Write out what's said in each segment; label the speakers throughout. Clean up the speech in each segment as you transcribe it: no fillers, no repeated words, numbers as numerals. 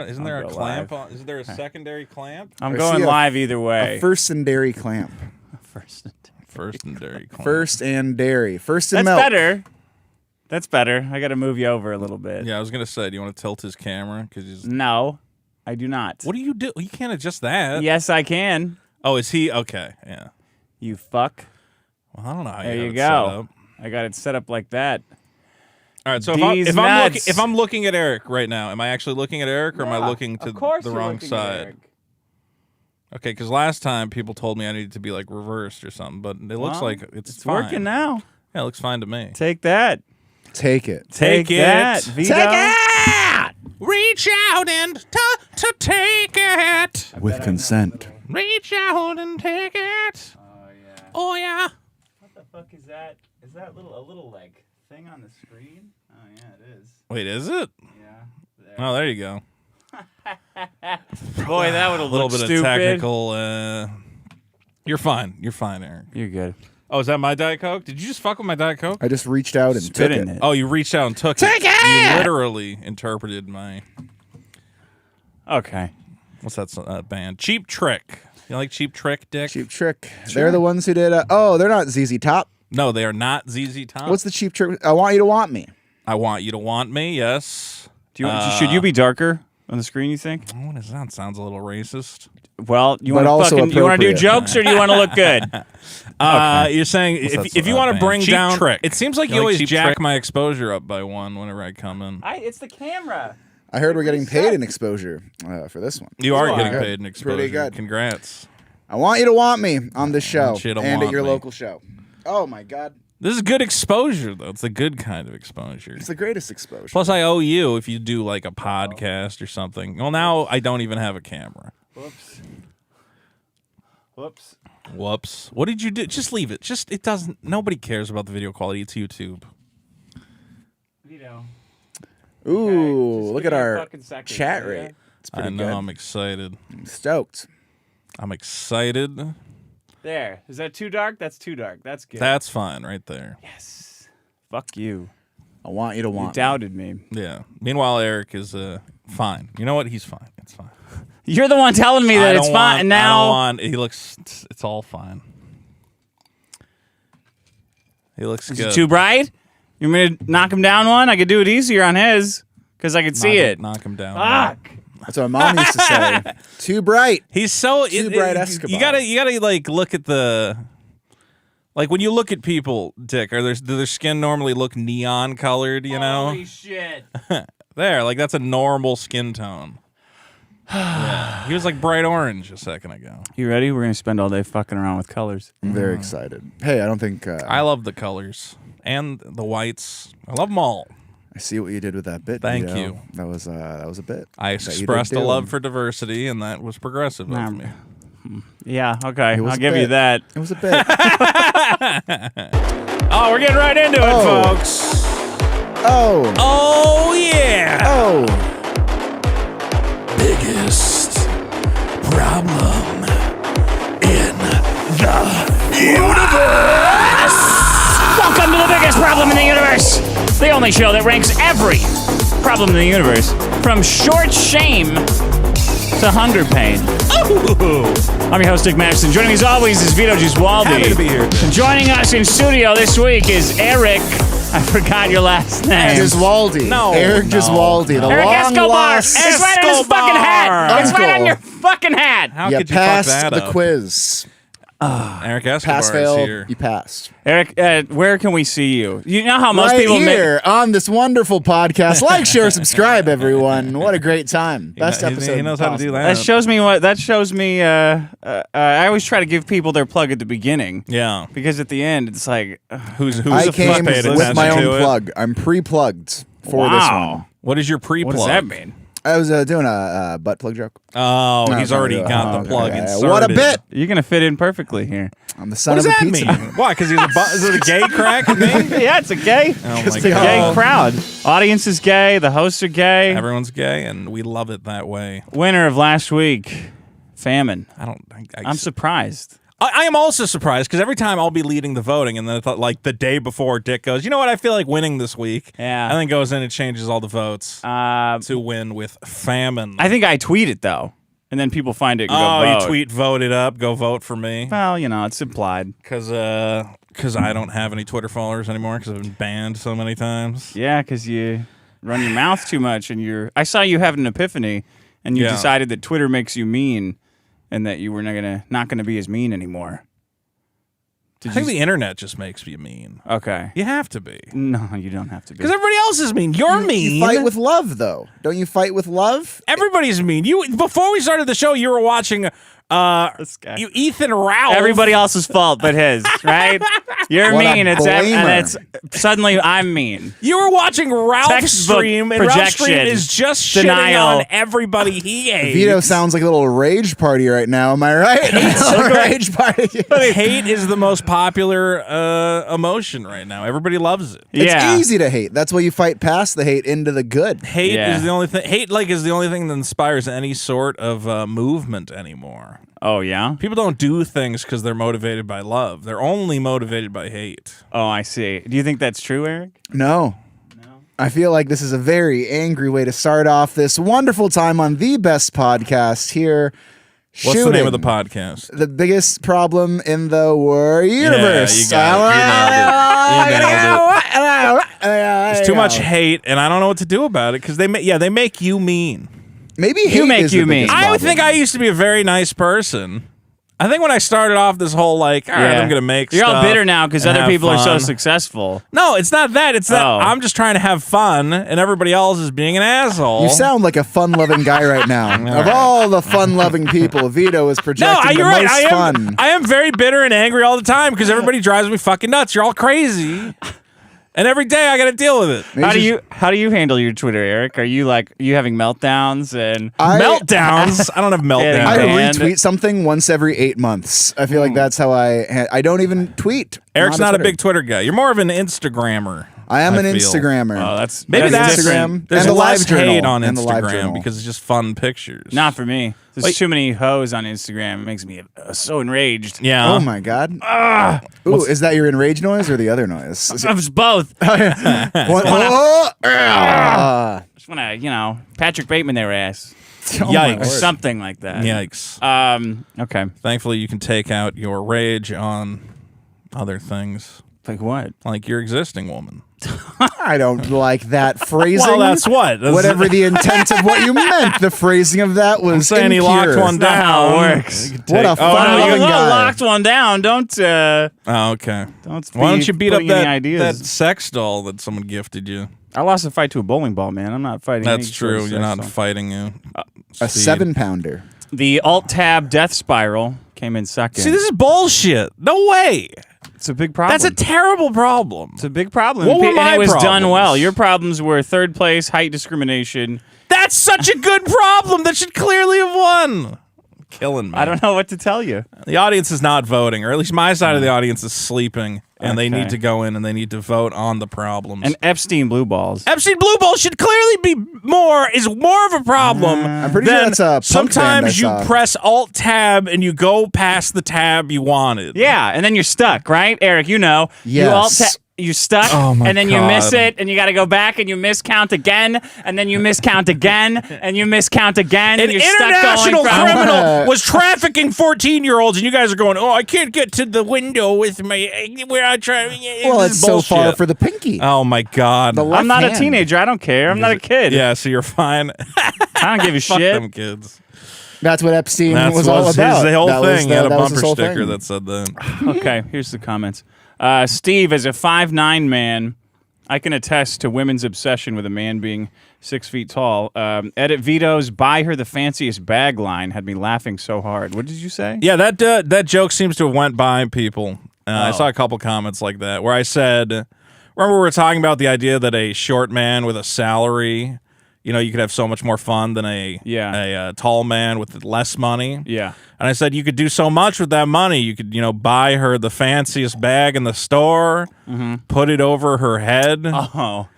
Speaker 1: Isn't there a clamp? Is there a secondary clamp?
Speaker 2: I'm going live either way.
Speaker 3: A first and dairy clamp.
Speaker 1: First and dairy clamp.
Speaker 3: First and dairy. First and
Speaker 2: That's
Speaker 3: milk.
Speaker 2: better. That's better. I got to move you over a little bit.
Speaker 1: Yeah, I was gonna say, do you want to tilt his camera?
Speaker 2: No, I do not.
Speaker 1: What do? You can't adjust that.
Speaker 2: Yes, I can.
Speaker 1: Oh, is he okay? Yeah.
Speaker 2: You fuck.
Speaker 1: Well, I don't know how
Speaker 2: There
Speaker 1: you
Speaker 2: you
Speaker 1: got it set
Speaker 2: go.
Speaker 1: up.
Speaker 2: I got it set up like that.
Speaker 1: All right, so
Speaker 2: These
Speaker 1: if I'm looking at Eric right now, am I actually looking at Eric, or am I looking to the wrong side? Okay, because last time people told me I needed to be like reversed or something, but it looks like it's fine.
Speaker 2: Working now.
Speaker 1: Yeah, it looks fine to me.
Speaker 2: Take that.
Speaker 3: Take it.
Speaker 2: Take that, Vito.
Speaker 3: Take it!
Speaker 1: Reach out and to take it.
Speaker 3: With consent.
Speaker 1: Reach out and take it.
Speaker 2: Oh yeah.
Speaker 1: Oh yeah.
Speaker 2: What the fuck is that? Is that a little like thing on the screen? Oh yeah, it is.
Speaker 1: Wait, is it?
Speaker 2: Yeah. There.
Speaker 1: Oh, there you go.
Speaker 2: Boy, that would have
Speaker 1: A little
Speaker 2: looked
Speaker 1: bit
Speaker 2: stupid.
Speaker 1: of technical. You're fine. You're fine, Eric.
Speaker 2: You're good.
Speaker 1: Oh, is that my Diet Coke? Did you just fuck with my Diet Coke?
Speaker 3: I just reached out and
Speaker 2: Spit
Speaker 3: took
Speaker 2: in
Speaker 3: it.
Speaker 2: it.
Speaker 1: Oh, you reached out and took it.
Speaker 3: Take it!
Speaker 1: You literally interpreted my.
Speaker 2: Okay.
Speaker 1: What's that band? Cheap Trick. You like Cheap Trick, Dick?
Speaker 3: Cheap Trick. They're the ones who did. They're not ZZ Top.
Speaker 1: No, they are not ZZ Top.
Speaker 3: What's the Cheap Trick? I want you to want me.
Speaker 1: I want you to want me. Yes.
Speaker 2: Do you should you be darker on the screen? You think?
Speaker 1: What is that? Sounds a little racist.
Speaker 2: Well, you
Speaker 3: But
Speaker 2: want
Speaker 3: also
Speaker 2: to you want to do
Speaker 3: appropriate.
Speaker 2: jokes or do you want to look good?
Speaker 1: You're saying if you want to bring
Speaker 4: Cheap
Speaker 1: down,
Speaker 4: Trick.
Speaker 1: it seems like you
Speaker 4: like
Speaker 1: always
Speaker 4: Cheap
Speaker 1: jack
Speaker 4: Trick?
Speaker 1: my exposure up by one whenever I come in.
Speaker 2: It's the camera.
Speaker 3: I heard we're getting paid in exposure for this one.
Speaker 1: You are
Speaker 2: You
Speaker 1: getting
Speaker 2: are.
Speaker 1: paid in exposure.
Speaker 3: Pretty good.
Speaker 1: Congrats.
Speaker 3: I want you to want me on this show
Speaker 1: want you to
Speaker 3: and at
Speaker 1: want
Speaker 3: your
Speaker 1: me.
Speaker 3: local show. Oh my God,
Speaker 1: This is good exposure, though. It's a good kind of exposure.
Speaker 3: it's the greatest exposure.
Speaker 1: Plus, I owe you if you do like a podcast or something. Well, now I don't even have a camera.
Speaker 2: Whoops. Whoops.
Speaker 1: Whoops. What did you do? Just leave it. It doesn't. Nobody cares about the video quality. It's YouTube.
Speaker 2: Vito.
Speaker 3: Ooh,
Speaker 2: just
Speaker 3: look
Speaker 2: give
Speaker 3: at
Speaker 2: me a
Speaker 3: our
Speaker 2: fucking second,
Speaker 3: chat
Speaker 2: will ya?
Speaker 3: rate. It's pretty
Speaker 1: I know.
Speaker 3: good.
Speaker 1: I'm excited.
Speaker 3: I'm stoked.
Speaker 1: I'm excited.
Speaker 2: There. Is that too dark? That's too dark. That's good.
Speaker 1: That's fine right there.
Speaker 2: yes. Fuck you.
Speaker 3: I want you to
Speaker 2: You
Speaker 3: want me.
Speaker 2: doubted me.
Speaker 1: Yeah. Meanwhile, Eric is fine. You know what? He's fine. It's fine.
Speaker 2: You're the one telling me that
Speaker 1: I
Speaker 2: it's
Speaker 1: don't
Speaker 2: fine.
Speaker 1: want-
Speaker 2: And now
Speaker 1: I don't want. He looks. It's all fine. He looks
Speaker 2: is
Speaker 1: good.
Speaker 2: it too bright? You want me to knock him down one? I could do it easier on his because I could see it.
Speaker 1: Knock him down.
Speaker 2: Fuck.
Speaker 3: That's what my mom used to say. Too bright.
Speaker 1: He's so
Speaker 3: Too bright Escobar.
Speaker 1: You gotta like look at the like when you look at people, Dick. Do their skin normally look neon colored? You know,
Speaker 2: Holy shit.
Speaker 1: there, like that's a normal skin tone. Yeah. He was like bright orange a second ago.
Speaker 2: You ready? We're going to spend all day fucking around with colors.
Speaker 3: I'm very excited. Hey, I don't think
Speaker 1: I love the colors and the whites. I love them all.
Speaker 3: I see what you did with that bit.
Speaker 1: Thank
Speaker 3: Vito.
Speaker 1: you.
Speaker 3: That was a bit.
Speaker 1: I
Speaker 3: that you did
Speaker 1: expressed a
Speaker 3: do.
Speaker 1: love for diversity, and that was progressive
Speaker 2: Nah.
Speaker 1: of me.
Speaker 2: Yeah, okay.
Speaker 3: It was
Speaker 2: I'll
Speaker 3: a
Speaker 2: give you
Speaker 3: bit.
Speaker 2: that.
Speaker 3: It was a bit.
Speaker 2: Oh, we're getting right into it,
Speaker 3: Oh.
Speaker 2: folks.
Speaker 3: Oh.
Speaker 1: Oh yeah!
Speaker 3: Oh.
Speaker 4: Biggest problem in the universe.
Speaker 2: Welcome to the biggest problem in the universe. The only show that ranks every problem in the universe from short shame to hunger pain. I'm your host, Dick Madison. Joining me as always is Vito Giswaldi.
Speaker 1: Happy to be here.
Speaker 2: Joining us in studio this week is Erik. I forgot your last name.
Speaker 3: Giswaldi.
Speaker 1: No,
Speaker 3: Eric
Speaker 1: no,
Speaker 3: Giswaldi. The
Speaker 2: Eric
Speaker 3: long
Speaker 2: Escobar.
Speaker 3: lost.
Speaker 2: It's right on his fucking hat. It's right on
Speaker 3: Uncle.
Speaker 2: your fucking hat.
Speaker 1: How
Speaker 3: You
Speaker 1: could you fuck
Speaker 3: passed
Speaker 1: that
Speaker 3: the
Speaker 1: up?
Speaker 3: quiz.
Speaker 1: Eric Escobar
Speaker 3: Pass
Speaker 1: is
Speaker 3: fail.
Speaker 1: here.
Speaker 3: You passed.
Speaker 2: Eric, where can we see you? You know how most
Speaker 3: Right
Speaker 2: people
Speaker 3: here on this wonderful podcast. Like, share, subscribe, everyone. What a great time. Best episode.
Speaker 1: He knows how to do
Speaker 3: possible.
Speaker 1: that.
Speaker 2: That shows me what. That shows me. I always try to give people their plug at the beginning
Speaker 1: Yeah.
Speaker 2: because at the end it's like,
Speaker 1: Who's
Speaker 3: I
Speaker 1: the
Speaker 3: came
Speaker 1: paid
Speaker 3: with my
Speaker 1: attention
Speaker 3: own
Speaker 1: to it?
Speaker 3: plug. I'm pre-plugged for this
Speaker 2: wow.
Speaker 3: one.
Speaker 1: What is your pre-plug?
Speaker 2: What does that mean?
Speaker 3: I was doing a butt plug joke.
Speaker 1: Oh,
Speaker 3: No,
Speaker 1: he's
Speaker 3: no,
Speaker 1: already
Speaker 3: no,
Speaker 1: got
Speaker 3: no,
Speaker 1: the plug
Speaker 3: okay.
Speaker 1: inserted.
Speaker 3: What a bit!
Speaker 2: You're gonna fit in perfectly here.
Speaker 3: I'm the son
Speaker 1: What does
Speaker 3: of a
Speaker 1: that
Speaker 3: pizza.
Speaker 1: mean? Why? Because he's is it a gay crack in me?
Speaker 2: Yeah, it's a gay.
Speaker 1: Oh my
Speaker 2: It's a
Speaker 1: God.
Speaker 2: gay crowd. Audience is gay. The hosts are gay.
Speaker 1: Everyone's gay, and we love it that way.
Speaker 2: Winner of last week, Famine.
Speaker 1: I don't.
Speaker 2: I'm surprised.
Speaker 1: I am also surprised because every time I'll be leading the voting, and then I thought, like the day before, Dick goes, "You know what? I feel like winning this week."
Speaker 2: Yeah.
Speaker 1: And then goes in and changes all the votes to win with Famine.
Speaker 2: I think I tweet it though, and then people find it. And go vote.
Speaker 1: You tweet, "Vote it up, go vote for me."
Speaker 2: Well, it's implied.
Speaker 1: Because I don't have any Twitter followers anymore because I've been banned so many times.
Speaker 2: Yeah, because you run your mouth too much, and I saw you have an epiphany, and you decided that Twitter makes you mean. And that you were not gonna be as mean anymore.
Speaker 1: I think the internet just makes you mean.
Speaker 2: Okay.
Speaker 1: You have to be.
Speaker 2: No, you don't have to be.
Speaker 1: Because everybody else is mean. You're mean.
Speaker 3: You fight with love, though. Don't you fight with love?
Speaker 1: Everybody's mean. Before we started the show, you were watching
Speaker 2: this guy.
Speaker 1: Ethan Ralph.
Speaker 2: Everybody else's fault but his, right? You're mean. It's suddenly I'm mean.
Speaker 1: You were watching Ralph's stream, and Ralph's stream is just shitting on everybody he hates.
Speaker 3: Vito sounds like a little rage party right now. Am I right? Rage party.
Speaker 1: Hate is the most popular emotion right now. Everybody loves it.
Speaker 3: It's easy to hate. That's why you fight past the hate into the good.
Speaker 1: Hate is the only thing. Hate is the only thing that inspires any sort of movement anymore.
Speaker 2: Oh, yeah?
Speaker 1: People don't do things because they're motivated by love. They're only motivated by hate.
Speaker 2: Oh, I see. Do you think that's true, Eric?
Speaker 3: No. I feel like this is a very angry way to start off this wonderful time on the best podcast here.
Speaker 1: What's the name of the podcast?
Speaker 3: The biggest problem in the universe.
Speaker 1: Yeah, you nailed it. There's too much hate, and I don't know what to do about it because they make you mean.
Speaker 3: Maybe hate
Speaker 2: make you mean.
Speaker 1: I would think I used to be a very nice person. I think when I started off this whole all right, I'm gonna make
Speaker 2: You're
Speaker 1: stuff
Speaker 2: all bitter now because other people are so
Speaker 1: fun.
Speaker 2: successful.
Speaker 1: No, it's not that. It's that I'm just trying to have fun, and everybody else is being an asshole.
Speaker 3: You sound like a fun-loving guy right now. Of all the fun-loving people, Vito is projecting the most fun.
Speaker 1: I am very bitter and angry all the time because everybody drives me fucking nuts. You're all crazy. And every day I got to deal with it.
Speaker 2: How do you handle your Twitter, Eric? Are you having meltdowns and
Speaker 1: meltdowns? I don't have meltdowns.
Speaker 3: I retweet something once every 8 months. I feel like that's how I don't even tweet.
Speaker 1: Eric's not a big Twitter guy. You're more of an Instagrammer.
Speaker 3: I am an Instagrammer.
Speaker 2: Oh, that's
Speaker 3: Instagram.
Speaker 1: There's
Speaker 3: and
Speaker 1: less hate on
Speaker 3: and
Speaker 1: Instagram because it's just fun pictures.
Speaker 2: Not for me. There's too many hoes on Instagram. It makes me so enraged.
Speaker 1: Yeah.
Speaker 3: Oh my god. Ooh, is that your enrage noise or the other noise?
Speaker 2: It's both.
Speaker 3: Just
Speaker 2: want to, Patrick Bateman their ass.
Speaker 1: Yikes.
Speaker 2: Or something like that.
Speaker 1: Yikes.
Speaker 2: Okay.
Speaker 1: Thankfully, you can take out your rage on other things.
Speaker 2: Like what?
Speaker 1: Like your existing woman.
Speaker 3: I don't like that phrasing.
Speaker 1: Well, that's what.
Speaker 3: Whatever the intent of what you meant, the phrasing of that was
Speaker 1: saying
Speaker 3: impure.
Speaker 1: He locked one down.
Speaker 2: That's not how it works.
Speaker 3: What a fun-loving guy.
Speaker 2: Locked one down. Don't.
Speaker 1: Oh, okay. Why don't you beat up that sex doll that someone gifted you?
Speaker 2: I lost a fight to a bowling ball, man. I'm not fighting.
Speaker 1: That's true. You're not fighting
Speaker 3: a 7-pounder.
Speaker 2: The Alt-Tab death spiral came in second.
Speaker 1: See, this is bullshit. No way.
Speaker 2: It's a big problem.
Speaker 1: That's a terrible problem.
Speaker 2: It's a big problem.
Speaker 1: What were my
Speaker 2: it was
Speaker 1: problems?
Speaker 2: done well. Your problems were third place, height discrimination.
Speaker 1: That's such a good problem. That should clearly have won. Killing me.
Speaker 2: I don't know what to tell you.
Speaker 1: The audience is not voting, or at least my side of the audience is sleeping, and they need to go in and they need to vote on the problems.
Speaker 2: And Epstein blue balls.
Speaker 1: Epstein blue balls should clearly be more of a problem.
Speaker 3: I'm pretty sure that's a punk
Speaker 1: sometimes
Speaker 3: band
Speaker 1: you press Alt Tab and you go past the tab you wanted.
Speaker 2: Yeah, and then you're stuck, right, Eric? Yes. You Alt Tab. You're stuck, and then you miss it, and you got to go back, and you miscount again, and then you miscount again, and you miscount again, and
Speaker 1: An
Speaker 2: you're stuck
Speaker 1: international
Speaker 2: going from
Speaker 1: criminal was trafficking 14-year-olds, and you guys are going, oh, I can't get to the window with my... We're out trying...
Speaker 3: Well, it's so far for the pinky.
Speaker 1: Oh, my God.
Speaker 2: I'm not a teenager. I don't care. I'm not a kid.
Speaker 1: Yeah, so you're fine.
Speaker 2: I don't give a
Speaker 1: Fuck
Speaker 2: shit.
Speaker 1: them kids.
Speaker 3: That's what Epstein was all about.
Speaker 1: That's the whole
Speaker 3: that
Speaker 1: thing. He had a
Speaker 3: was
Speaker 1: bumper sticker that said that.
Speaker 2: Okay, here's the comments. Steve, as a 5'9" man, I can attest to women's obsession with a man being 6 feet tall. Edit Vito's "Buy her the fanciest bag" line had me laughing so hard. What did you say?
Speaker 1: Yeah, that joke seems to have went by people. I saw a couple comments like that where I said, remember we were talking about the idea that a short man with a salary, you could have so much more fun than a tall man with less money.
Speaker 2: Yeah.
Speaker 1: And I said you could do so much with that money. You could, buy her the fanciest bag in the store, put it over her head.
Speaker 2: Oh.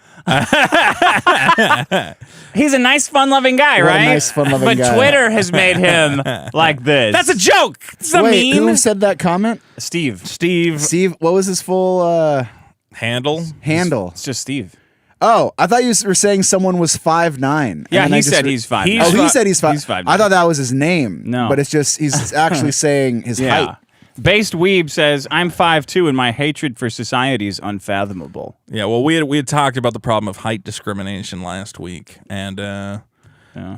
Speaker 2: He's a nice, fun-loving guy,
Speaker 3: What a
Speaker 2: right?
Speaker 3: nice, fun-loving
Speaker 2: but
Speaker 3: guy.
Speaker 2: Twitter has made him like this.
Speaker 1: That's a joke. It's a
Speaker 3: Wait,
Speaker 1: meme.
Speaker 3: who said that comment?
Speaker 2: Steve.
Speaker 1: Steve
Speaker 3: What was his full
Speaker 1: handle.
Speaker 2: It's just Steve.
Speaker 3: Oh, I thought you were saying someone was 5'9".
Speaker 2: Yeah, he said he's 5'9".
Speaker 3: He said he's 5'9".
Speaker 2: He's 5'9".
Speaker 3: I thought that was his name.
Speaker 2: No.
Speaker 3: But it's just, he's actually saying his height.
Speaker 2: Based Weeb says, I'm 5'2", and my hatred for society is unfathomable.
Speaker 1: Yeah, well, we had talked about the problem of height discrimination last week, and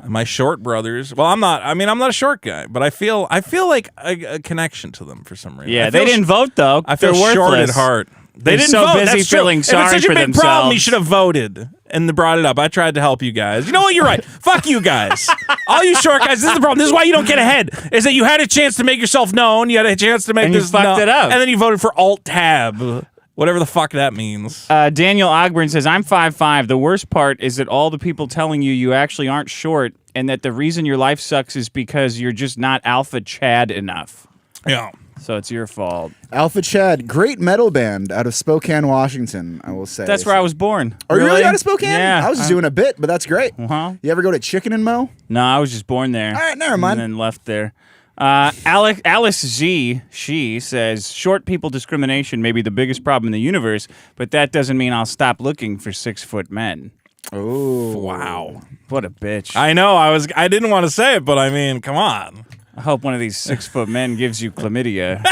Speaker 1: my short brothers. Well, I'm not a short guy, but I feel like a connection to them for some reason.
Speaker 2: Yeah, they didn't vote though.
Speaker 1: I feel
Speaker 2: They're
Speaker 1: short
Speaker 2: worthless.
Speaker 1: at heart.
Speaker 2: They're
Speaker 1: They didn't
Speaker 2: so
Speaker 1: vote.
Speaker 2: busy
Speaker 1: That's true.
Speaker 2: feeling
Speaker 1: If
Speaker 2: sorry
Speaker 1: it's such a
Speaker 2: for
Speaker 1: big problem, you
Speaker 2: themselves.
Speaker 1: should have voted and brought it up. I tried to help you guys. You know what? You're right. Fuck you guys. All you short guys. This is the problem. This is why you don't get ahead. Is that you had a chance to make yourself known. You had a chance to make
Speaker 2: And you
Speaker 1: this
Speaker 2: fucked it up.
Speaker 1: and then you voted for Alt Tab, whatever the fuck that means.
Speaker 2: Daniel Ogburn says, I'm 5'5". The worst part is that all the people telling you actually aren't short, and that the reason your life sucks is because you're just not alpha Chad enough.
Speaker 1: Yeah.
Speaker 2: So it's your fault.
Speaker 3: Alpha Chad, great metal band out of Spokane, Washington, I will say.
Speaker 2: That's where I was born.
Speaker 3: Are you really out of Spokane?
Speaker 2: Yeah.
Speaker 3: I was just doing a bit, but that's great.
Speaker 2: Uh-huh.
Speaker 3: You ever go to Chicken and Mo?
Speaker 2: No, I was just born there.
Speaker 3: All right, never mind.
Speaker 2: And then left there. Alice Z, she says, short people discrimination may be the biggest problem in the universe, but that doesn't mean I'll stop looking for 6-foot men.
Speaker 3: Oh.
Speaker 1: Wow.
Speaker 2: What a bitch.
Speaker 1: I know. I didn't want to say it, but I mean, come on.
Speaker 2: I hope one of these 6-foot men gives you chlamydia,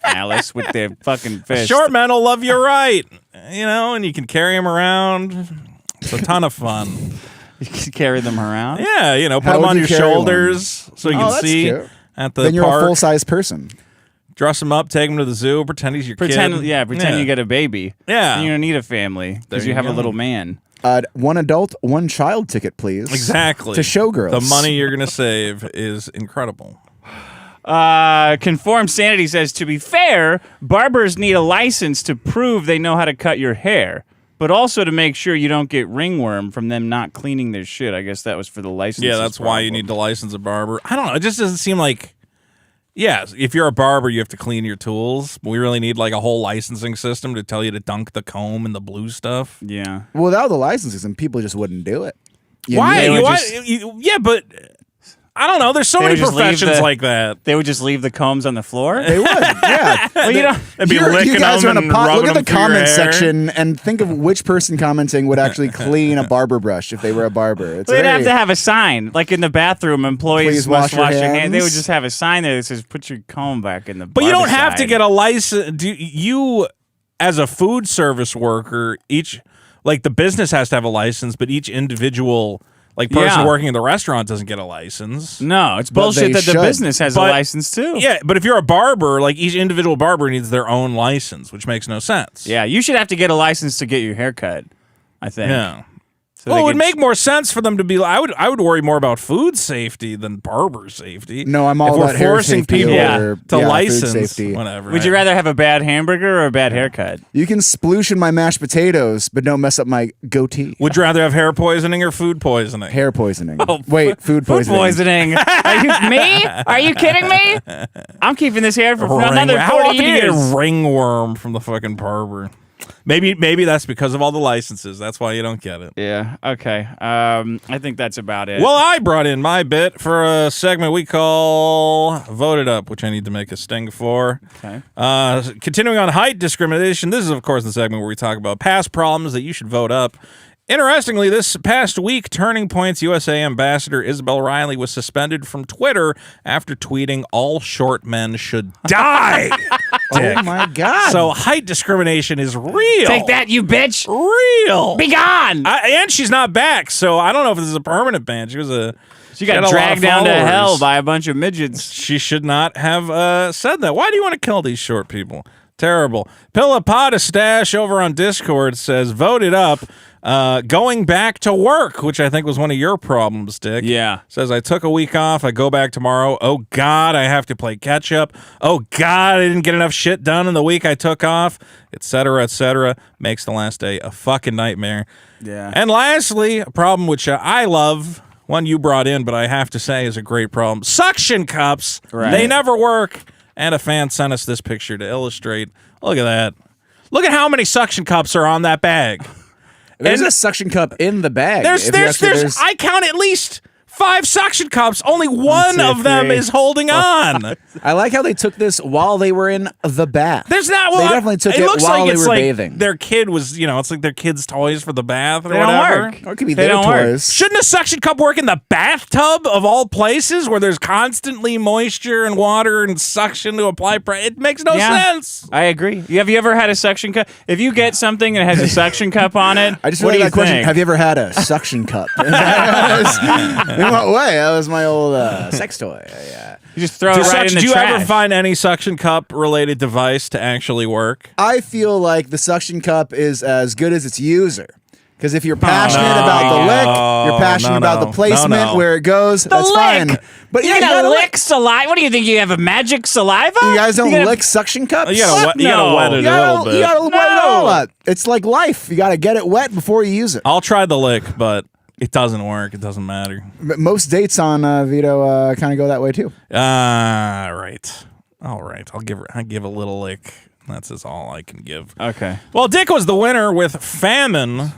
Speaker 2: Alice, with their fucking fist.
Speaker 1: Short men will love you right, and you can carry them around. It's a ton of fun.
Speaker 2: You can carry them around?
Speaker 1: Yeah, put
Speaker 3: How
Speaker 1: them
Speaker 3: would
Speaker 1: on
Speaker 3: you
Speaker 1: your
Speaker 3: carry
Speaker 1: shoulders so you can
Speaker 3: that's
Speaker 1: see
Speaker 3: cute.
Speaker 1: at the
Speaker 3: Then you're
Speaker 1: park.
Speaker 3: a full-size person.
Speaker 1: Dress them up, take them to the zoo, pretend he's your
Speaker 2: Pretend
Speaker 1: kid.
Speaker 2: You get a baby.
Speaker 1: Yeah.
Speaker 2: And you don't need a family because
Speaker 1: There
Speaker 2: you
Speaker 1: you
Speaker 2: have a
Speaker 1: go.
Speaker 2: little man.
Speaker 3: One adult, one child ticket, please.
Speaker 1: Exactly.
Speaker 3: To Showgirls.
Speaker 1: The money you're going to save is incredible.
Speaker 2: Conform Sanity says, to be fair, barbers need a license to prove they know how to cut your hair, but also to make sure you don't get ringworm from them not cleaning their shit. I guess that was for the license.
Speaker 1: Yeah, that's why you need to license a barber. I don't know. It just doesn't seem like... Yeah, if you're a barber, you have to clean your tools. We really need like a whole licensing system to tell you to dunk the comb and the blue stuff.
Speaker 2: Yeah.
Speaker 3: Without the licenses, and people just wouldn't do it.
Speaker 1: Why?
Speaker 2: would
Speaker 1: Yeah, but I don't know. There's so
Speaker 2: They
Speaker 1: many
Speaker 2: would just leave
Speaker 1: professions like that.
Speaker 2: They would just leave the combs on the floor?
Speaker 3: They would, yeah.
Speaker 2: Well, you don't...
Speaker 1: They'd be
Speaker 3: You
Speaker 1: licking
Speaker 3: guys are
Speaker 1: them
Speaker 3: on a
Speaker 1: and
Speaker 3: pot.
Speaker 1: rubbing
Speaker 3: Look at
Speaker 1: them
Speaker 3: the
Speaker 1: through your
Speaker 3: comment
Speaker 1: hair.
Speaker 3: section and think of which person commenting would actually clean a barber brush if they were a barber. It's
Speaker 2: They'd
Speaker 3: very-
Speaker 2: have to have a sign, like in the bathroom, employees
Speaker 3: Please
Speaker 2: must wash their hands.
Speaker 3: hands.
Speaker 2: They would just have a sign there that says, put your comb back in the
Speaker 1: But you don't
Speaker 2: barber
Speaker 1: have to
Speaker 2: side.
Speaker 1: get a license. You, as a food service worker, the business has to have a license, but each individual person working in the restaurant doesn't get a license.
Speaker 2: No, it's
Speaker 3: But
Speaker 2: bullshit
Speaker 3: they
Speaker 2: that the
Speaker 3: should.
Speaker 2: business has a
Speaker 1: But-
Speaker 2: license too.
Speaker 1: Yeah, but if you're a barber, each individual barber needs their own license, which makes no sense.
Speaker 2: Yeah, you should have to get a license to get your hair cut, I think.
Speaker 1: Yeah.
Speaker 2: So
Speaker 1: Well,
Speaker 2: they
Speaker 1: it would
Speaker 2: could-
Speaker 1: make more sense for them to be. I would worry more about food safety than barber safety.
Speaker 3: No, I'm all
Speaker 1: if
Speaker 3: about
Speaker 1: we're
Speaker 3: hair
Speaker 1: forcing
Speaker 3: safety
Speaker 1: people
Speaker 3: or-
Speaker 1: to
Speaker 3: food
Speaker 1: license
Speaker 3: safety.
Speaker 1: whatever.
Speaker 2: Would you rather have a bad hamburger or a bad haircut?
Speaker 3: You can sploosh in my mashed potatoes, but don't mess up my goatee.
Speaker 1: Would you rather have hair poisoning or food poisoning?
Speaker 3: Hair poisoning.
Speaker 1: Oh,
Speaker 3: Wait, food
Speaker 2: Food
Speaker 3: poisoning.
Speaker 2: poisoning. Me? Are you kidding me? I'm keeping this hair for another 40
Speaker 1: How often do you
Speaker 2: years.
Speaker 1: get a ringworm from the fucking barber? Maybe that's because of all the licenses. That's why you don't get it.
Speaker 2: Yeah, okay. I think that's about it.
Speaker 1: Well, I brought in my bit for a segment we call Vote It Up, which I need to make a sting for.
Speaker 2: Okay.
Speaker 1: Continuing on height discrimination, this is, of course, the segment where we talk about past problems that you should vote up. Interestingly, this past week, Turning Point's USA ambassador Isabel Riley was suspended from Twitter after tweeting all short men should die.
Speaker 3: Oh my God.
Speaker 1: So height discrimination is real.
Speaker 2: Take that, you bitch!
Speaker 1: Real.
Speaker 2: Be gone!
Speaker 1: And she's not back, so I don't know if this is a permanent ban. She got
Speaker 2: got
Speaker 1: a lot
Speaker 2: dragged
Speaker 1: of
Speaker 2: down to
Speaker 1: followers.
Speaker 2: hell by a bunch of midgets.
Speaker 1: She should not have said that. Why do you want to kill these short people? Terrible. Pillapata Stash over on Discord says, vote it up. Going back to work, which I think was one of your problems, Dick.
Speaker 2: Yeah.
Speaker 1: Says, I took a week off. I go back tomorrow. Oh, God, I have to play catch up. Oh, God, I didn't get enough shit done in the week I took off, etc., etc. Makes the last day a fucking nightmare.
Speaker 2: Yeah.
Speaker 1: And lastly, a problem which I love, one you brought in, but I have to say is a great problem. Suction cups.
Speaker 2: Right.
Speaker 1: They never work. And a fan sent us this picture to illustrate. Look at that. Look at how many suction cups are on that bag.
Speaker 3: There's a suction cup in the bag.
Speaker 1: There's I count at least 5 suction cups. Only one of them is holding on.
Speaker 3: I like how they took this while they were in the bath.
Speaker 1: There's not.
Speaker 3: They definitely took it while they were bathing.
Speaker 1: Their kid was, it's like their kid's toys for the bath or
Speaker 2: They
Speaker 1: whatever.
Speaker 2: don't work.
Speaker 3: Or it could be
Speaker 2: They
Speaker 3: their
Speaker 2: don't work.
Speaker 3: toys.
Speaker 1: Shouldn't a suction cup work in the bathtub of all places where there's constantly moisture and water and suction to apply pressure? It makes no sense.
Speaker 2: I agree. Have you ever had a suction cup? If you get something and it has a suction cup on it,
Speaker 3: I just
Speaker 2: what
Speaker 3: really
Speaker 2: do you
Speaker 3: that question.
Speaker 2: think?
Speaker 3: Have you ever had a suction cup? In what way? That was my old sex toy. Yeah.
Speaker 2: You just throw it right in the
Speaker 1: Do you
Speaker 2: trash.
Speaker 1: ever find any suction cup related device to actually work?
Speaker 3: I feel like the suction cup is as good as its user. Because if you're passionate about the lick, you're passionate about the placement, where it goes, that's
Speaker 2: lick.
Speaker 3: fine. But
Speaker 2: you gotta lick saliva. What do you think? You have a magic saliva?
Speaker 3: You guys don't lick suction cups?
Speaker 1: You gotta wet it a little bit.
Speaker 3: You gotta wet it all up. It's like life. You gotta get it wet before you use it.
Speaker 1: I'll try the lick, but it doesn't work. It doesn't matter.
Speaker 3: But most dates on Vito kind of go that way too.
Speaker 1: Right. All right. I'll give a little lick. That's all I can give.
Speaker 2: Okay.
Speaker 1: Well, Dick was the winner with Famine.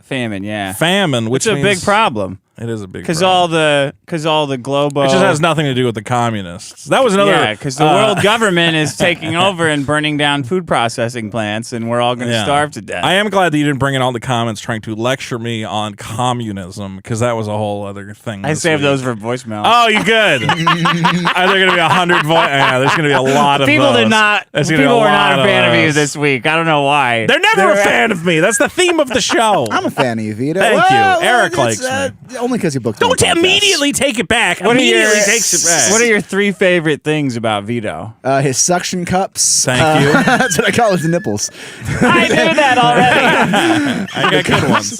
Speaker 2: Famine, yeah.
Speaker 1: Famine, which
Speaker 2: It's a
Speaker 1: means
Speaker 2: big problem.
Speaker 1: It is a big
Speaker 2: Because
Speaker 1: problem.
Speaker 2: all the global...
Speaker 1: It just has nothing to do with the communists. That was another...
Speaker 2: Yeah, because the world government is taking over and burning down food processing plants, and we're all going to starve to death.
Speaker 1: I am glad that you didn't bring in all the comments trying to lecture me on communism, because that was a whole other thing.
Speaker 2: I saved those for voicemail.
Speaker 1: Oh, you good. Are there going to be 100 Yeah, there's going to be a lot of
Speaker 2: People
Speaker 1: those.
Speaker 2: did not. People were not a fan of you this week. I don't know why.
Speaker 1: They're never a fan of me. That's the theme of the show.
Speaker 3: I'm a fan of you, Vito.
Speaker 1: Thank you. Eric likes me.
Speaker 3: Only because you booked
Speaker 1: Don't
Speaker 3: me on the podcast.
Speaker 1: immediately take it back.
Speaker 2: What
Speaker 1: Immediately takes it back.
Speaker 2: What are your 3 favorite things about Vito?
Speaker 3: His suction cups.
Speaker 1: Thank you.
Speaker 3: That's what I call his nipples.
Speaker 2: I knew that already.
Speaker 1: I got good ones.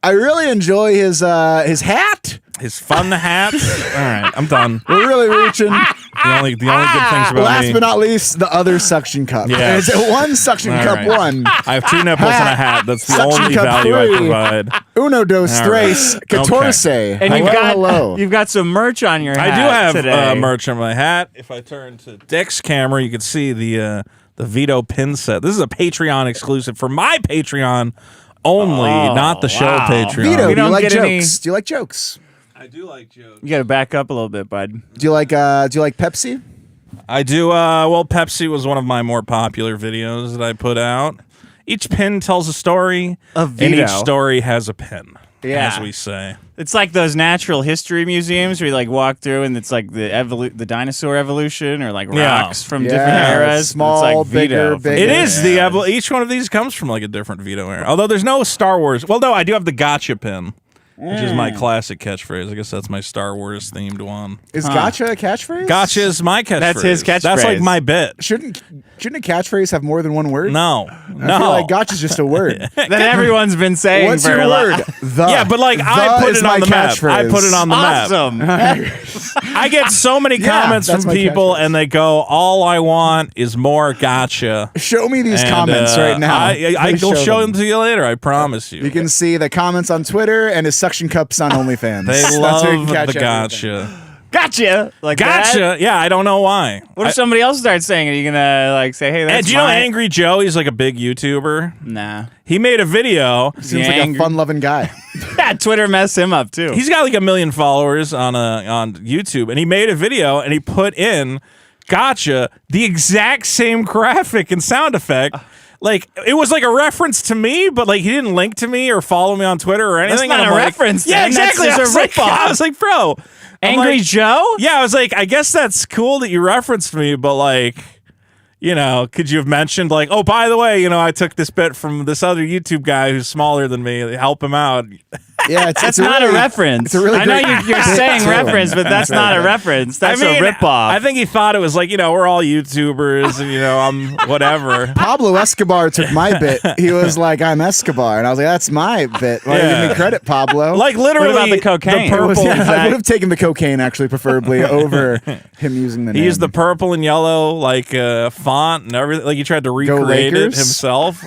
Speaker 3: I really enjoy his hat.
Speaker 1: His fun hat. All right, I'm done.
Speaker 3: We're really reaching.
Speaker 1: The only good things about
Speaker 3: Last
Speaker 1: me.
Speaker 3: but not least, the other suction cup.
Speaker 1: Yeah.
Speaker 3: It's one suction
Speaker 1: All
Speaker 3: cup,
Speaker 1: right.
Speaker 3: one.
Speaker 1: I have 2 nipples and a hat. That's the
Speaker 3: Suction
Speaker 1: only
Speaker 3: cup
Speaker 1: value I
Speaker 3: 3.
Speaker 1: provide.
Speaker 3: Uno, dos,
Speaker 1: All
Speaker 3: tres,
Speaker 1: right.
Speaker 3: catorce.
Speaker 2: And
Speaker 3: hello.
Speaker 2: you've got some merch on your hat
Speaker 1: I do have
Speaker 2: today.
Speaker 1: merch on my hat. If I turn to Dick's camera, you can see the Vito pin set. This is a Patreon exclusive for my Patreon only, not the show Patreon.
Speaker 3: Vito,
Speaker 2: We
Speaker 3: do you
Speaker 2: don't
Speaker 3: like
Speaker 2: get
Speaker 3: jokes?
Speaker 2: any-
Speaker 3: Do you like jokes?
Speaker 1: I do like jokes.
Speaker 2: You got to back up a little bit, bud.
Speaker 3: Do you like Pepsi?
Speaker 1: I do. Well, Pepsi was one of my more popular videos that I put out. Each pin tells a story,
Speaker 2: Of
Speaker 1: and
Speaker 2: Vito.
Speaker 1: each story has a pin,
Speaker 2: Yeah.
Speaker 1: as we say.
Speaker 2: It's like those natural history museums where you like walk through and it's like the dinosaur evolution or like
Speaker 1: Yeah.
Speaker 2: rocks from different eras.
Speaker 3: Small,
Speaker 2: it's like
Speaker 3: bigger,
Speaker 2: Vito.
Speaker 3: bigger.
Speaker 1: It is the each one of these comes from like a different Vito era. Although there's no Star Wars. Well, no, I do have the gotcha pin, which is my classic catchphrase. I guess that's my Star Wars themed one.
Speaker 3: Is gotcha a catchphrase?
Speaker 1: Gotcha is my catchphrase.
Speaker 2: That's his
Speaker 1: That's
Speaker 2: catchphrase.
Speaker 1: like my bit.
Speaker 3: Shouldn't a catchphrase have more than one word?
Speaker 1: No,
Speaker 3: I
Speaker 1: no.
Speaker 3: feel like gotcha's just a word.
Speaker 2: that everyone's been saying
Speaker 3: What's
Speaker 2: for
Speaker 3: your
Speaker 2: a lot.
Speaker 3: word? The.
Speaker 1: Yeah, but like I
Speaker 3: The
Speaker 1: put
Speaker 3: is
Speaker 1: it on
Speaker 3: my
Speaker 1: the map.
Speaker 3: catchphrase.
Speaker 1: I put it on the map.
Speaker 2: Awesome.
Speaker 1: I get so many
Speaker 3: Yeah,
Speaker 1: comments
Speaker 3: that's
Speaker 1: from
Speaker 3: my
Speaker 1: people,
Speaker 3: catchphrase.
Speaker 1: and they go, "All I want is more gotcha."
Speaker 3: Show me these
Speaker 1: And,
Speaker 3: comments right now.
Speaker 1: I
Speaker 3: Please
Speaker 1: will show them to you later. I promise you.
Speaker 3: You can see the comments on Twitter and his suction cups on OnlyFans.
Speaker 1: They
Speaker 3: That's
Speaker 1: love
Speaker 3: where you can
Speaker 1: the
Speaker 3: catch everything.
Speaker 1: gotcha.
Speaker 2: Gotcha. Like
Speaker 1: Gotcha.
Speaker 2: that?
Speaker 1: Yeah, I don't know why.
Speaker 2: What if somebody else starts saying it? Are you gonna like say, "Hey, that's
Speaker 1: Do you know
Speaker 2: my-"
Speaker 1: Angry Joe? He's like a big YouTuber.
Speaker 2: Nah.
Speaker 1: He made a video.
Speaker 3: Seems like a
Speaker 2: Angry-
Speaker 3: fun-loving guy.
Speaker 2: Yeah, Twitter messed him up too.
Speaker 1: He's got like 1 million followers on YouTube, and he made a video and he put in "gotcha" the exact same graphic and sound effect. Like it was like a reference to me, but like he didn't link to me or follow me on Twitter or anything.
Speaker 2: not
Speaker 1: and
Speaker 2: a
Speaker 1: I'm like,
Speaker 2: reference,
Speaker 1: Yeah,
Speaker 2: then. That's
Speaker 1: exactly.
Speaker 2: just
Speaker 1: I
Speaker 2: a
Speaker 1: was like,
Speaker 2: ripoff.
Speaker 1: I was like, bro, I'm
Speaker 2: Angry
Speaker 1: like-
Speaker 2: Joe?
Speaker 1: Yeah, I was like, I guess that's cool that you referenced me, but like, you know, could you have mentioned like, oh, by the way, you know, I took this bit from this other YouTube guy who's smaller than me. Help him out.
Speaker 3: Yeah,
Speaker 2: That's not a reference.
Speaker 3: It's a really
Speaker 2: I know
Speaker 3: great
Speaker 2: you're saying
Speaker 3: too.
Speaker 2: reference, but that's not a reference. That's a ripoff.
Speaker 1: I think he thought it was like, you know, we're all YouTubers and, you know, I'm whatever.
Speaker 3: Pablo Escobar took my bit. He was like, "I'm Escobar," and I was like, "That's my bit. Why don't you give me credit, Pablo?"
Speaker 1: Like literally,
Speaker 2: What about the cocaine?
Speaker 1: The purple.
Speaker 3: I would have taken the cocaine actually, preferably over him using the name.
Speaker 1: He used the purple and yellow like font and everything. Like he tried to recreate it
Speaker 3: Lakers.
Speaker 1: himself.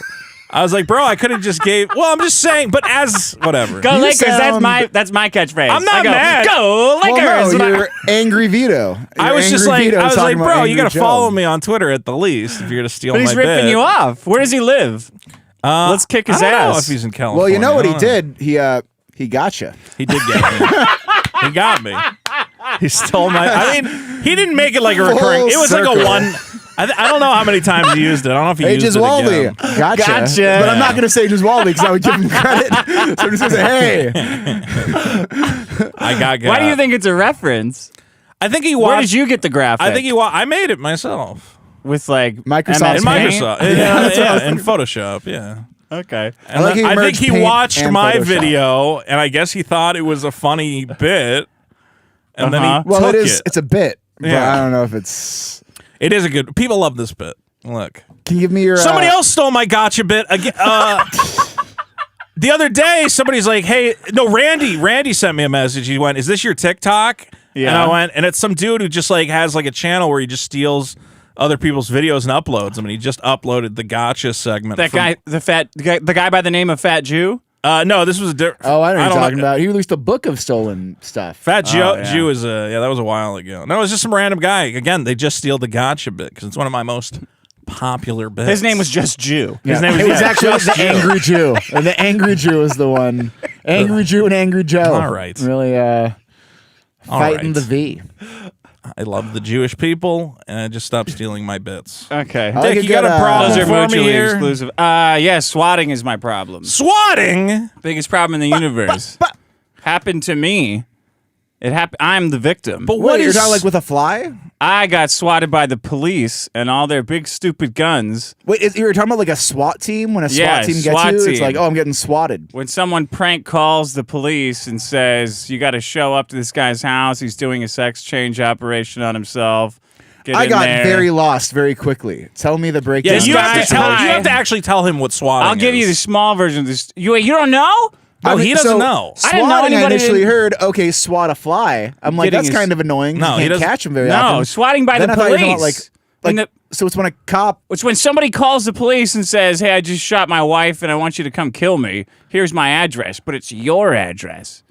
Speaker 1: I was like, bro, I could have just gave. Well, I'm just saying, but as whatever.
Speaker 2: Go
Speaker 3: You
Speaker 2: Lakers.
Speaker 3: sound-
Speaker 2: That's my catchphrase.
Speaker 1: I'm not
Speaker 2: I go,
Speaker 1: mad.
Speaker 2: Go Lakers.
Speaker 3: Well, no,
Speaker 2: When I-
Speaker 3: you're angry Vito.
Speaker 1: I
Speaker 3: You're
Speaker 1: was just
Speaker 3: Angry
Speaker 1: like,
Speaker 3: Vito
Speaker 1: I was
Speaker 3: talking
Speaker 1: like,
Speaker 3: about
Speaker 1: bro, you
Speaker 3: Angry
Speaker 1: got to
Speaker 3: Joe.
Speaker 1: follow me on Twitter at the least if you're gonna steal
Speaker 2: but he's
Speaker 1: my
Speaker 2: ripping
Speaker 1: bit.
Speaker 2: you off. Where does he live? Let's kick his
Speaker 1: I don't know
Speaker 2: ass.
Speaker 1: if he's in California.
Speaker 3: Well, you know what he did? He got you.
Speaker 1: He did get me. He got me. He stole my. I mean, he didn't make it like a recurring. It was
Speaker 3: circle.
Speaker 1: like a one. I don't know how many times he used it. I don't know if he used it
Speaker 3: Giswaldi.
Speaker 1: again.
Speaker 3: Gotcha. But I'm not going to say Giswaldi because I would give him credit. So I'm just going to say, hey.
Speaker 1: I got.
Speaker 2: Why do you think it's a reference?
Speaker 1: I think he watched.
Speaker 2: Where did you get the graphic?
Speaker 1: I think I made it myself
Speaker 2: with like
Speaker 3: Microsoft
Speaker 2: MS
Speaker 1: in
Speaker 2: Paint?
Speaker 1: Microsoft. In Photoshop. Yeah.
Speaker 2: Okay.
Speaker 1: And
Speaker 3: like
Speaker 1: I think he
Speaker 3: Paint
Speaker 1: watched
Speaker 3: and
Speaker 1: my
Speaker 3: Photoshop.
Speaker 1: video, and I guess he thought it was a funny bit, and then he
Speaker 3: Well,
Speaker 1: took
Speaker 3: it is. It's a bit. But
Speaker 1: Yeah.
Speaker 3: I don't know if it's.
Speaker 1: It is a good. People love this bit. Look.
Speaker 3: Can you give me your.
Speaker 1: Somebody else stole my gotcha bit again. The other day, somebody's like, "Hey, no, Randy sent me a message. He went, 'Is this your TikTok?'
Speaker 2: Yeah.
Speaker 1: And I went, and it's some dude who just like has like a channel where he just steals other people's videos and uploads them. And he just uploaded the gotcha segment.
Speaker 2: That guy, the guy by the name of Fat Jew.
Speaker 1: No, this was a different.
Speaker 3: Oh, I know what you're talking about. He released a book of stolen stuff.
Speaker 1: Fat Jew,
Speaker 2: yeah.
Speaker 1: Jew is that was a while ago. No, it was just some random guy. Again, they just steal the gotcha bit because it's one of my most popular bits.
Speaker 2: His name was just Jew.
Speaker 3: Yeah.
Speaker 1: His name was,
Speaker 3: It was actually the Angry Jew. And the Angry Jew is the one. Angry Jew and Angry Joe.
Speaker 1: All right.
Speaker 3: Really fighting
Speaker 1: right.
Speaker 3: the V.
Speaker 1: I love the Jewish people, and I just stopped stealing my bits.
Speaker 2: Okay.
Speaker 3: I like
Speaker 1: Dick,
Speaker 3: a
Speaker 1: you got
Speaker 3: good,
Speaker 1: a problem
Speaker 2: Those are
Speaker 1: for me
Speaker 2: mutually
Speaker 1: here?
Speaker 2: exclusive. Yeah, swatting is my problem.
Speaker 1: Swatting?
Speaker 2: Biggest problem in the universe. Happened to me. It happened. I'm the victim.
Speaker 1: But
Speaker 3: What, you're
Speaker 1: is
Speaker 3: talking like with a fly?
Speaker 2: I got swatted by the police and all their big stupid guns.
Speaker 3: Wait, you're talking about like a SWAT team? When a
Speaker 2: Yeah,
Speaker 3: SWAT team gets
Speaker 2: SWAT
Speaker 3: you, it's
Speaker 2: team.
Speaker 3: like, oh, I'm getting swatted.
Speaker 2: When someone prank calls the police and says, you got to show up to this guy's house, he's doing a sex change operation on himself. Get
Speaker 3: I
Speaker 2: in
Speaker 3: got
Speaker 2: there.
Speaker 3: very lost very quickly. Tell me the breakdown.
Speaker 1: Yeah, you
Speaker 2: guy-
Speaker 1: have to actually tell him what swatting
Speaker 2: I'll give you the
Speaker 1: is.
Speaker 2: small version of this. You don't know?
Speaker 1: No, he doesn't know.
Speaker 2: I didn't know
Speaker 3: Swatting, I
Speaker 2: anybody
Speaker 3: initially
Speaker 2: didn't-
Speaker 3: heard, okay, swat a fly. I'm like,
Speaker 2: Getting
Speaker 3: that's
Speaker 2: his-
Speaker 3: kind of annoying.
Speaker 1: No,
Speaker 3: you
Speaker 1: he
Speaker 3: can't
Speaker 1: doesn't-
Speaker 3: catch him very
Speaker 2: No,
Speaker 3: often.
Speaker 2: swatting by
Speaker 3: Then
Speaker 2: the
Speaker 3: I thought you were talking
Speaker 2: police.
Speaker 3: about,
Speaker 2: When
Speaker 3: like, so it's when a cop.
Speaker 2: It's when somebody calls the police and says, hey, I just shot my wife and I want you to come kill me. Here's my address, but it's your address.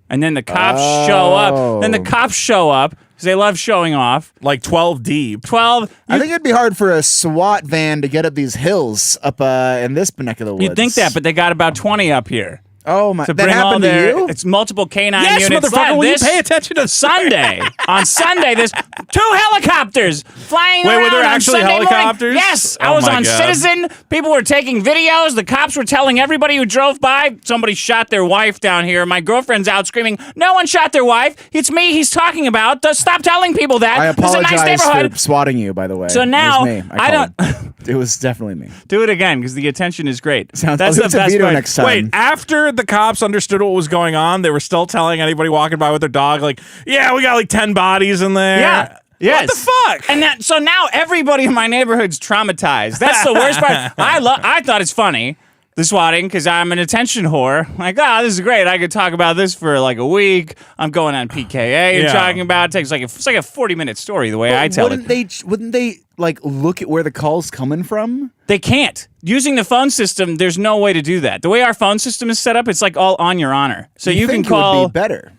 Speaker 2: And then the cops show up. Then the cops show up because they love showing off.
Speaker 1: Like 12 deep.
Speaker 2: 12.
Speaker 3: I think it'd be hard for a SWAT van to get up these hills up in this neck of the woods.
Speaker 2: You'd think that, but they got about 20 up here.
Speaker 3: Oh my!
Speaker 2: To
Speaker 3: That
Speaker 2: bring all
Speaker 3: happened to
Speaker 2: their,
Speaker 3: you?
Speaker 2: It's multiple canine
Speaker 1: Yes,
Speaker 2: units.
Speaker 1: motherfucker, will you
Speaker 2: This
Speaker 1: pay attention to
Speaker 2: Sunday. On Sunday, there's 2 helicopters flying
Speaker 1: Wait,
Speaker 2: around
Speaker 1: were there
Speaker 2: on
Speaker 1: actually
Speaker 2: Sunday morning.
Speaker 1: helicopters?
Speaker 2: Yes, I
Speaker 1: Oh
Speaker 2: was
Speaker 1: my
Speaker 2: on
Speaker 1: God.
Speaker 2: Citizen. People were taking videos. The cops were telling everybody who drove by, somebody shot their wife down here. My girlfriend's out screaming, no one shot their wife. It's me he's talking about. Stop telling people that.
Speaker 3: I
Speaker 2: This is a nice
Speaker 3: apologize
Speaker 2: neighborhood.
Speaker 3: for swatting you, by the way.
Speaker 2: So now,
Speaker 3: it was me.
Speaker 2: I don't-
Speaker 3: called. It was definitely me.
Speaker 2: Do it again because the attention is great.
Speaker 3: Sounds-
Speaker 2: That's
Speaker 3: I'll
Speaker 2: the
Speaker 3: do it to
Speaker 2: best
Speaker 3: Vito
Speaker 2: part.
Speaker 3: next time.
Speaker 1: Wait, after the cops understood what was going on, they were still telling anybody walking by with their dog, like, yeah, we got like 10 bodies in there.
Speaker 2: Yeah. Yes.
Speaker 1: What the fuck?
Speaker 2: And so now everybody in my neighborhood's traumatized. That's the worst part. I thought it's funny, the swatting, because I'm an attention whore. Like, this is great. I could talk about this for like a week. I'm going on PKA and
Speaker 1: Yeah.
Speaker 2: talking about it. It's like a 40-minute story the way I tell
Speaker 3: Wouldn't
Speaker 2: it.
Speaker 3: Wouldn't they like look at where the call's coming from?
Speaker 2: They can't. Using the phone system, there's no way to do that. The way our phone system is set up, it's like all on your honor. So you can
Speaker 3: think
Speaker 2: call.
Speaker 3: It would be better.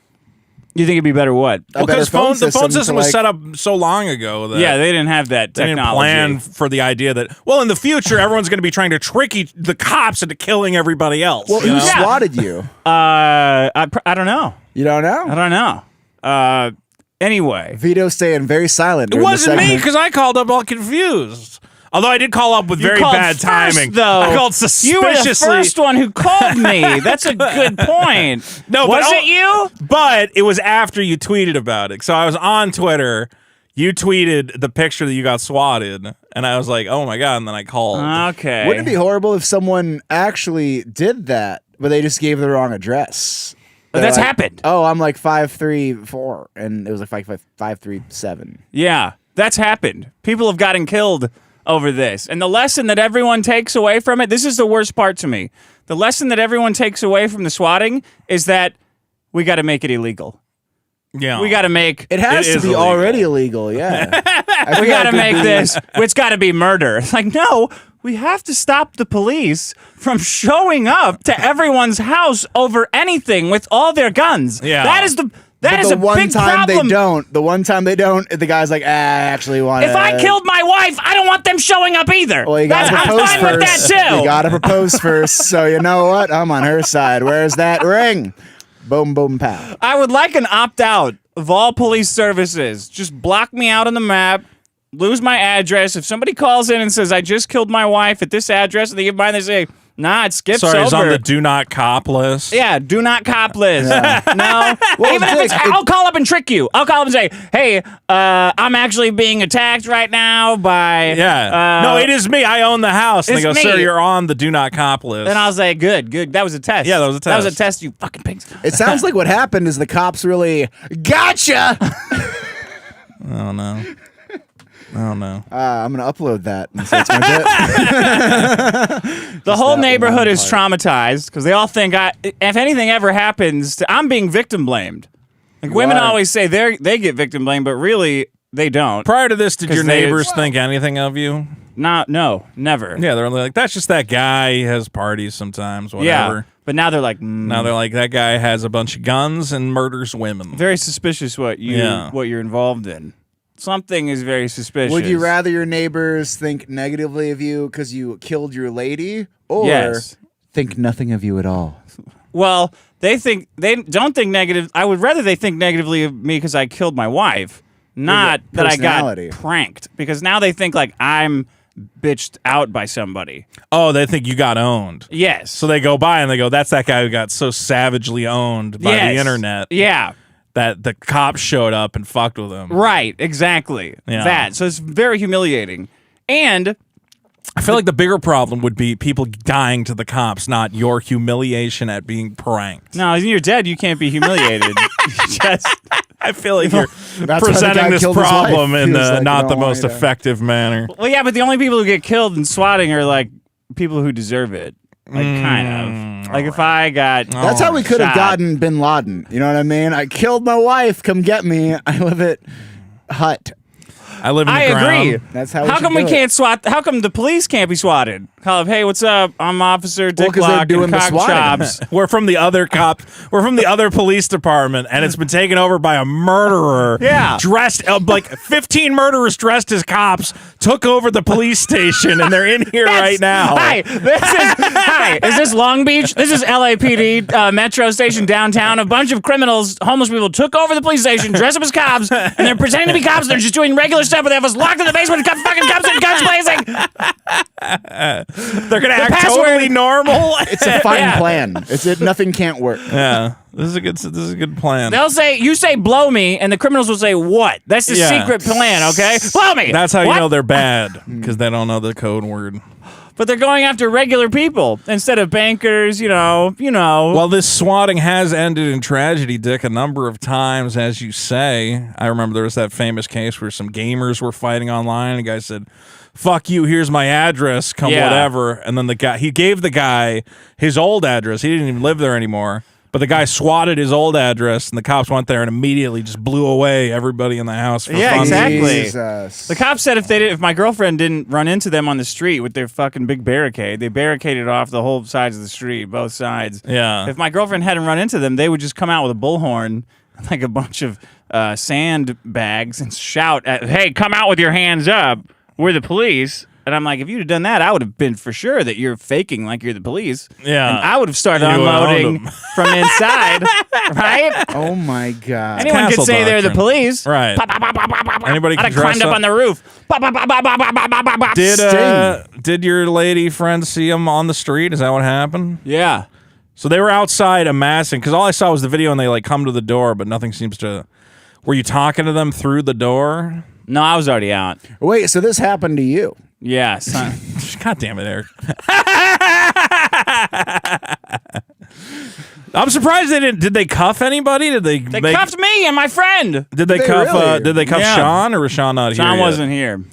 Speaker 2: You think it'd be better what?
Speaker 3: A better
Speaker 1: Because the phone system was
Speaker 3: to,
Speaker 1: set up so long ago that
Speaker 2: Yeah, they didn't have that
Speaker 1: they
Speaker 2: technology.
Speaker 1: didn't plan for the idea that, well, in the future, everyone's going to be trying to trick the cops into killing everybody else.
Speaker 3: Well,
Speaker 1: you
Speaker 3: who
Speaker 1: know?
Speaker 3: swatted you?
Speaker 2: I don't know.
Speaker 3: You don't know?
Speaker 2: I don't know. Anyway.
Speaker 3: Vito's staying very silent.
Speaker 1: It
Speaker 3: during the
Speaker 1: wasn't me
Speaker 3: segment.
Speaker 1: because I called up all confused. Although I did call up with
Speaker 2: You
Speaker 1: very
Speaker 2: called
Speaker 1: bad
Speaker 2: first,
Speaker 1: timing.
Speaker 2: though.
Speaker 1: I called
Speaker 2: You were the
Speaker 1: suspiciously.
Speaker 2: first one who called me. That's a good point.
Speaker 1: No,
Speaker 2: was
Speaker 1: but
Speaker 2: it you?
Speaker 1: But it was after you tweeted about it. So I was on Twitter. You tweeted the picture that you got swatted, and I was like, "Oh my god!" And then I called.
Speaker 2: Okay.
Speaker 3: Wouldn't it be horrible if someone actually did that, but they just gave the wrong address?
Speaker 2: But
Speaker 3: They're
Speaker 2: that's
Speaker 3: like,
Speaker 2: happened.
Speaker 3: Oh, I'm like 534, and it was like 537.
Speaker 2: Yeah, that's happened. People have gotten killed over this. And the lesson that everyone takes away from it, this is the worst part to me. The lesson that everyone takes away from the swatting is that we got to make it illegal.
Speaker 1: Yeah,
Speaker 2: We got to make
Speaker 3: It has
Speaker 1: It
Speaker 3: to
Speaker 1: is
Speaker 3: be
Speaker 1: illegal.
Speaker 3: already illegal. Yeah,
Speaker 2: we got to make this. It's got to be murder. It's like, no, we have to stop the police from showing up to everyone's house over anything with all their guns.
Speaker 1: Yeah.
Speaker 2: That is a big problem.
Speaker 3: The one time they don't, the guy's like, I actually want to.
Speaker 2: If I killed my wife, I don't want them showing up either.
Speaker 3: Well, you gotta propose
Speaker 2: I'm fine
Speaker 3: first.
Speaker 2: with that too.
Speaker 3: You gotta propose first. So you know what? I'm on her side. Where's that ring? Boom, boom, pow.
Speaker 2: I would like an opt-out of all police services. Just block me out on the map. Lose my address. If somebody calls in and says, I just killed my wife at this address, and they give mine, they say, nah, it skips over.
Speaker 1: Sorry, it's on the do not cop list.
Speaker 2: Yeah, do not cop list.
Speaker 3: Yeah.
Speaker 2: No.
Speaker 3: Well,
Speaker 2: Even if I'll call up and trick you. I'll call up and say, hey, I'm actually being attacked right now by...
Speaker 1: Yeah. No, it is me. I own the house. And they go,
Speaker 2: it's
Speaker 1: sir,
Speaker 2: me.
Speaker 1: you're on the do not cop list.
Speaker 2: And I'll say, good. That was a test.
Speaker 1: Yeah, that was a
Speaker 2: That was
Speaker 1: test.
Speaker 2: a test, you fucking pigs.
Speaker 3: It sounds like what happened is the cops really gotcha.
Speaker 1: Oh, no. Oh, no.
Speaker 3: I'm going to upload that and say it's my bit.
Speaker 2: The whole neighborhood is traumatized because they all think if anything ever happens, I'm being victim blamed. Like women always say they get victim blamed, but really they don't.
Speaker 1: Prior to this, did your neighbors think anything of you?
Speaker 2: No, never.
Speaker 1: Yeah, they're like, that's just that guy. He has parties sometimes, whatever.
Speaker 2: Yeah, but now they're like,
Speaker 1: Now they're like, that guy has a bunch of guns and murders women.
Speaker 2: very suspicious what you're involved in. Something is very suspicious.
Speaker 3: Would you rather your neighbors think negatively of you because you killed your lady, or think nothing of you at all?
Speaker 2: Well, they don't think negative. I would rather they think negatively of me because I killed my wife, not that I got pranked. Because now they think like I'm bitched out by somebody.
Speaker 1: Oh, they think you got owned.
Speaker 2: Yes.
Speaker 1: So they go by and they go, that's that guy who got so savagely owned by the internet.
Speaker 2: Yeah.
Speaker 1: That the cops showed up and fucked with him.
Speaker 2: Right, exactly.
Speaker 1: Yeah.
Speaker 2: That. So it's very humiliating. And
Speaker 1: I feel like the bigger problem would be people dying to the cops, not your humiliation at being pranked.
Speaker 2: no, you're dead. You can't be humiliated.
Speaker 1: I feel like you're
Speaker 3: That's
Speaker 1: presenting this problem in
Speaker 3: like,
Speaker 1: not the most effective manner.
Speaker 2: Well, yeah, but the only people who get killed in swatting are like people who deserve it. Like kind of. Like if I got
Speaker 3: That's how we could have gotten Bin Laden. You know what I mean? I killed my wife. Come get me. I live at Hut.
Speaker 1: I live in the ground.
Speaker 2: agree.
Speaker 3: That's how.
Speaker 2: How come we can't swat? How come the police can't be swatted? Call up, hey, what's up? I'm Officer Dick Lock and Cock Chops.
Speaker 1: We're from the other We're from the other police department, and it's been taken over by a murderer.
Speaker 2: Yeah.
Speaker 1: Dressed like 15 murderers dressed as cops took over the police station, and they're in here right now.
Speaker 2: Hi, is this Long Beach? This is LAPD Metro Station downtown. A bunch of criminals, homeless people, took over the police station, dressed up as cops, and they're pretending to be cops. They're just doing regular stuff, but they have us locked in the basement, fucking cops and guns blazing.
Speaker 1: They're gonna act totally normal.
Speaker 3: It's a fine plan. Nothing can't work.
Speaker 1: Yeah, this is a good plan.
Speaker 2: They'll say, you say blow me, and the criminals will say what? That's the secret plan, okay? Blow me.
Speaker 1: That's how you know they're bad, because they don't know the code word.
Speaker 2: But they're going after regular people instead of bankers, you know.
Speaker 1: Well, this swatting has ended in tragedy, Dick, a number of times, as you say. I remember there was that famous case where some gamers were fighting online, and a guy said, fuck you, here's my address, come whatever. And then he gave the guy his old address. He didn't even live there anymore. But the guy swatted his old address, and the cops went there and immediately just blew away everybody in the house. For fun.
Speaker 2: Exactly.
Speaker 3: Jesus.
Speaker 2: The cops said if my girlfriend didn't run into them on the street with their fucking big barricade, they barricaded off the whole sides of the street, both sides.
Speaker 1: Yeah.
Speaker 2: If my girlfriend hadn't run into them, they would just come out with a bullhorn, like a bunch of sand bags, and shout at, hey, come out with your hands up. We're the police. And I'm like, if you'd have done that, I would have been for sure that you're faking like you're the police.
Speaker 1: Yeah.
Speaker 2: And I would have started unloading from inside, right?
Speaker 3: Oh my God.
Speaker 2: Anyone could say they're the police.
Speaker 1: Right. Anybody
Speaker 2: I'd
Speaker 1: can
Speaker 2: have climbed up on the roof.
Speaker 1: Did your lady friend see him on the street? Is that what happened?
Speaker 2: Yeah.
Speaker 1: So they were outside amassing, because all I saw was the video and they like come to the door, but nothing seems to... Were you talking to them through the door?
Speaker 2: No, I was already out.
Speaker 3: Wait, so this happened to you?
Speaker 2: Yeah, son.
Speaker 1: God damn it, Eric. I'm surprised they didn't. Did they cuff anybody? They
Speaker 2: cuffed me and my friend.
Speaker 1: Did they cuff?
Speaker 3: Really?
Speaker 1: Did they cuff Sean, or was Sean not here?
Speaker 2: Sean
Speaker 1: yet?
Speaker 2: wasn't here.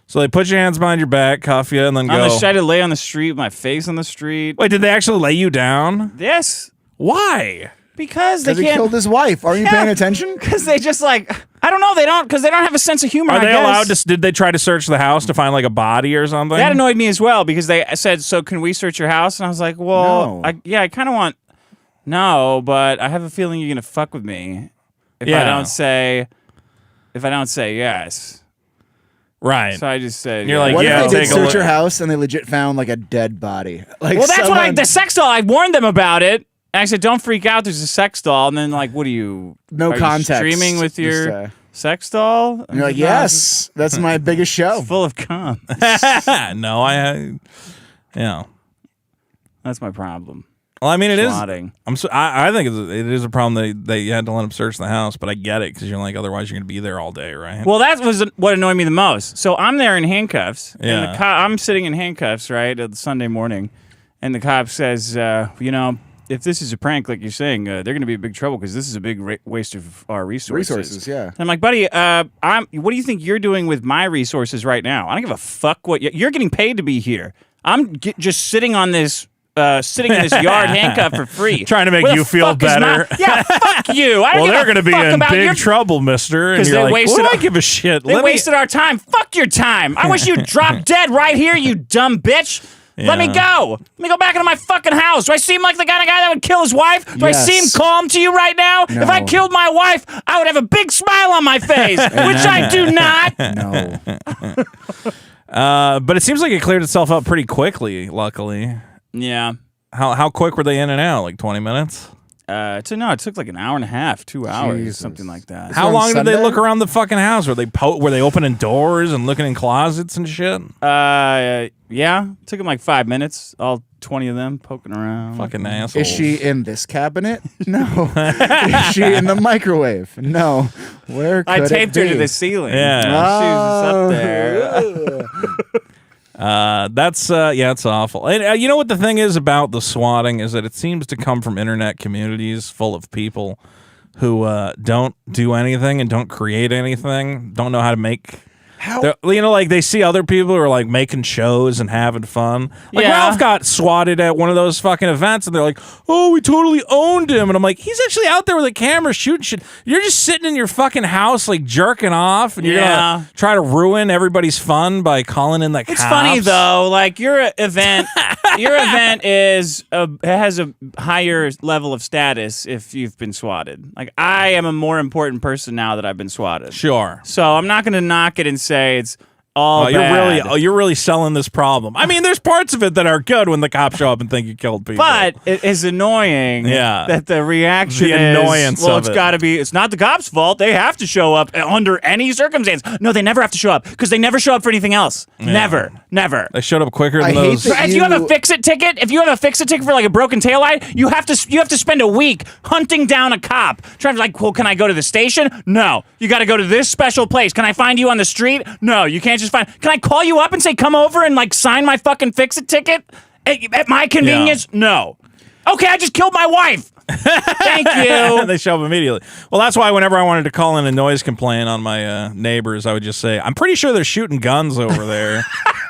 Speaker 1: So they put your hands behind your back, cuff you, and then go.
Speaker 2: I had to lay on the street, with my face on the street.
Speaker 1: Wait, did they actually lay you down?
Speaker 2: Yes.
Speaker 1: Why?
Speaker 2: Because they
Speaker 3: He
Speaker 2: can't.
Speaker 3: killed his wife. Are you paying attention?
Speaker 2: Because they just like, I don't know. Because they don't have a sense of humor.
Speaker 1: Are they
Speaker 2: I guess.
Speaker 1: allowed to? Did they try to search the house to find like a body or something?
Speaker 2: That annoyed me as well because they said, "So can we search your house?" And I was like, "Well,
Speaker 3: No.
Speaker 2: I kind of want." No, but I have a feeling you're gonna fuck with me. if I don't say yes.
Speaker 1: Right.
Speaker 2: So I just said,
Speaker 1: you're like,
Speaker 3: what
Speaker 1: yeah,
Speaker 3: if they did search your
Speaker 1: look.
Speaker 3: house and they legit found like a dead body? Like,
Speaker 2: well, that's what the sex doll. I warned them about it. And I said, don't freak out. There's a sex doll. And then like, what are you?
Speaker 3: No
Speaker 2: are
Speaker 3: context.
Speaker 2: You streaming with your sex doll?
Speaker 3: And you're like, yes, that's my biggest show.
Speaker 2: It's full of cum.
Speaker 1: No,
Speaker 2: That's my problem.
Speaker 1: Well, I mean, it is.
Speaker 2: Swatting.
Speaker 1: I think it is a problem that you had to let them search the house, but I get it because you're like, otherwise you're going to be there all day, right?
Speaker 2: Well, that was what annoyed me the most. So I'm there in handcuffs.
Speaker 1: Yeah.
Speaker 2: And I'm sitting in handcuffs, right, at Sunday morning, and the cop says, if this is a prank, like you're saying, they're going to be in big trouble because this is a big waste of our resources.
Speaker 3: Yeah.
Speaker 2: And I'm like, buddy, what do you think you're doing with my resources right now? I don't give a fuck what you're getting paid to be here. I'm just sitting on this. Sitting in this yard handcuffed for free.
Speaker 1: Trying to make you feel better.
Speaker 2: Yeah, fuck you. I don't
Speaker 1: well, they're
Speaker 2: going to
Speaker 1: be in big trouble, mister. And you're like, what do I give a shit?
Speaker 2: They wasted our time. Fuck your time. I wish you'd drop dead right here, you dumb bitch.
Speaker 1: Yeah.
Speaker 2: Let me go. Let me go back into my fucking house. Do I seem like the kind of guy that would kill his wife? Do I seem calm to you right now?
Speaker 3: No.
Speaker 2: If I killed my wife, I would have a big smile on my face, which I do not.
Speaker 3: No.
Speaker 1: But it seems like it cleared itself up pretty quickly, luckily.
Speaker 2: Yeah.
Speaker 1: How quick were they in and out? Like 20 minutes?
Speaker 2: It took like an hour and a half, 2 hours,
Speaker 3: Jesus.
Speaker 2: something like that.
Speaker 1: How
Speaker 3: on
Speaker 1: long did they
Speaker 3: Sunday?
Speaker 1: look around the fucking house? Were they opening doors and looking in closets and shit?
Speaker 2: Yeah. Took them like 5 minutes. All 20 of them poking around.
Speaker 1: Fucking assholes.
Speaker 3: Is she in this cabinet? No. Is she in the microwave? No. Where could
Speaker 2: I taped
Speaker 3: it
Speaker 2: her
Speaker 3: be?
Speaker 2: to the ceiling.
Speaker 1: Yeah.
Speaker 2: She was just up there.
Speaker 1: It's awful. And you know what the thing is about the swatting is that it seems to come from internet communities full of people who don't do anything and don't create anything, don't know how to make. Like they see other people who are like making shows and having fun. Like Ralph got swatted at one of those fucking events, and they're like, "Oh, we totally owned him." And I'm like, "He's actually out there with a camera shooting shit. You're just sitting in your fucking house like jerking off, and you're gonna try to ruin everybody's fun by calling in the cops."
Speaker 2: It's funny though, like your event has a higher level of status if you've been swatted. Like I am a more important person now that I've been swatted.
Speaker 1: Sure.
Speaker 2: So I'm not going to knock it and say it's all bad.
Speaker 1: You're really selling this problem. I mean, there's parts of it that are good when the cops show up and think you killed people.
Speaker 2: But it is annoying that the reaction
Speaker 1: annoyance
Speaker 2: well,
Speaker 1: of
Speaker 2: it's got to be, it's not the cops' fault. They have to show up under any circumstance. No, they never have to show up because they never show up for anything else. Yeah. Never.
Speaker 1: They showed up quicker than those.
Speaker 2: If you have a fix-it ticket, for like a broken taillight, you have to spend a week hunting down a cop. Trying to like, well, can I go to the station? No. You got to go to this special place. Can I find you on the street? No. You can't just find. Can I call you up and say, come over and like sign my fucking fix-it ticket at my convenience? Yeah. No. Okay, I just killed my wife. Thank you.
Speaker 1: They show up immediately. Well, that's why whenever I wanted to call in a noise complaint on my neighbors, I would just say, I'm pretty sure they're shooting guns over there.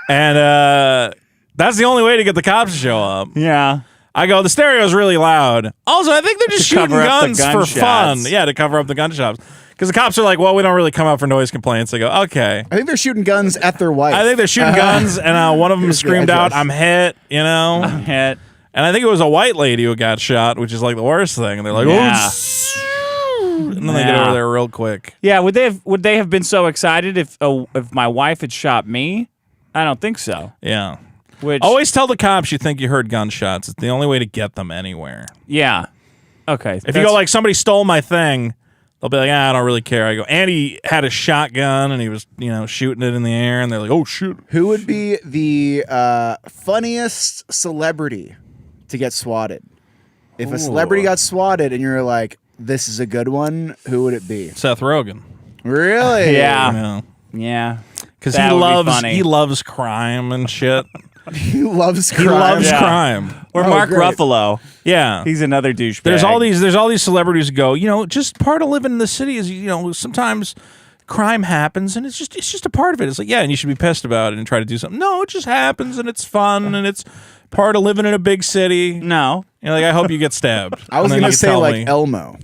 Speaker 1: And that's the only way to get the cops to show up.
Speaker 2: Yeah.
Speaker 1: I go, the stereo's really loud. Also, I think they're just shooting guns for fun. Yeah, to cover up the gunshots. Because the cops are like, well, we don't really come out for noise complaints. They go, okay.
Speaker 3: I think they're shooting guns at their wife.
Speaker 1: I think they're shooting guns, and one of them screamed out, I'm hit, you know?
Speaker 2: I'm hit.
Speaker 1: And I think it was a white lady who got shot, which is like the worst thing. And they're like, oh, and then they get over there real quick.
Speaker 2: Yeah, would they have been so excited if my wife had shot me? I don't think so.
Speaker 1: Yeah. Always tell the cops you think you heard gunshots. It's the only way to get them anywhere.
Speaker 2: Yeah. Okay.
Speaker 1: If you go like, somebody stole my thing, they'll be like, I don't really care. I go, Andy had a shotgun and he was, shooting it in the air, and they're like, oh shit.
Speaker 3: Who would be the funniest celebrity to get swatted? If a celebrity got swatted and you're like, this is a good one, who would it be?
Speaker 1: Seth Rogen.
Speaker 3: Really?
Speaker 2: Yeah. Yeah.
Speaker 1: Because he loves crime and shit.
Speaker 3: He loves crime.
Speaker 1: He loves crime.
Speaker 2: Or Mark Ruffalo.
Speaker 1: Yeah.
Speaker 2: He's another douchebag.
Speaker 1: There's all these celebrities who go, just part of living in the city is, sometimes crime happens and it's just a part of it. It's like, yeah, and you should be pissed about it and try to do something. No, it just happens and it's fun and it's part of living in a big city.
Speaker 2: No.
Speaker 1: I hope you get stabbed.
Speaker 3: I was going to say like Elmo.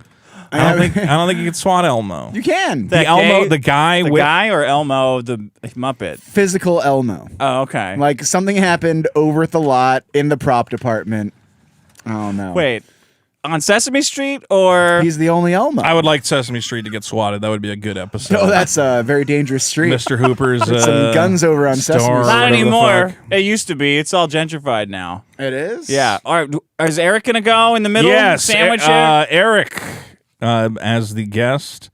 Speaker 1: I don't think you can swat Elmo.
Speaker 3: You can.
Speaker 1: The guy
Speaker 2: or Elmo the Muppet?
Speaker 3: Physical Elmo.
Speaker 2: Oh, okay.
Speaker 3: Like something happened over at the lot in the prop department. Oh no.
Speaker 2: Wait. on Sesame Street, or
Speaker 3: He's the only Elmo.
Speaker 1: I would like Sesame Street to get swatted. That would be a good episode.
Speaker 3: Oh, that's a very dangerous street.
Speaker 1: Mr. Hooper's
Speaker 3: Some guns over on Sesame
Speaker 1: store or
Speaker 3: Street.
Speaker 2: not
Speaker 1: whatever the
Speaker 2: anymore.
Speaker 1: fuck.
Speaker 2: It used to be. It's all gentrified now.
Speaker 3: It is?
Speaker 2: Yeah. All right. Is Eric gonna go in the middle?
Speaker 1: Yes,
Speaker 2: Sandwich here?
Speaker 1: Eric, as the guest,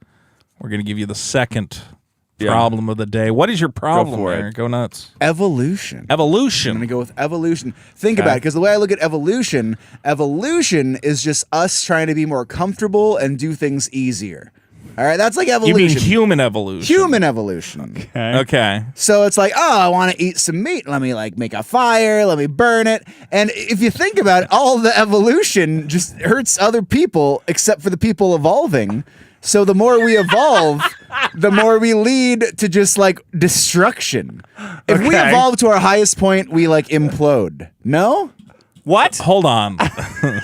Speaker 1: we're going to give you the second problem of the day. What is your problem,
Speaker 2: for it.
Speaker 1: Eric? Go nuts.
Speaker 3: Evolution. I'm
Speaker 1: Evolution.
Speaker 3: going to go with evolution. Think about it, because the way I look at evolution is just us trying to be more comfortable and do things easier. All right, that's like
Speaker 1: You
Speaker 3: evolution.
Speaker 1: mean human evolution?
Speaker 3: Human evolution.
Speaker 1: Okay.
Speaker 3: So it's like, oh, I want to eat some meat. Let me like make a fire. Let me burn it. And if you think about it, all the evolution just hurts other people except for the people evolving. So the more we evolve, the more we lead to just like destruction. If we
Speaker 1: Okay.
Speaker 3: evolve to our highest point, we like implode. No?
Speaker 2: What?
Speaker 1: Hold on. We're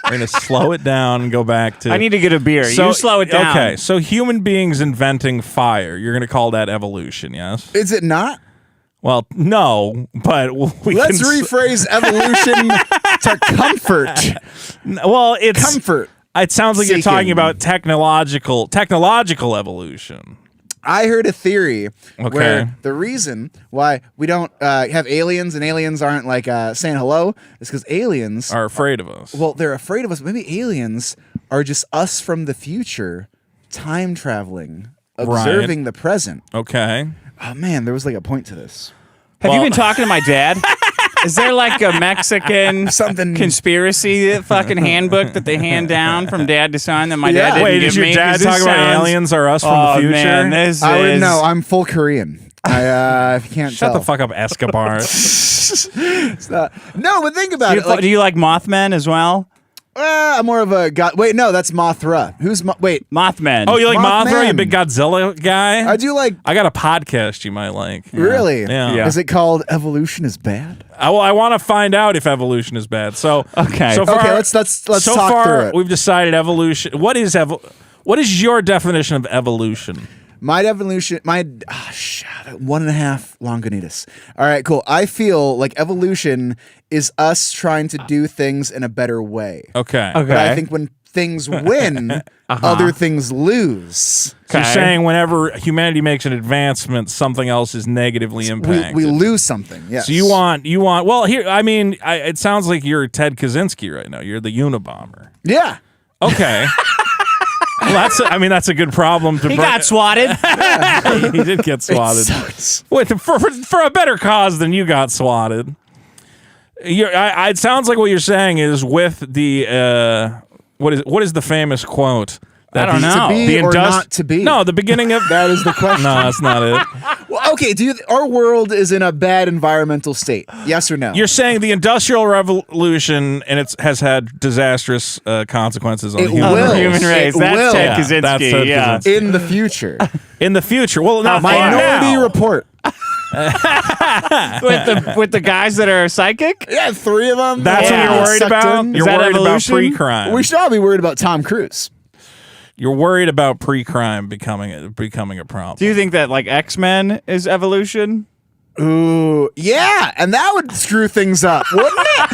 Speaker 1: going to slow it down and go back to...
Speaker 2: I need to get a beer. You slow it down.
Speaker 1: Okay, so human beings inventing fire. You're going to call that evolution, yes?
Speaker 3: Is it not?
Speaker 1: Well, no, but we
Speaker 3: Let's
Speaker 1: can...
Speaker 3: rephrase evolution to comfort.
Speaker 1: Well, it's...
Speaker 3: Comfort.
Speaker 1: It sounds like you're talking
Speaker 3: Seeking.
Speaker 1: about technological evolution.
Speaker 3: I heard a theory
Speaker 1: Okay.
Speaker 3: where the reason why we don't have aliens and aliens aren't like saying hello is because aliens
Speaker 1: Are afraid of us.
Speaker 3: well, they're afraid of us. Maybe aliens are just us from the future, time traveling, observing the present.
Speaker 1: Okay.
Speaker 3: Oh man, there was like a point to this.
Speaker 2: Have you been talking to my dad? Is there like a Mexican
Speaker 3: Something-
Speaker 2: conspiracy fucking handbook that they hand down from dad to son that my dad didn't
Speaker 1: Wait,
Speaker 2: give
Speaker 1: is your
Speaker 2: me?
Speaker 1: dad
Speaker 2: 'Cause this
Speaker 1: talking about
Speaker 2: sounds-
Speaker 1: aliens are us from
Speaker 2: Oh,
Speaker 1: the future?
Speaker 2: man, this
Speaker 3: I would
Speaker 2: is...
Speaker 3: know. I'm full Korean. If you can't
Speaker 1: Shut
Speaker 3: tell.
Speaker 1: the fuck up, Escobar.
Speaker 3: No, but think about
Speaker 2: Do
Speaker 3: it.
Speaker 2: you,
Speaker 3: Like,
Speaker 2: do you like Mothman as well?
Speaker 3: I'm more of a god. Wait, no, that's Mothra. Who's wait?
Speaker 2: Mothman.
Speaker 1: Oh, you like Mothra, you
Speaker 3: Mothman.
Speaker 1: big Godzilla guy?
Speaker 3: I do like.
Speaker 1: I got a podcast you might like.
Speaker 3: Really?
Speaker 1: Yeah.
Speaker 3: Is it called Evolution is Bad?
Speaker 1: I want to find out if evolution is bad. So
Speaker 2: Okay.
Speaker 1: So far,
Speaker 3: Okay, let's
Speaker 1: so
Speaker 3: talk
Speaker 1: far,
Speaker 3: through it.
Speaker 1: we've decided evolution. What is your definition of evolution?
Speaker 3: My definition, 1.5 Longanitas. All right, cool. I feel like evolution is us trying to do things in a better way.
Speaker 1: Okay.
Speaker 3: But I think when things win, other things lose.
Speaker 1: So you're
Speaker 2: Okay.
Speaker 1: saying whenever humanity makes an advancement, something else is negatively impacted.
Speaker 3: We lose something. Yes.
Speaker 1: So you want. Well, here. I mean, it sounds like you're Ted Kaczynski right now. You're the Unabomber.
Speaker 3: Yeah.
Speaker 1: Okay. Well, that's a good problem to.
Speaker 2: He got swatted.
Speaker 1: He did get swatted.
Speaker 3: Sucks.
Speaker 1: Wait, for a better cause than you got swatted. It sounds like what you're saying is with the what is the famous quote?
Speaker 2: I don't know.
Speaker 3: To be
Speaker 1: The
Speaker 3: or
Speaker 1: industri-
Speaker 3: not to be?
Speaker 1: No, the beginning of
Speaker 3: That is the question.
Speaker 1: No, that's not it.
Speaker 3: Well, okay, our world is in a bad environmental state. Yes or no?
Speaker 1: You're saying the Industrial Revolution and it has had disastrous consequences on
Speaker 3: It
Speaker 1: the human
Speaker 3: will.
Speaker 1: race.
Speaker 2: Human race.
Speaker 3: It
Speaker 2: That's
Speaker 3: will.
Speaker 2: Ted
Speaker 3: Yeah,
Speaker 2: Kaczynski.
Speaker 1: that's Ted
Speaker 2: yeah.
Speaker 1: Kaczynski.
Speaker 3: in the future.
Speaker 1: In the future, well, not
Speaker 3: Minority
Speaker 1: now.
Speaker 3: Report.
Speaker 2: with the guys that are psychic?
Speaker 3: Yeah, 3 of them.
Speaker 1: That's
Speaker 2: Yeah.
Speaker 1: what you're worried
Speaker 3: Sucked
Speaker 1: about.
Speaker 3: in.
Speaker 1: You're
Speaker 2: that
Speaker 1: worried
Speaker 2: evolution?
Speaker 1: about pre-crime.
Speaker 3: We should all be worried about Tom Cruise.
Speaker 1: You're worried about pre-crime becoming a problem.
Speaker 2: Do you think that like X-Men is evolution?
Speaker 3: Ooh, yeah, and that would screw things up, wouldn't it?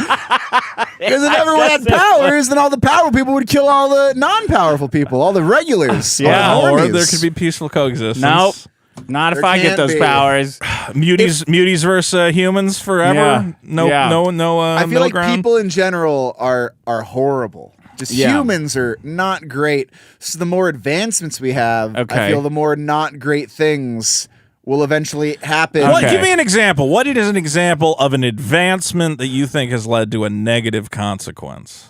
Speaker 3: Because if everyone had powers, then all the powerful people would kill all the non-powerful people, all the regulars.
Speaker 2: Yeah,
Speaker 3: all the
Speaker 1: or
Speaker 3: normies.
Speaker 1: there could be peaceful coexistence.
Speaker 2: Nope. Not if
Speaker 3: There
Speaker 2: I get
Speaker 3: can't
Speaker 2: those
Speaker 3: be.
Speaker 2: powers.
Speaker 1: Muties versus humans forever.
Speaker 2: Yeah.
Speaker 1: No,
Speaker 2: Yeah.
Speaker 1: no.
Speaker 3: I feel
Speaker 1: middle
Speaker 3: like
Speaker 1: ground.
Speaker 3: people in general are horrible. Just
Speaker 2: Yeah.
Speaker 3: humans are not great. So the more advancements we have,
Speaker 2: Okay.
Speaker 3: I feel the more not great things will eventually happen.
Speaker 1: Well,
Speaker 2: Okay.
Speaker 1: give me an example. What is an example of an advancement that you think has led to a negative consequence?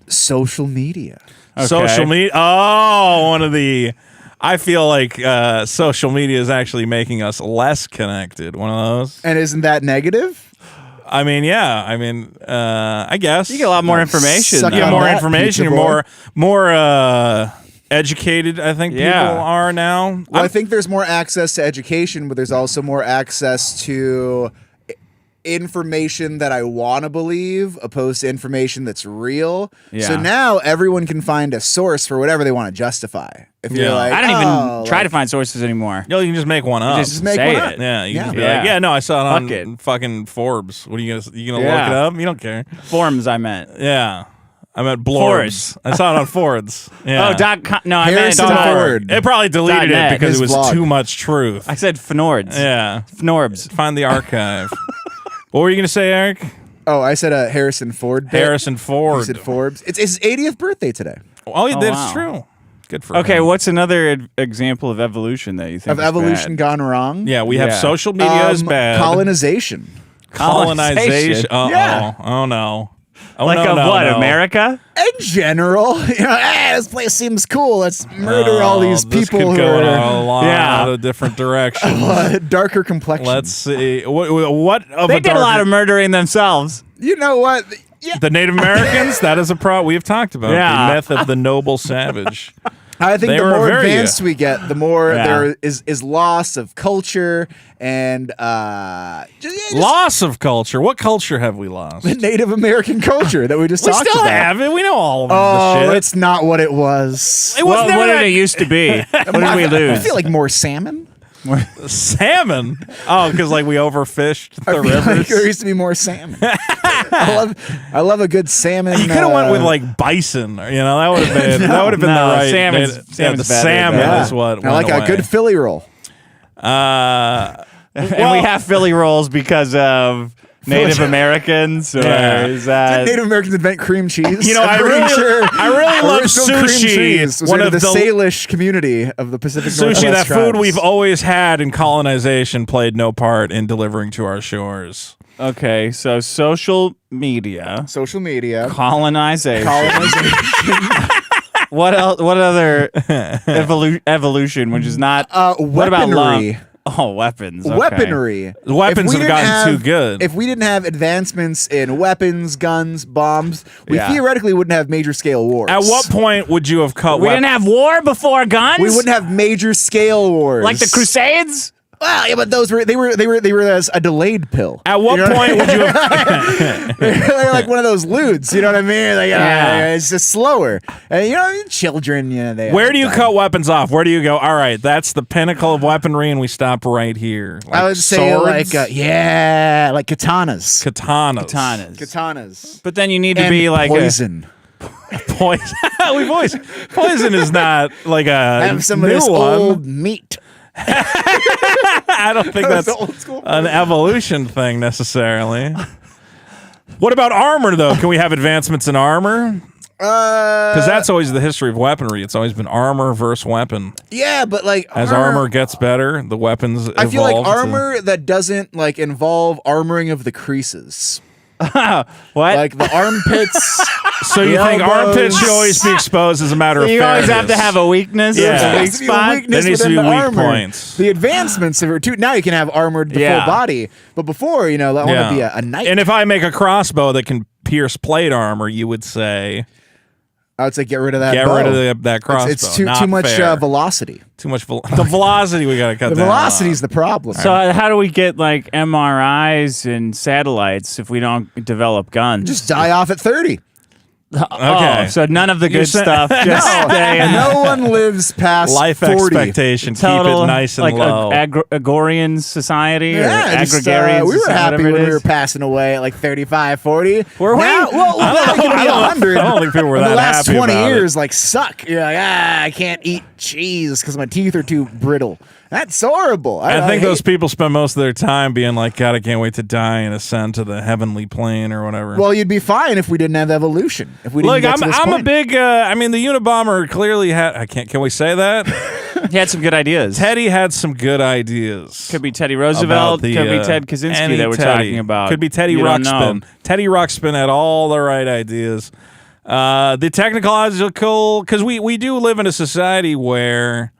Speaker 3: Social media.
Speaker 1: Social media. Oh, one of the. I feel like social media is actually making us less connected. One of those.
Speaker 3: And isn't that negative?
Speaker 1: I mean, yeah. I mean, I guess
Speaker 2: You get a lot more information.
Speaker 3: Suck
Speaker 1: You
Speaker 3: on
Speaker 1: get more
Speaker 3: that,
Speaker 1: information.
Speaker 3: pizza
Speaker 1: You're
Speaker 3: boy.
Speaker 1: more educated. I think
Speaker 2: Yeah.
Speaker 1: people are now.
Speaker 3: Well, I think there's more access to education, but there's also more access to information that I want to believe opposed to information that's real.
Speaker 2: Yeah.
Speaker 3: So now everyone can find a source for whatever they want to justify. If
Speaker 1: Yeah.
Speaker 3: you're like,
Speaker 2: I don't even
Speaker 3: oh,
Speaker 2: try
Speaker 3: like,
Speaker 2: to find sources anymore.
Speaker 1: No, you can just make one up.
Speaker 3: just make
Speaker 2: say
Speaker 3: one up.
Speaker 2: it.
Speaker 1: Yeah, you can
Speaker 3: Yeah.
Speaker 1: just be
Speaker 2: Yeah.
Speaker 1: like, yeah, no, I saw it on
Speaker 2: Fuck it.
Speaker 1: fucking Forbes. What are you gonna look
Speaker 2: Yeah.
Speaker 1: it up? You don't care.
Speaker 2: Forms, I meant.
Speaker 1: Yeah. I meant Blorbs. I saw it on Fords. Yeah.
Speaker 2: .com. No, I meant
Speaker 3: Harrison Ford.
Speaker 1: It probably deleted
Speaker 2: .net.
Speaker 1: it because it
Speaker 3: His
Speaker 1: was
Speaker 3: vlog.
Speaker 1: too much truth.
Speaker 2: I said Fnords.
Speaker 1: Yeah.
Speaker 2: Fnorbs.
Speaker 1: Find the archive. What were you going to say, Eric?
Speaker 3: Oh, I said a Harrison Ford. bit.
Speaker 1: Harrison Ford.
Speaker 3: You said Forbes. It's his 80th birthday today.
Speaker 1: Oh, that's
Speaker 2: wow.
Speaker 1: true. Good for
Speaker 2: Okay,
Speaker 1: him.
Speaker 2: what's another evolution that you think
Speaker 3: Of
Speaker 2: is
Speaker 3: evolution
Speaker 2: bad?
Speaker 3: gone wrong.
Speaker 1: Yeah, we have
Speaker 2: Yeah.
Speaker 1: social media is bad.
Speaker 3: Colonization.
Speaker 1: Colonization. Uh-oh.
Speaker 3: Yeah.
Speaker 1: Oh, no. Oh,
Speaker 2: Like
Speaker 1: no,
Speaker 2: of
Speaker 1: no,
Speaker 2: what?
Speaker 1: no.
Speaker 2: America?
Speaker 3: In general, this place seems cool. Let's murder all these
Speaker 1: This
Speaker 3: people
Speaker 1: could
Speaker 3: who
Speaker 1: go in
Speaker 3: are
Speaker 1: a lot
Speaker 2: Yeah.
Speaker 1: of different directions.
Speaker 3: darker complexion.
Speaker 1: Let's see. What of
Speaker 2: They
Speaker 1: a
Speaker 2: did a lot
Speaker 1: darker-
Speaker 2: of murdering themselves.
Speaker 3: You know what? Yeah,
Speaker 1: The Native Americans, that is a problem. We have talked about
Speaker 2: Yeah.
Speaker 1: the myth of the noble savage.
Speaker 3: I think
Speaker 1: They
Speaker 3: the
Speaker 1: were
Speaker 3: more
Speaker 1: very-
Speaker 3: advanced we get, the more
Speaker 2: Yeah.
Speaker 3: there is loss of culture and just
Speaker 1: Loss of culture. What culture have we lost?
Speaker 3: the Native American culture that we just
Speaker 1: We
Speaker 3: talked
Speaker 1: still
Speaker 3: about.
Speaker 1: have it. We know all of
Speaker 3: Oh,
Speaker 1: the shit.
Speaker 3: it's not what it was.
Speaker 1: It was
Speaker 2: What
Speaker 1: never
Speaker 2: did
Speaker 1: that-
Speaker 2: it used to be? What did we
Speaker 3: I
Speaker 2: lose?
Speaker 3: feel like more salmon.
Speaker 1: salmon. Oh, because like we overfished the
Speaker 3: I feel like
Speaker 1: rivers.
Speaker 3: there used to be more salmon. I love a good salmon.
Speaker 1: You could have went with like bison, or, that would have been that would have been
Speaker 2: No,
Speaker 1: the right.
Speaker 2: salmon's-
Speaker 1: the
Speaker 2: salmon's better
Speaker 1: salmon
Speaker 2: than
Speaker 1: is what.
Speaker 3: I like
Speaker 1: went
Speaker 3: a good Philly roll.
Speaker 1: away.
Speaker 2: And we have Philly rolls because of Native Americans. Or
Speaker 1: Yeah.
Speaker 2: is that
Speaker 3: Native Americans invent cream cheese.
Speaker 1: I
Speaker 3: I'm pretty
Speaker 1: really,
Speaker 3: sure
Speaker 1: I really love
Speaker 3: original cream
Speaker 1: sushi.
Speaker 3: cheese was
Speaker 1: One
Speaker 3: into
Speaker 1: of
Speaker 3: the
Speaker 1: the
Speaker 3: Salish community of the Pacific
Speaker 1: sushi,
Speaker 3: Northwest
Speaker 1: that food
Speaker 3: tribes.
Speaker 1: we've always had in colonization, played no part in delivering to our shores.
Speaker 2: okay? So social media,
Speaker 3: Social media.
Speaker 2: colonization.
Speaker 3: Colonization.
Speaker 2: What else? What other evolution? Which is not. What about love?
Speaker 3: weaponry.
Speaker 2: Oh, weapons. Okay.
Speaker 3: Weaponry.
Speaker 1: The weapons
Speaker 3: If we
Speaker 1: have
Speaker 3: didn't
Speaker 1: gotten too good.
Speaker 3: If we didn't have advancements in weapons, guns, bombs, we
Speaker 2: Yeah.
Speaker 3: theoretically wouldn't have major scale wars.
Speaker 1: At what point would you have cut?
Speaker 2: We didn't have war before guns.
Speaker 3: We wouldn't have major scale wars.
Speaker 2: like the Crusades.
Speaker 3: Well, yeah, but those were they were as a delayed pill.
Speaker 1: At what point would you have?
Speaker 3: They're like one of those lewds, you know what I mean? Like,
Speaker 2: Yeah.
Speaker 3: it's just slower. And children, they
Speaker 1: Where do you cut weapons off? Where do you go? All right, that's the pinnacle of weaponry, and we stop right here. Like
Speaker 3: I would say
Speaker 1: swords?
Speaker 3: like like katanas.
Speaker 1: Katanas.
Speaker 2: But then you need to
Speaker 3: And
Speaker 2: be like
Speaker 3: poison.
Speaker 1: Poison. Poison is not like a
Speaker 3: Have some of
Speaker 1: new
Speaker 3: this
Speaker 1: one.
Speaker 3: old meat.
Speaker 1: I don't think that's
Speaker 3: the old school.
Speaker 1: an evolution thing necessarily. What about armor, though? Can we have advancements in armor? Because that's always the history of weaponry. It's always been armor versus weapon.
Speaker 3: Yeah, but like
Speaker 1: As armor gets better, the weapons
Speaker 3: I feel like
Speaker 1: evolve to-
Speaker 3: armor that doesn't like involve armoring of the creases.
Speaker 2: what?
Speaker 3: Like the armpits.
Speaker 1: So you
Speaker 3: the
Speaker 1: think armpits
Speaker 3: elbows.
Speaker 1: should always be exposed as a matter of
Speaker 2: you always have to
Speaker 1: fairness?
Speaker 2: have a weakness.
Speaker 1: Yeah.
Speaker 2: There's a
Speaker 3: There
Speaker 2: weak
Speaker 3: has to be a
Speaker 2: spot.
Speaker 3: weakness
Speaker 1: There needs to
Speaker 3: within
Speaker 1: be
Speaker 3: the
Speaker 1: weak
Speaker 3: armor.
Speaker 1: points.
Speaker 3: The advancements of it too. Now you can have armored the
Speaker 2: Yeah.
Speaker 3: full body, but before I want to be a knight.
Speaker 1: And if I make a crossbow that can pierce plate armor, you would say
Speaker 3: I would say get rid of that.
Speaker 1: get
Speaker 3: bow.
Speaker 1: rid of that crossbow.
Speaker 3: It's too
Speaker 1: Not
Speaker 3: much
Speaker 1: fair.
Speaker 3: velocity.
Speaker 1: Too much the velocity we got to cut
Speaker 3: The
Speaker 1: down.
Speaker 3: velocity is the problem.
Speaker 2: So how do we get like MRIs and satellites if we don't develop guns?
Speaker 3: just die off at 30.
Speaker 1: Okay.
Speaker 2: Oh, so none of the
Speaker 1: You're
Speaker 2: good
Speaker 1: saying-
Speaker 2: stuff. Just stay in
Speaker 3: No one lives past
Speaker 1: Life
Speaker 3: 40.
Speaker 1: expectation.
Speaker 2: total
Speaker 1: Keep it nice and
Speaker 2: like
Speaker 1: low.
Speaker 2: agrarian society
Speaker 3: Yeah,
Speaker 2: or
Speaker 3: just,
Speaker 2: agrarian.
Speaker 3: we were
Speaker 2: society,
Speaker 3: happy
Speaker 2: whatever
Speaker 3: when
Speaker 2: it
Speaker 3: we were
Speaker 2: is.
Speaker 3: passing away at like 35, 40.
Speaker 2: Were we?
Speaker 3: Now, well, back in the 100.
Speaker 1: I don't think people were
Speaker 3: the
Speaker 1: that
Speaker 3: last
Speaker 1: happy
Speaker 3: 20
Speaker 1: about
Speaker 3: years like suck. You're like, I can't eat cheese because my teeth are too brittle. That's horrible.
Speaker 1: I think
Speaker 3: hate-
Speaker 1: those people spend most of their time being like, God, I can't wait to die and ascend to the heavenly plane or whatever.
Speaker 3: Well, you'd be fine if we didn't have evolution. If we didn't
Speaker 1: Look,
Speaker 3: get to this
Speaker 1: I'm a
Speaker 3: point.
Speaker 1: big. I mean, the Unabomber clearly had. I can't. Can we say that?
Speaker 2: He had some good ideas.
Speaker 1: Teddy had some good ideas.
Speaker 2: Could be Teddy Roosevelt.
Speaker 1: about the,
Speaker 2: could be Ted Kaczynski
Speaker 1: any
Speaker 2: that we're
Speaker 1: Teddy.
Speaker 2: talking about.
Speaker 1: Could be Teddy
Speaker 2: You don't know.
Speaker 1: Ruxpin. Teddy Ruxpin had all the right ideas. The technological, because we do live in a society where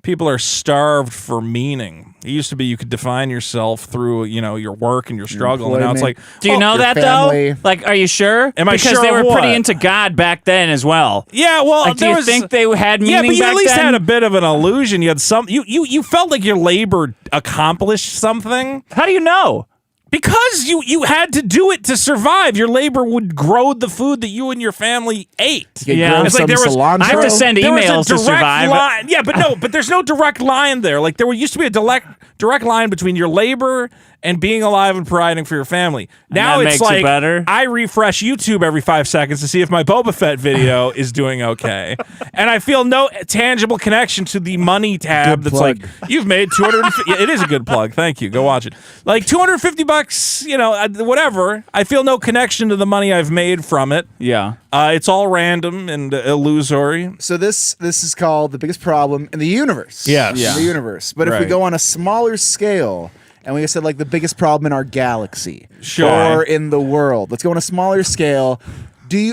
Speaker 1: people are starved for meaning. It used to be you could define yourself through your work and your struggle, and now it's like,
Speaker 3: employment.
Speaker 2: Do you know
Speaker 3: your
Speaker 2: that
Speaker 3: family.
Speaker 2: though? Like, are you sure?
Speaker 1: Am I
Speaker 2: because
Speaker 1: sure
Speaker 2: they
Speaker 1: of
Speaker 2: were
Speaker 1: what?
Speaker 2: pretty into God back then as well.
Speaker 1: yeah, well,
Speaker 2: Like, do
Speaker 1: there
Speaker 2: you
Speaker 1: was,
Speaker 2: think they had meaning
Speaker 1: yeah, but you
Speaker 2: back
Speaker 1: at least
Speaker 2: then?
Speaker 1: had a bit of an illusion. You had some. You felt like your labor accomplished something.
Speaker 2: How do you know?
Speaker 1: Because you had to do it to survive. Your labor would grow the food that you and your family ate.
Speaker 3: Yeah,
Speaker 1: it's like there was.
Speaker 3: cilantro.
Speaker 2: I have to send emails to survive.
Speaker 1: Line. Yeah, but there's no direct line there. Like there used to be a direct line between your labor and being alive and providing for your family. Now
Speaker 2: that
Speaker 1: it's
Speaker 2: makes
Speaker 1: like
Speaker 2: it better.
Speaker 1: I refresh YouTube every 5 seconds to see if my Boba Fett video is doing okay, and I feel no tangible connection to the money tab.
Speaker 3: Good
Speaker 1: That's
Speaker 3: plug.
Speaker 1: like you've made 250. It is a good plug. Thank you. Go watch it. Like $250. You know, whatever. I feel no connection to the money I've made from it.
Speaker 2: Yeah.
Speaker 1: It's all random and illusory.
Speaker 3: So this is called the biggest problem in the universe.
Speaker 1: Yes.
Speaker 3: In
Speaker 1: Yeah.
Speaker 3: the universe. But if we
Speaker 2: Right.
Speaker 3: go on a smaller scale, and we said like the biggest problem in our galaxy,
Speaker 1: Sure.
Speaker 3: or in the world, let's go on a smaller scale.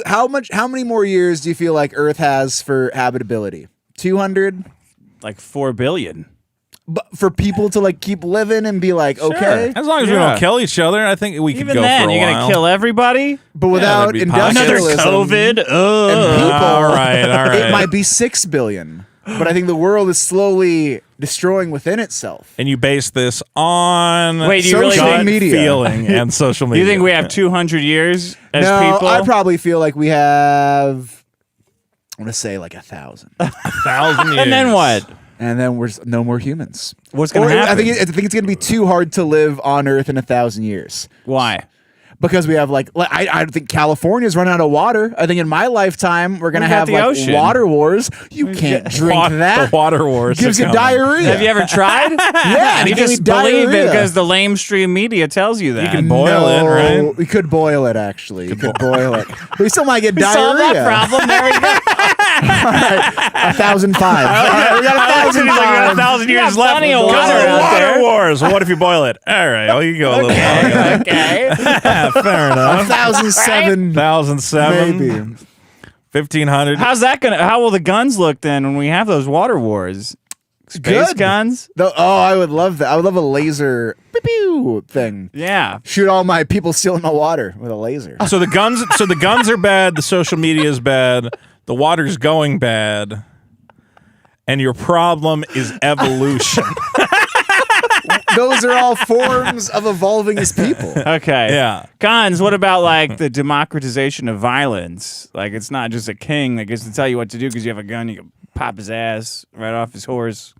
Speaker 3: How many more years do you feel like Earth has for habitability? 200?
Speaker 2: Like 4 billion.
Speaker 3: But for people to like keep living and be like, okay,
Speaker 1: As long as we
Speaker 2: Yeah.
Speaker 1: don't kill each other, I think we could
Speaker 2: Even
Speaker 1: go
Speaker 2: then,
Speaker 1: for a
Speaker 2: you're
Speaker 1: while.
Speaker 2: gonna kill everybody.
Speaker 3: but without
Speaker 1: that'd be possible.
Speaker 2: Another
Speaker 3: industrialism
Speaker 2: COVID.
Speaker 3: and people,
Speaker 1: All right.
Speaker 3: it might be 6 billion. But I think the world is slowly destroying within itself.
Speaker 1: And you base this on
Speaker 2: Wait, do you really
Speaker 3: Social
Speaker 1: gut
Speaker 3: media.
Speaker 1: feeling and social
Speaker 2: Do
Speaker 1: media.
Speaker 2: you think we have 200 years as
Speaker 3: No,
Speaker 2: people?
Speaker 3: I probably feel like we have. I'm gonna say like 1,000,
Speaker 1: 1,000 years?
Speaker 2: And then what?
Speaker 3: and then we're no more humans.
Speaker 2: What's gonna
Speaker 3: Or
Speaker 2: happen?
Speaker 3: I think it's gonna be too hard to live on Earth in 1,000 years
Speaker 2: Why?
Speaker 3: because we have like I think California's running out of water. I think in my lifetime we're gonna
Speaker 2: We've got
Speaker 3: have
Speaker 2: the
Speaker 3: like
Speaker 2: ocean.
Speaker 3: water wars. You can't drink that.
Speaker 1: The water wars
Speaker 3: Gives
Speaker 1: are
Speaker 3: you
Speaker 1: coming.
Speaker 3: diarrhea.
Speaker 2: Have you ever tried?
Speaker 3: Yeah,
Speaker 2: You
Speaker 3: it gives
Speaker 2: just
Speaker 3: me
Speaker 2: believe it
Speaker 3: diarrhea.
Speaker 2: because the lamestream media tells you that.
Speaker 1: You can boil it, right?
Speaker 3: We could boil it actually. You could boil it. We still might get
Speaker 2: We
Speaker 3: diarrhea.
Speaker 2: solved that problem. There we go.
Speaker 3: 1,005. All right, we got 1,005.
Speaker 1: 1,000
Speaker 2: You
Speaker 1: years
Speaker 2: got
Speaker 1: left.
Speaker 2: plenty of
Speaker 1: Go
Speaker 2: water
Speaker 1: to the
Speaker 2: out
Speaker 1: water
Speaker 2: there.
Speaker 1: wars. Well, what if you boil it? All right, well, you can go a little longer.
Speaker 2: Okay.
Speaker 1: Fair enough.
Speaker 3: 1,007.
Speaker 1: 1,007.
Speaker 3: Maybe.
Speaker 1: 1,500.
Speaker 2: How will the guns look then when we have those water wars? Space
Speaker 3: Good.
Speaker 2: guns?
Speaker 3: I would love that. I would love a laser pew thing.
Speaker 2: Yeah.
Speaker 3: Shoot all my people stealing my water with a laser.
Speaker 1: So the guns are bad. The social media is bad. The water's going bad. And your problem is evolution.
Speaker 3: Those are all forms of evolving as people.
Speaker 2: Okay.
Speaker 1: Yeah.
Speaker 2: Guns, what about like the democratization of violence? Like it's not just a king that gets to tell you what to do because you have a gun, you can pop his ass right off his horse.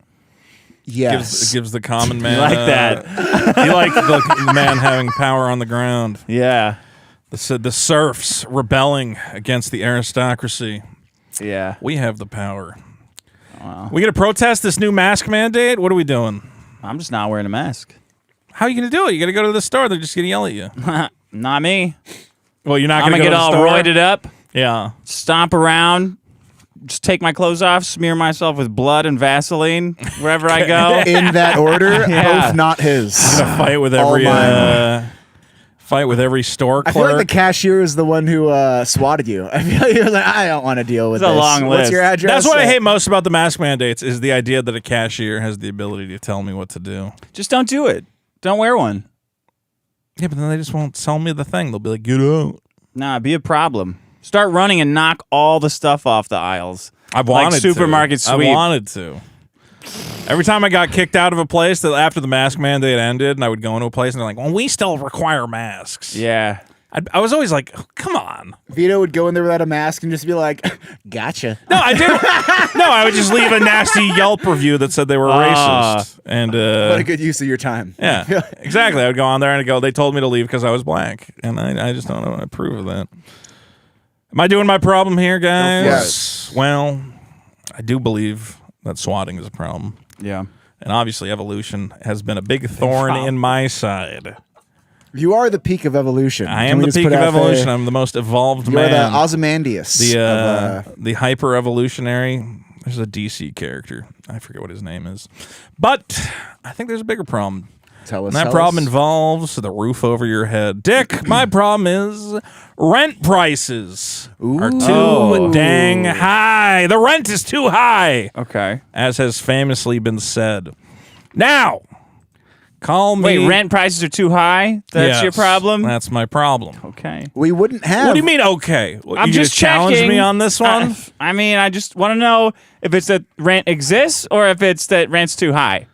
Speaker 3: Yes.
Speaker 1: Gives the common man.
Speaker 2: You like that?
Speaker 1: You like the man having power on the ground.
Speaker 2: Yeah.
Speaker 1: The serfs rebelling against the aristocracy.
Speaker 2: Yeah.
Speaker 1: We have the power. Wow. We gonna protest this new mask mandate? What are we doing?
Speaker 2: I'm just not wearing a mask.
Speaker 1: How are you gonna do it? You gotta go to the store. They're just gonna yell at you.
Speaker 2: Not me.
Speaker 1: Well, you're not
Speaker 2: I'm
Speaker 1: gonna
Speaker 2: gonna
Speaker 1: go
Speaker 2: get all
Speaker 1: to the store?
Speaker 2: roided up,
Speaker 1: Yeah.
Speaker 2: stomp around, just take my clothes off, smear myself with blood and Vaseline wherever I go.
Speaker 3: In that order,
Speaker 2: Yeah.
Speaker 3: both not his.
Speaker 1: Fight with
Speaker 3: All
Speaker 1: every
Speaker 3: mine.
Speaker 1: fight with every store
Speaker 3: I
Speaker 1: clerk.
Speaker 3: feel like the cashier is the one who swatted you. I feel like he was like, I don't want to deal with
Speaker 2: It's a
Speaker 3: this.
Speaker 2: long
Speaker 3: What's
Speaker 2: list.
Speaker 3: your address?
Speaker 1: That's what I hate most about the mask mandates is the idea that a cashier has the ability to tell me what to do.
Speaker 2: Just don't do it. Don't wear one.
Speaker 1: Yeah, but then they just won't sell me the thing. They'll be like, get out.
Speaker 2: Nah, be a problem. Start running and knock all the stuff off the aisles.
Speaker 1: I've wanted
Speaker 2: like supermarket
Speaker 1: to.
Speaker 2: sweep.
Speaker 1: I wanted to. Every time I got kicked out of a place that after the mask mandate ended and I would go into a place and they're like, well, we still require masks.
Speaker 2: Yeah.
Speaker 1: I was always like, oh, come on.
Speaker 3: Vito would go in there without a mask and just be like, gotcha.
Speaker 1: No, I didn't. No, I would just leave a nasty Yelp review that said they were racist. And
Speaker 3: What a good use of your time.
Speaker 1: yeah, exactly. I would go on there and go, they told me to leave because I was black. And I just don't approve of that. Am I doing my problem here, guys?
Speaker 3: Yes.
Speaker 1: Well, I do believe that swatting is a problem.
Speaker 2: Yeah.
Speaker 1: And obviously evolution has been a big thorn in my side.
Speaker 3: You are the peak of evolution.
Speaker 1: I
Speaker 3: Can
Speaker 1: am
Speaker 3: we
Speaker 1: the
Speaker 3: just
Speaker 1: peak
Speaker 3: put
Speaker 1: of
Speaker 3: out there?
Speaker 1: evolution. I'm the most evolved
Speaker 3: You're
Speaker 1: man.
Speaker 3: the Ozymandias.
Speaker 1: The hyper evolutionary. There's a DC character. I forget what his name is. But I think there's a bigger problem.
Speaker 3: Tell us.
Speaker 1: And that problem involves the roof over your head. Dick, my problem is rent prices are too dang high. The rent is too high,
Speaker 2: Okay.
Speaker 1: as has famously been said. Now, call me.
Speaker 2: Wait, rent prices are too high? That's your
Speaker 1: Yes,
Speaker 2: problem?
Speaker 1: That's my problem.
Speaker 2: Okay.
Speaker 3: We wouldn't have.
Speaker 1: What do you mean, okay? What,
Speaker 2: I'm
Speaker 1: you
Speaker 2: just
Speaker 1: challenge
Speaker 2: checking.
Speaker 1: me on this one?
Speaker 2: I mean, I just want to know if it's that rent exists or if it's that rent's too high.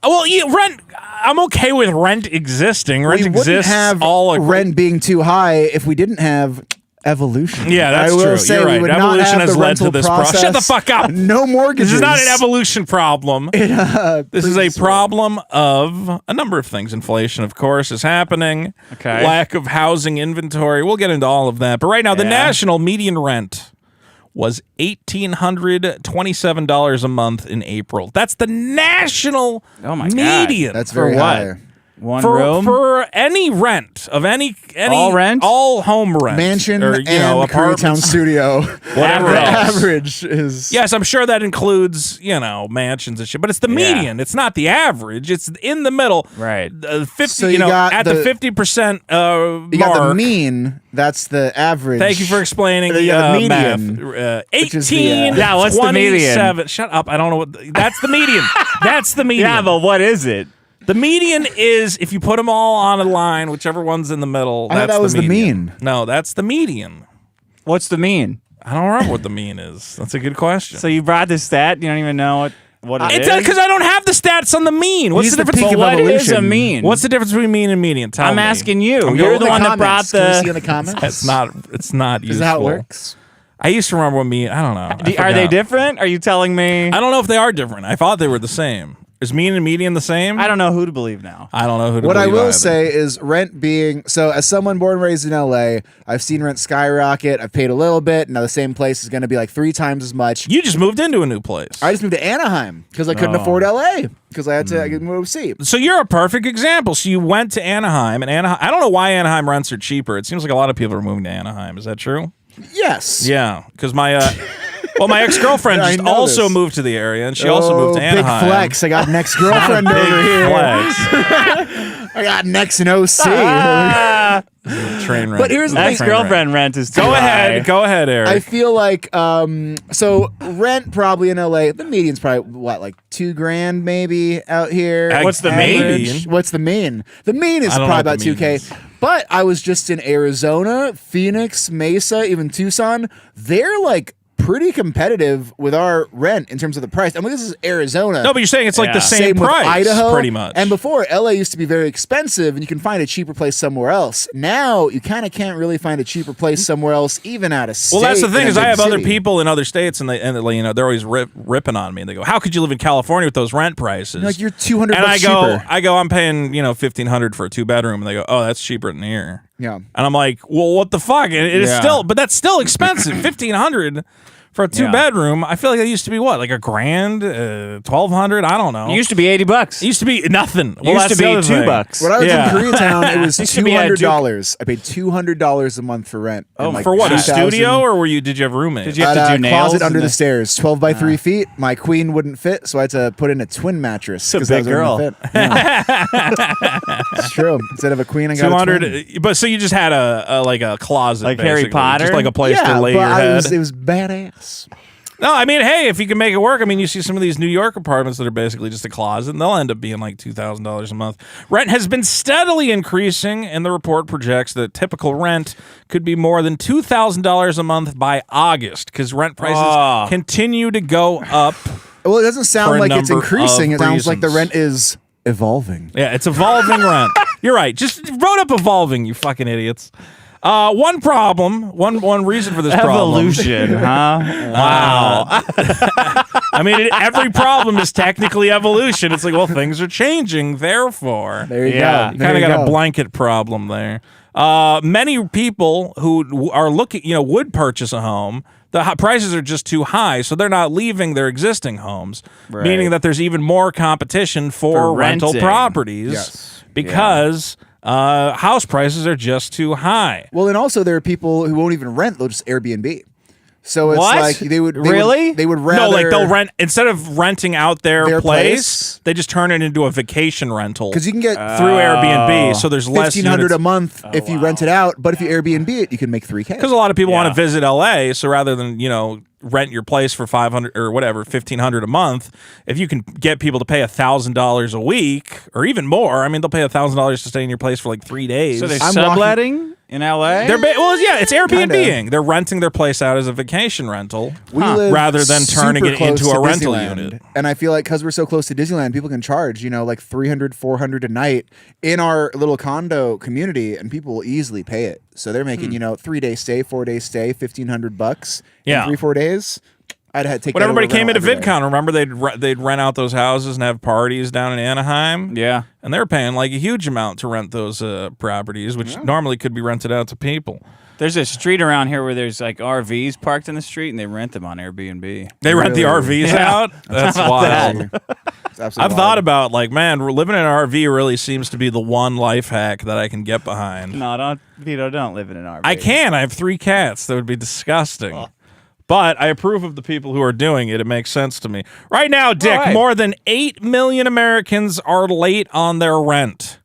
Speaker 1: Well, rent. I'm okay with rent existing. Rent
Speaker 3: we wouldn't
Speaker 1: exists
Speaker 3: have
Speaker 1: all
Speaker 3: rent being too high if we didn't have evolution.
Speaker 1: Yeah, that's
Speaker 3: I will
Speaker 1: true.
Speaker 3: Say
Speaker 1: You're
Speaker 3: we
Speaker 1: right.
Speaker 3: would
Speaker 1: Evolution
Speaker 3: not have
Speaker 1: has
Speaker 3: the
Speaker 1: led to
Speaker 3: rental
Speaker 1: this
Speaker 3: process.
Speaker 1: Shut the fuck up.
Speaker 3: No mortgages.
Speaker 1: This is not an evolution problem. This is a problem of a number of things. Inflation, of course, is happening.
Speaker 2: Okay.
Speaker 1: Lack of housing inventory. We'll get into all of that. But right now, the national median rent was $1,827 a month in April. That's the national median.
Speaker 3: That's very
Speaker 2: for what?
Speaker 3: high.
Speaker 2: One room
Speaker 1: for any rent of any
Speaker 2: all rent,
Speaker 1: all home rent,
Speaker 3: mansion
Speaker 1: or,
Speaker 3: and
Speaker 1: apartments.
Speaker 3: Koreatown studio.
Speaker 1: Whatever
Speaker 3: the
Speaker 1: else.
Speaker 3: average is.
Speaker 1: Yes, I'm sure that includes mansions and shit, but it's the median. It's not the average. It's in the middle.
Speaker 2: Right.
Speaker 1: 50.
Speaker 3: So you got
Speaker 1: at the 50%
Speaker 3: you got the
Speaker 1: mark.
Speaker 3: mean. That's the average.
Speaker 1: Thank you for explaining
Speaker 3: the median,
Speaker 1: math.
Speaker 3: which is
Speaker 1: 18.
Speaker 3: the,
Speaker 2: what's the median?
Speaker 1: 27. Shut up. I don't know what. That's the median. That's the median.
Speaker 2: Yeah, but what is it?
Speaker 1: The median is if you put them all on a line, whichever one's in the middle.
Speaker 3: I thought that was the
Speaker 1: median.
Speaker 3: mean.
Speaker 1: No, that's the median.
Speaker 2: What's the mean?
Speaker 1: I don't remember what the mean is. That's a good question.
Speaker 2: So you brought the stat. You don't even know what it
Speaker 1: It's
Speaker 2: is?
Speaker 1: because I don't have the stats on the mean. What's
Speaker 3: He's
Speaker 1: the
Speaker 3: the
Speaker 1: difference?
Speaker 3: peak of
Speaker 2: What is
Speaker 3: evolution.
Speaker 2: a mean?
Speaker 1: What's the difference between mean and median? Tell
Speaker 2: I'm
Speaker 1: me.
Speaker 2: asking you.
Speaker 1: I'm
Speaker 2: You're
Speaker 1: going
Speaker 2: the
Speaker 1: with
Speaker 2: one that brought
Speaker 3: Can we see in
Speaker 2: the.
Speaker 3: the comments?
Speaker 1: It's not. It's not useful.
Speaker 3: Is that how it works?
Speaker 1: I used to remember what mean. I don't know.
Speaker 2: Are they
Speaker 1: forgot.
Speaker 2: different? Are you telling me?
Speaker 1: I don't know if they are different. I thought they were the same. Is mean and median the same?
Speaker 2: I don't know who to believe now.
Speaker 1: I don't know who to
Speaker 3: What I
Speaker 1: believe
Speaker 3: will
Speaker 1: either.
Speaker 3: say is rent being so as someone born and raised in LA, I've seen rent skyrocket. I've paid a little bit. Now the same place is going to be like 3 times as much.
Speaker 1: You just moved into a new place.
Speaker 3: I just moved to Anaheim because I couldn't afford LA because I had to move see.
Speaker 1: So you're a perfect example. So you went to Anaheim, and Anaheim. I don't know why Anaheim rents are cheaper. It seems like a lot of people are moving to Anaheim. Is that true?
Speaker 3: Yes.
Speaker 1: Yeah, because my my ex-girlfriend
Speaker 3: I
Speaker 1: just
Speaker 3: know
Speaker 1: also
Speaker 3: this.
Speaker 1: moved to the area, and she also moved to Anaheim.
Speaker 3: Big flex. I got next girlfriend
Speaker 1: Big
Speaker 3: over here.
Speaker 1: flex.
Speaker 3: I got next in OC.
Speaker 1: Train rent.
Speaker 3: But here's the thing.
Speaker 2: Ex-girlfriend rent is too
Speaker 1: Go
Speaker 2: high.
Speaker 1: ahead, Eric.
Speaker 3: I feel like so rent probably in LA, the median's probably what, like $2,000 maybe out here.
Speaker 1: What's the
Speaker 3: Average.
Speaker 1: median?
Speaker 3: What's the mean? The mean is
Speaker 1: I don't know
Speaker 3: probably
Speaker 1: what
Speaker 3: about
Speaker 1: the mean
Speaker 3: $2,000. But I was just in Arizona, Phoenix, Mesa, even Tucson. They're like pretty competitive with our rent in terms of the price. I mean, this is Arizona.
Speaker 1: No, but you're saying it's like the same
Speaker 3: with
Speaker 1: price,
Speaker 3: Idaho,
Speaker 1: pretty much.
Speaker 3: And before, LA used to be very expensive, and you can find a cheaper place somewhere else. Now, you kind of can't really find a cheaper place somewhere else, even out of state.
Speaker 1: Well, that's the thing
Speaker 3: in a
Speaker 1: is I
Speaker 3: big
Speaker 1: have other
Speaker 3: city.
Speaker 1: people in other states, and they're always ripping on me. And they go, "How could you live in California with those rent prices?"
Speaker 3: Like, you're $200
Speaker 1: and
Speaker 3: cheaper.
Speaker 1: I go, I'm paying $1,500 for a 2-bedroom, and they go, "Oh, that's cheaper than here."
Speaker 3: Yeah.
Speaker 1: And I'm like, "Well, what the fuck?" And it is
Speaker 3: Yeah.
Speaker 1: still, but that's still expensive. $1,500 for a 2-bedroom. I feel like that used to be what, like $1,000, $1,200. I don't know.
Speaker 2: It used to be $80.
Speaker 1: It used to be nothing. Well,
Speaker 2: used
Speaker 1: that's
Speaker 2: to
Speaker 1: the
Speaker 2: be
Speaker 1: other thing.
Speaker 2: $2.
Speaker 3: When I was
Speaker 1: Yeah.
Speaker 3: in Koreatown, it was
Speaker 2: Used to be at
Speaker 3: $200. I paid $200 a month for rent.
Speaker 2: Oh,
Speaker 3: And, like,
Speaker 1: For what, a
Speaker 3: 2,000
Speaker 1: studio, or did you have roommates?
Speaker 2: Did you have
Speaker 3: At
Speaker 2: to
Speaker 3: a
Speaker 2: do nails?
Speaker 3: closet under
Speaker 2: in
Speaker 3: the stairs, 12 by 3 feet. My queen wouldn't fit, so I had to put in a twin mattress.
Speaker 2: a
Speaker 3: 'cause that
Speaker 2: big
Speaker 3: was
Speaker 2: girl.
Speaker 3: Fit. Yeah. It's true. Instead of a queen, I got a twin.
Speaker 1: 200, but so you just had a closet,
Speaker 2: Like Harry
Speaker 1: basically,
Speaker 2: Potter?
Speaker 1: just like a place
Speaker 3: Yeah,
Speaker 1: to lay
Speaker 3: but
Speaker 1: your head.
Speaker 3: it was badass.
Speaker 1: No, I mean, hey, if you can make it work, I mean, you see some of these New York apartments that are basically just a closet, and they'll end up being like $2,000 a month. Rent has been steadily increasing, and the report projects that typical rent could be more than $2,000 a month by August, because rent prices continue to go up.
Speaker 3: Well, it doesn't
Speaker 1: For
Speaker 3: sound
Speaker 1: a
Speaker 3: like it's
Speaker 1: number
Speaker 3: increasing. It
Speaker 1: of
Speaker 3: sounds like the
Speaker 1: reasons.
Speaker 3: rent is evolving.
Speaker 1: Yeah, it's evolving rent. You're right. Just wrote up evolving, you fucking idiots. One reason for this
Speaker 2: Evolution, huh?
Speaker 1: Wow. I mean, every problem is technically evolution. It's like, well, things are changing, therefore.
Speaker 3: There you
Speaker 2: Yeah.
Speaker 3: go.
Speaker 1: You
Speaker 3: There
Speaker 1: kind of
Speaker 3: you
Speaker 1: got
Speaker 3: go.
Speaker 1: a blanket problem there. Many people who are looking, would purchase a home. The prices are just too high, so they're not leaving their existing homes, meaning that there's even more competition for rental
Speaker 2: renting.
Speaker 1: properties
Speaker 3: Yes.
Speaker 1: because house prices are just too high.
Speaker 3: Well, and also there are people who won't even rent; they'll just Airbnb. So it's
Speaker 2: What?
Speaker 3: like they would
Speaker 2: Really?
Speaker 3: they would rather
Speaker 1: No, like they'll rent instead of renting out their
Speaker 3: Their
Speaker 1: place,
Speaker 3: place?
Speaker 1: they just turn it into a vacation rental
Speaker 3: because you can get
Speaker 1: through Airbnb. So there's less
Speaker 3: $1,500 a
Speaker 1: units.
Speaker 3: month if you rent it out, but if you Airbnb it, you can make $3,000.
Speaker 1: Because a lot of people want
Speaker 2: Yeah.
Speaker 1: to visit LA, so rather than rent your place for $500 or whatever, $1,500 a month, if you can get people to pay $1,000 a week or even more, I mean, they'll pay $1,000 to stay in your place for like 3 days.
Speaker 2: So they're
Speaker 3: I'm
Speaker 2: subletting? in LA?
Speaker 1: It's Airbnb-ing. They're renting their place out as a vacation rental rather than turning it into a rental unit.
Speaker 3: And I feel like because we're so close to Disneyland, people can charge, like $300, $400 a night in our little condo community, and people will easily pay it. So they're making, 3-day stay, 4-day stay, $1,500 in 3-4 days. I'd have to take
Speaker 1: when everybody came into VidCon, remember they'd rent out those houses and have parties down in Anaheim?
Speaker 2: Yeah.
Speaker 1: And they're paying like a huge amount to rent those properties, which normally could be rented out to people.
Speaker 2: There's a street around here where there's like RVs parked in the street, and they rent them on Airbnb.
Speaker 1: They rent the RVs out? That's wild. I've thought about, man, living in an RV really seems to be the one life hack that I can get behind.
Speaker 2: No, Vito, don't live in an RV.
Speaker 1: I can. I have 3 cats. That would be disgusting. Oh. But I approve of the people who are doing it. It makes sense to me. Right now, Dick, more than 8 million Americans are late on their rent.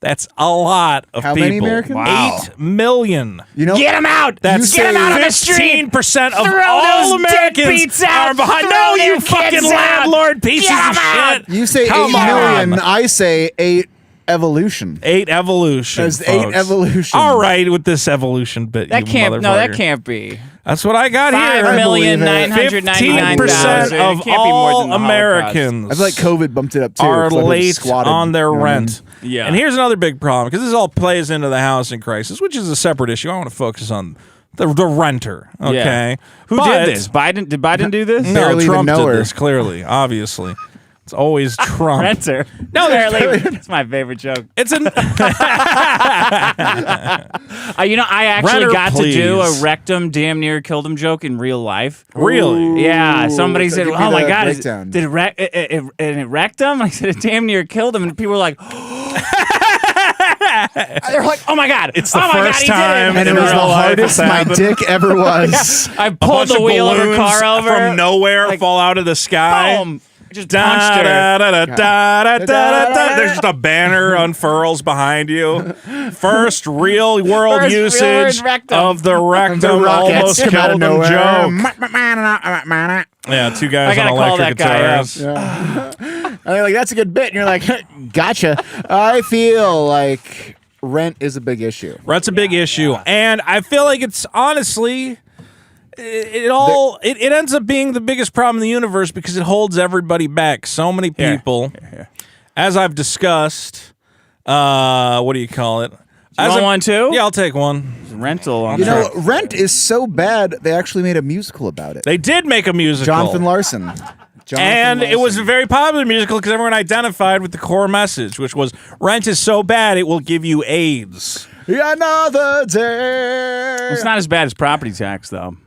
Speaker 1: That's a lot of people.
Speaker 3: How many Americans?
Speaker 1: Wow. 8 million.
Speaker 2: Get them out!
Speaker 1: That's
Speaker 2: get them out on the street!
Speaker 1: 15% of all Americans are behind. No, you fucking landlord pieces of shit.
Speaker 3: You say 8 million. I say 8 evolution.
Speaker 1: 8 evolution.
Speaker 3: There's 8 evolution.
Speaker 1: All right, with this evolution bit,
Speaker 2: that can't be.
Speaker 1: That's what I got here.
Speaker 2: 5,999,000
Speaker 1: of all Americans.
Speaker 3: I feel like COVID bumped it up too.
Speaker 1: Are late on their rent.
Speaker 2: Yeah.
Speaker 1: And here's another big problem, because this all plays into the housing crisis, which is a separate issue. I want to focus on the renter. Okay.
Speaker 2: Yeah. Who did this? Biden? Did Biden do this?
Speaker 1: No, Trump did this. Clearly, obviously. It's always Trump.
Speaker 2: Renter. No, it's my favorite joke.
Speaker 1: It's an.
Speaker 2: I actually got to do a rectum damn near killed him joke in real life.
Speaker 1: Really?
Speaker 2: Yeah. Somebody said, "Oh my god,
Speaker 3: breakdown.
Speaker 2: did it wrecked him?" I said, "It damn near killed him," and people were like. They're like, "Oh my god,
Speaker 1: it's the first time,"
Speaker 3: and it was the hardest my dick ever was.
Speaker 2: I pulled the wheel of her car over
Speaker 1: from nowhere, fall out of the sky.
Speaker 2: Boom. Just punched her.
Speaker 1: There's just a banner unfurls behind you. First real world usage of the rectum almost killed him joke. Yeah, 2 guys on electric guitars.
Speaker 3: And they're like, "That's a good bit," and you're like, "Gotcha." I feel like rent is a big issue.
Speaker 1: Rent's a big issue, and I feel like it's honestly. It ends up being the biggest problem in the universe because it holds everybody back. So many people, as I've discussed, what do you call it?
Speaker 2: You want one too?
Speaker 1: Yeah, I'll take one.
Speaker 2: Rental.
Speaker 3: Rent is so bad they actually made a musical about it.
Speaker 1: They did make a musical.
Speaker 3: Jonathan Larson.
Speaker 1: It was a very popular musical because everyone identified with the core message, which was rent is so bad it will give you AIDS.
Speaker 3: Another day.
Speaker 2: It's not as bad as Property Tax, though.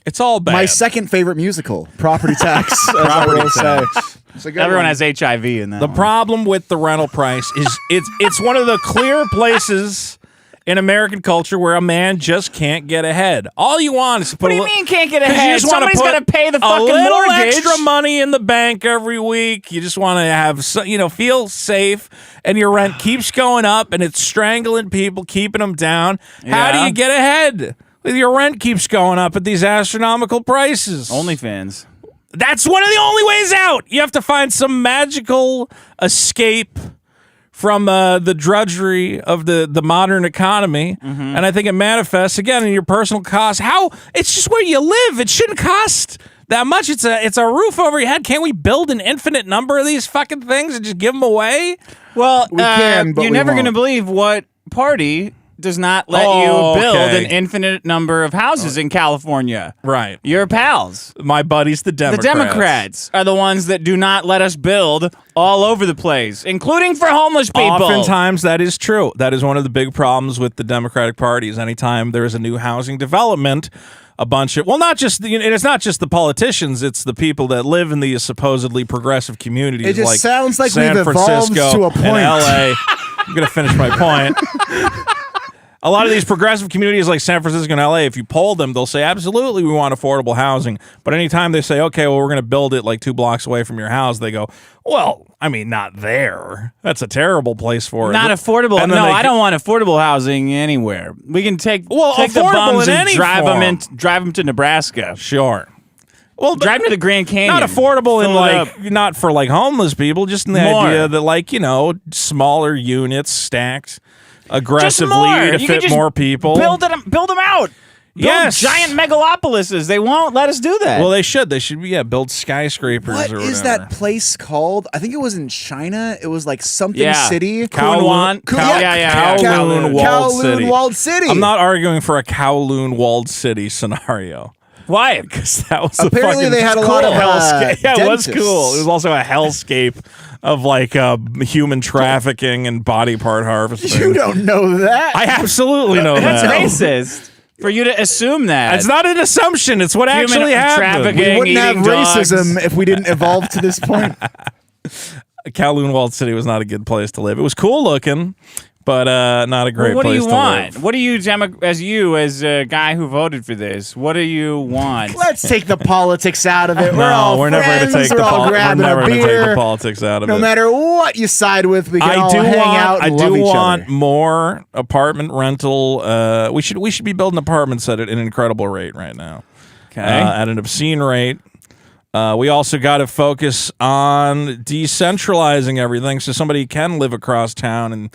Speaker 1: It's all bad.
Speaker 3: My second favorite musical, Property Tax. Property Tax.
Speaker 2: Everyone has HIV in that.
Speaker 1: The problem with the rental price is it's one of the clear places in American culture where a man just can't get ahead. All you want is to put.
Speaker 2: What do you mean can't get ahead? Somebody's got to pay the fucking
Speaker 1: mortgage. A little
Speaker 2: mortgage.
Speaker 1: Extra money in the bank every week. You just want to have feel safe, and your rent keeps going up, and it's strangling people, keeping them down. Yeah. How do you get ahead? Your rent keeps going up at these astronomical prices.
Speaker 2: OnlyFans.
Speaker 1: That's one of the only ways out. You have to find some magical escape from the drudgery of the modern economy. Mm-hmm. And I think it manifests, again, in your personal costs. It's just where you live. It shouldn't cost that much. It's a roof over your head. Can't we build an infinite number of these fucking things and just give them away?
Speaker 2: Well,
Speaker 3: we can, but
Speaker 2: you're never going to believe what party does not let you build an infinite number of houses in California.
Speaker 1: Right.
Speaker 2: Your pals.
Speaker 1: My buddies, the Democrats.
Speaker 2: The Democrats are the ones that do not let us build all over the place, including for homeless people.
Speaker 1: Oftentimes, that is true. That is one of the big problems with the Democratic Party is anytime there is a new housing development, a bunch of, well, not just, and it's not just the politicians, it's the people that live in these supposedly progressive communities.
Speaker 3: It just
Speaker 1: like
Speaker 3: sounds like
Speaker 1: San
Speaker 3: we've evolved
Speaker 1: Francisco
Speaker 3: to a point.
Speaker 1: and LA. I'm going to finish my point. A lot of these progressive communities like San Francisco and LA, if you poll them, they'll say, absolutely, we want affordable housing. But anytime they say, okay, well, we're going to build it like 2 blocks away from your house, they go, well, I mean, not there. That's a terrible place for it.
Speaker 2: Not affordable. No, I don't want affordable housing anywhere. We can take the bums and drive them to Nebraska.
Speaker 1: Sure. Well,
Speaker 2: drive to the Grand Canyon.
Speaker 1: Not affordable not for like homeless people, just in the idea that smaller units stacked. aggressively
Speaker 2: more.
Speaker 1: to fit more people.
Speaker 2: Build them out.
Speaker 1: Yes.
Speaker 2: Giant megalopolises. They won't let us do that.
Speaker 1: Well, they should. They should, build skyscrapers
Speaker 3: What
Speaker 1: or whatever.
Speaker 3: is that place called? I think it was in China. It was like something city.
Speaker 1: Kowloon. Kowloon
Speaker 3: walled city.
Speaker 1: I'm not arguing for a Kowloon walled city scenario.
Speaker 2: Why?
Speaker 1: Because that was
Speaker 3: apparently
Speaker 1: a
Speaker 3: they had a
Speaker 1: cool
Speaker 3: lot of
Speaker 1: hellscape. Yeah, it was
Speaker 3: dentists.
Speaker 1: cool. It was also a hellscape of like human trafficking and body part harvesting.
Speaker 3: You don't know that.
Speaker 1: I absolutely know
Speaker 2: That's
Speaker 1: that.
Speaker 2: racist. For you to assume that.
Speaker 1: It's not an assumption. It's what actually happened.
Speaker 2: trafficking.
Speaker 3: We wouldn't have
Speaker 2: eating dogs.
Speaker 3: racism if we didn't evolve to this point.
Speaker 1: Kowloon Walled City was not a good place to live. It was cool looking, but not a great
Speaker 2: What do
Speaker 1: place
Speaker 2: you
Speaker 1: to
Speaker 2: want?
Speaker 1: live.
Speaker 2: What do you, as a guy who voted for this, what do you want?
Speaker 3: Let's take the politics out of it.
Speaker 1: We're never going to take the
Speaker 3: beer.
Speaker 1: politics out of it.
Speaker 3: No matter what you side with, we can
Speaker 1: I
Speaker 3: all
Speaker 1: do
Speaker 3: hang
Speaker 1: want.
Speaker 3: out
Speaker 1: I
Speaker 3: and
Speaker 1: do
Speaker 3: love each
Speaker 1: want
Speaker 3: other.
Speaker 1: more apartment rental. We should be building apartments at an incredible rate right now.
Speaker 2: Okay.
Speaker 1: At an obscene rate. We also got to focus on decentralizing everything so somebody can live across town and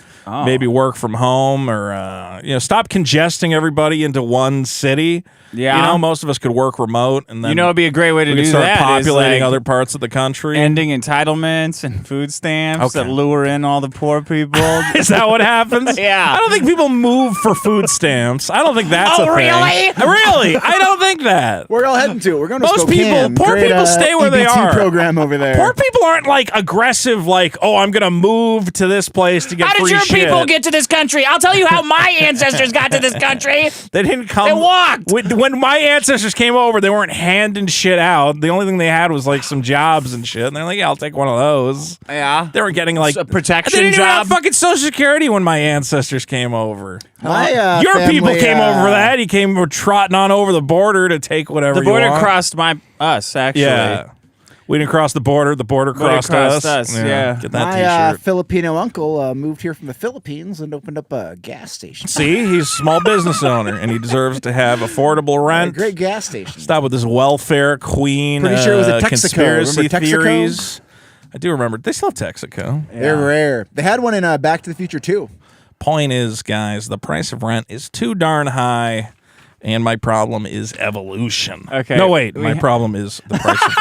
Speaker 1: maybe work from home or stop congesting everybody into one city.
Speaker 2: Yeah.
Speaker 1: Most of us could work remote and then
Speaker 2: it'd be a great way to
Speaker 1: we could
Speaker 2: do
Speaker 1: start
Speaker 2: that.
Speaker 1: populating
Speaker 2: is like
Speaker 1: other parts of the country.
Speaker 2: ending entitlements and food stamps
Speaker 1: Okay.
Speaker 2: that lure in all the poor people.
Speaker 1: Is that what happens?
Speaker 2: Yeah.
Speaker 1: I don't think people move for food stamps. I don't think that's a thing.
Speaker 2: really?
Speaker 1: Really? I don't think that.
Speaker 3: We're all heading to it. We're going to
Speaker 1: Most
Speaker 3: Spokane.
Speaker 1: people- poor
Speaker 3: Great,
Speaker 1: people stay where they
Speaker 3: EBT
Speaker 1: are.
Speaker 3: program over there.
Speaker 1: Poor people aren't like aggressive, like, oh, I'm going to move to this place to get
Speaker 2: How did
Speaker 1: free
Speaker 2: your
Speaker 1: shit.
Speaker 2: people get to this country? I'll tell you how my ancestors got to this country.
Speaker 1: They didn't come.
Speaker 2: They walked.
Speaker 1: When my ancestors came over, they weren't handing shit out. The only thing they had was like some jobs and shit. And they're like, yeah, I'll take one of those.
Speaker 2: Yeah.
Speaker 1: They were getting like
Speaker 2: A protection
Speaker 1: They didn't even have
Speaker 2: job?
Speaker 1: fucking Social Security when my ancestors came over.
Speaker 3: My,
Speaker 1: Your people
Speaker 3: family,
Speaker 1: came over for that. He came trotting on over the border to take whatever
Speaker 2: The border
Speaker 1: you want.
Speaker 2: crossed us, actually.
Speaker 1: Yeah. We didn't cross the border. The border crossed us.
Speaker 2: yeah.
Speaker 1: Get that
Speaker 3: My
Speaker 1: t-shirt.
Speaker 3: Filipino uncle moved here from the Philippines and opened up a gas station.
Speaker 1: See, he's a small business owner, and he deserves to have affordable
Speaker 3: A
Speaker 1: rent.
Speaker 3: great gas station.
Speaker 1: Stop with this welfare queen.
Speaker 3: Pretty sure it was a Texaco.
Speaker 1: Conspiracy
Speaker 3: Remember Texaco?
Speaker 1: theories. I do remember. They still have Texaco.
Speaker 3: They're rare. They had one in Back to the Future too.
Speaker 1: Point is, guys, the price of rent is too darn high, and my problem is evolution.
Speaker 2: Okay.
Speaker 1: No, wait. My problem is the price of...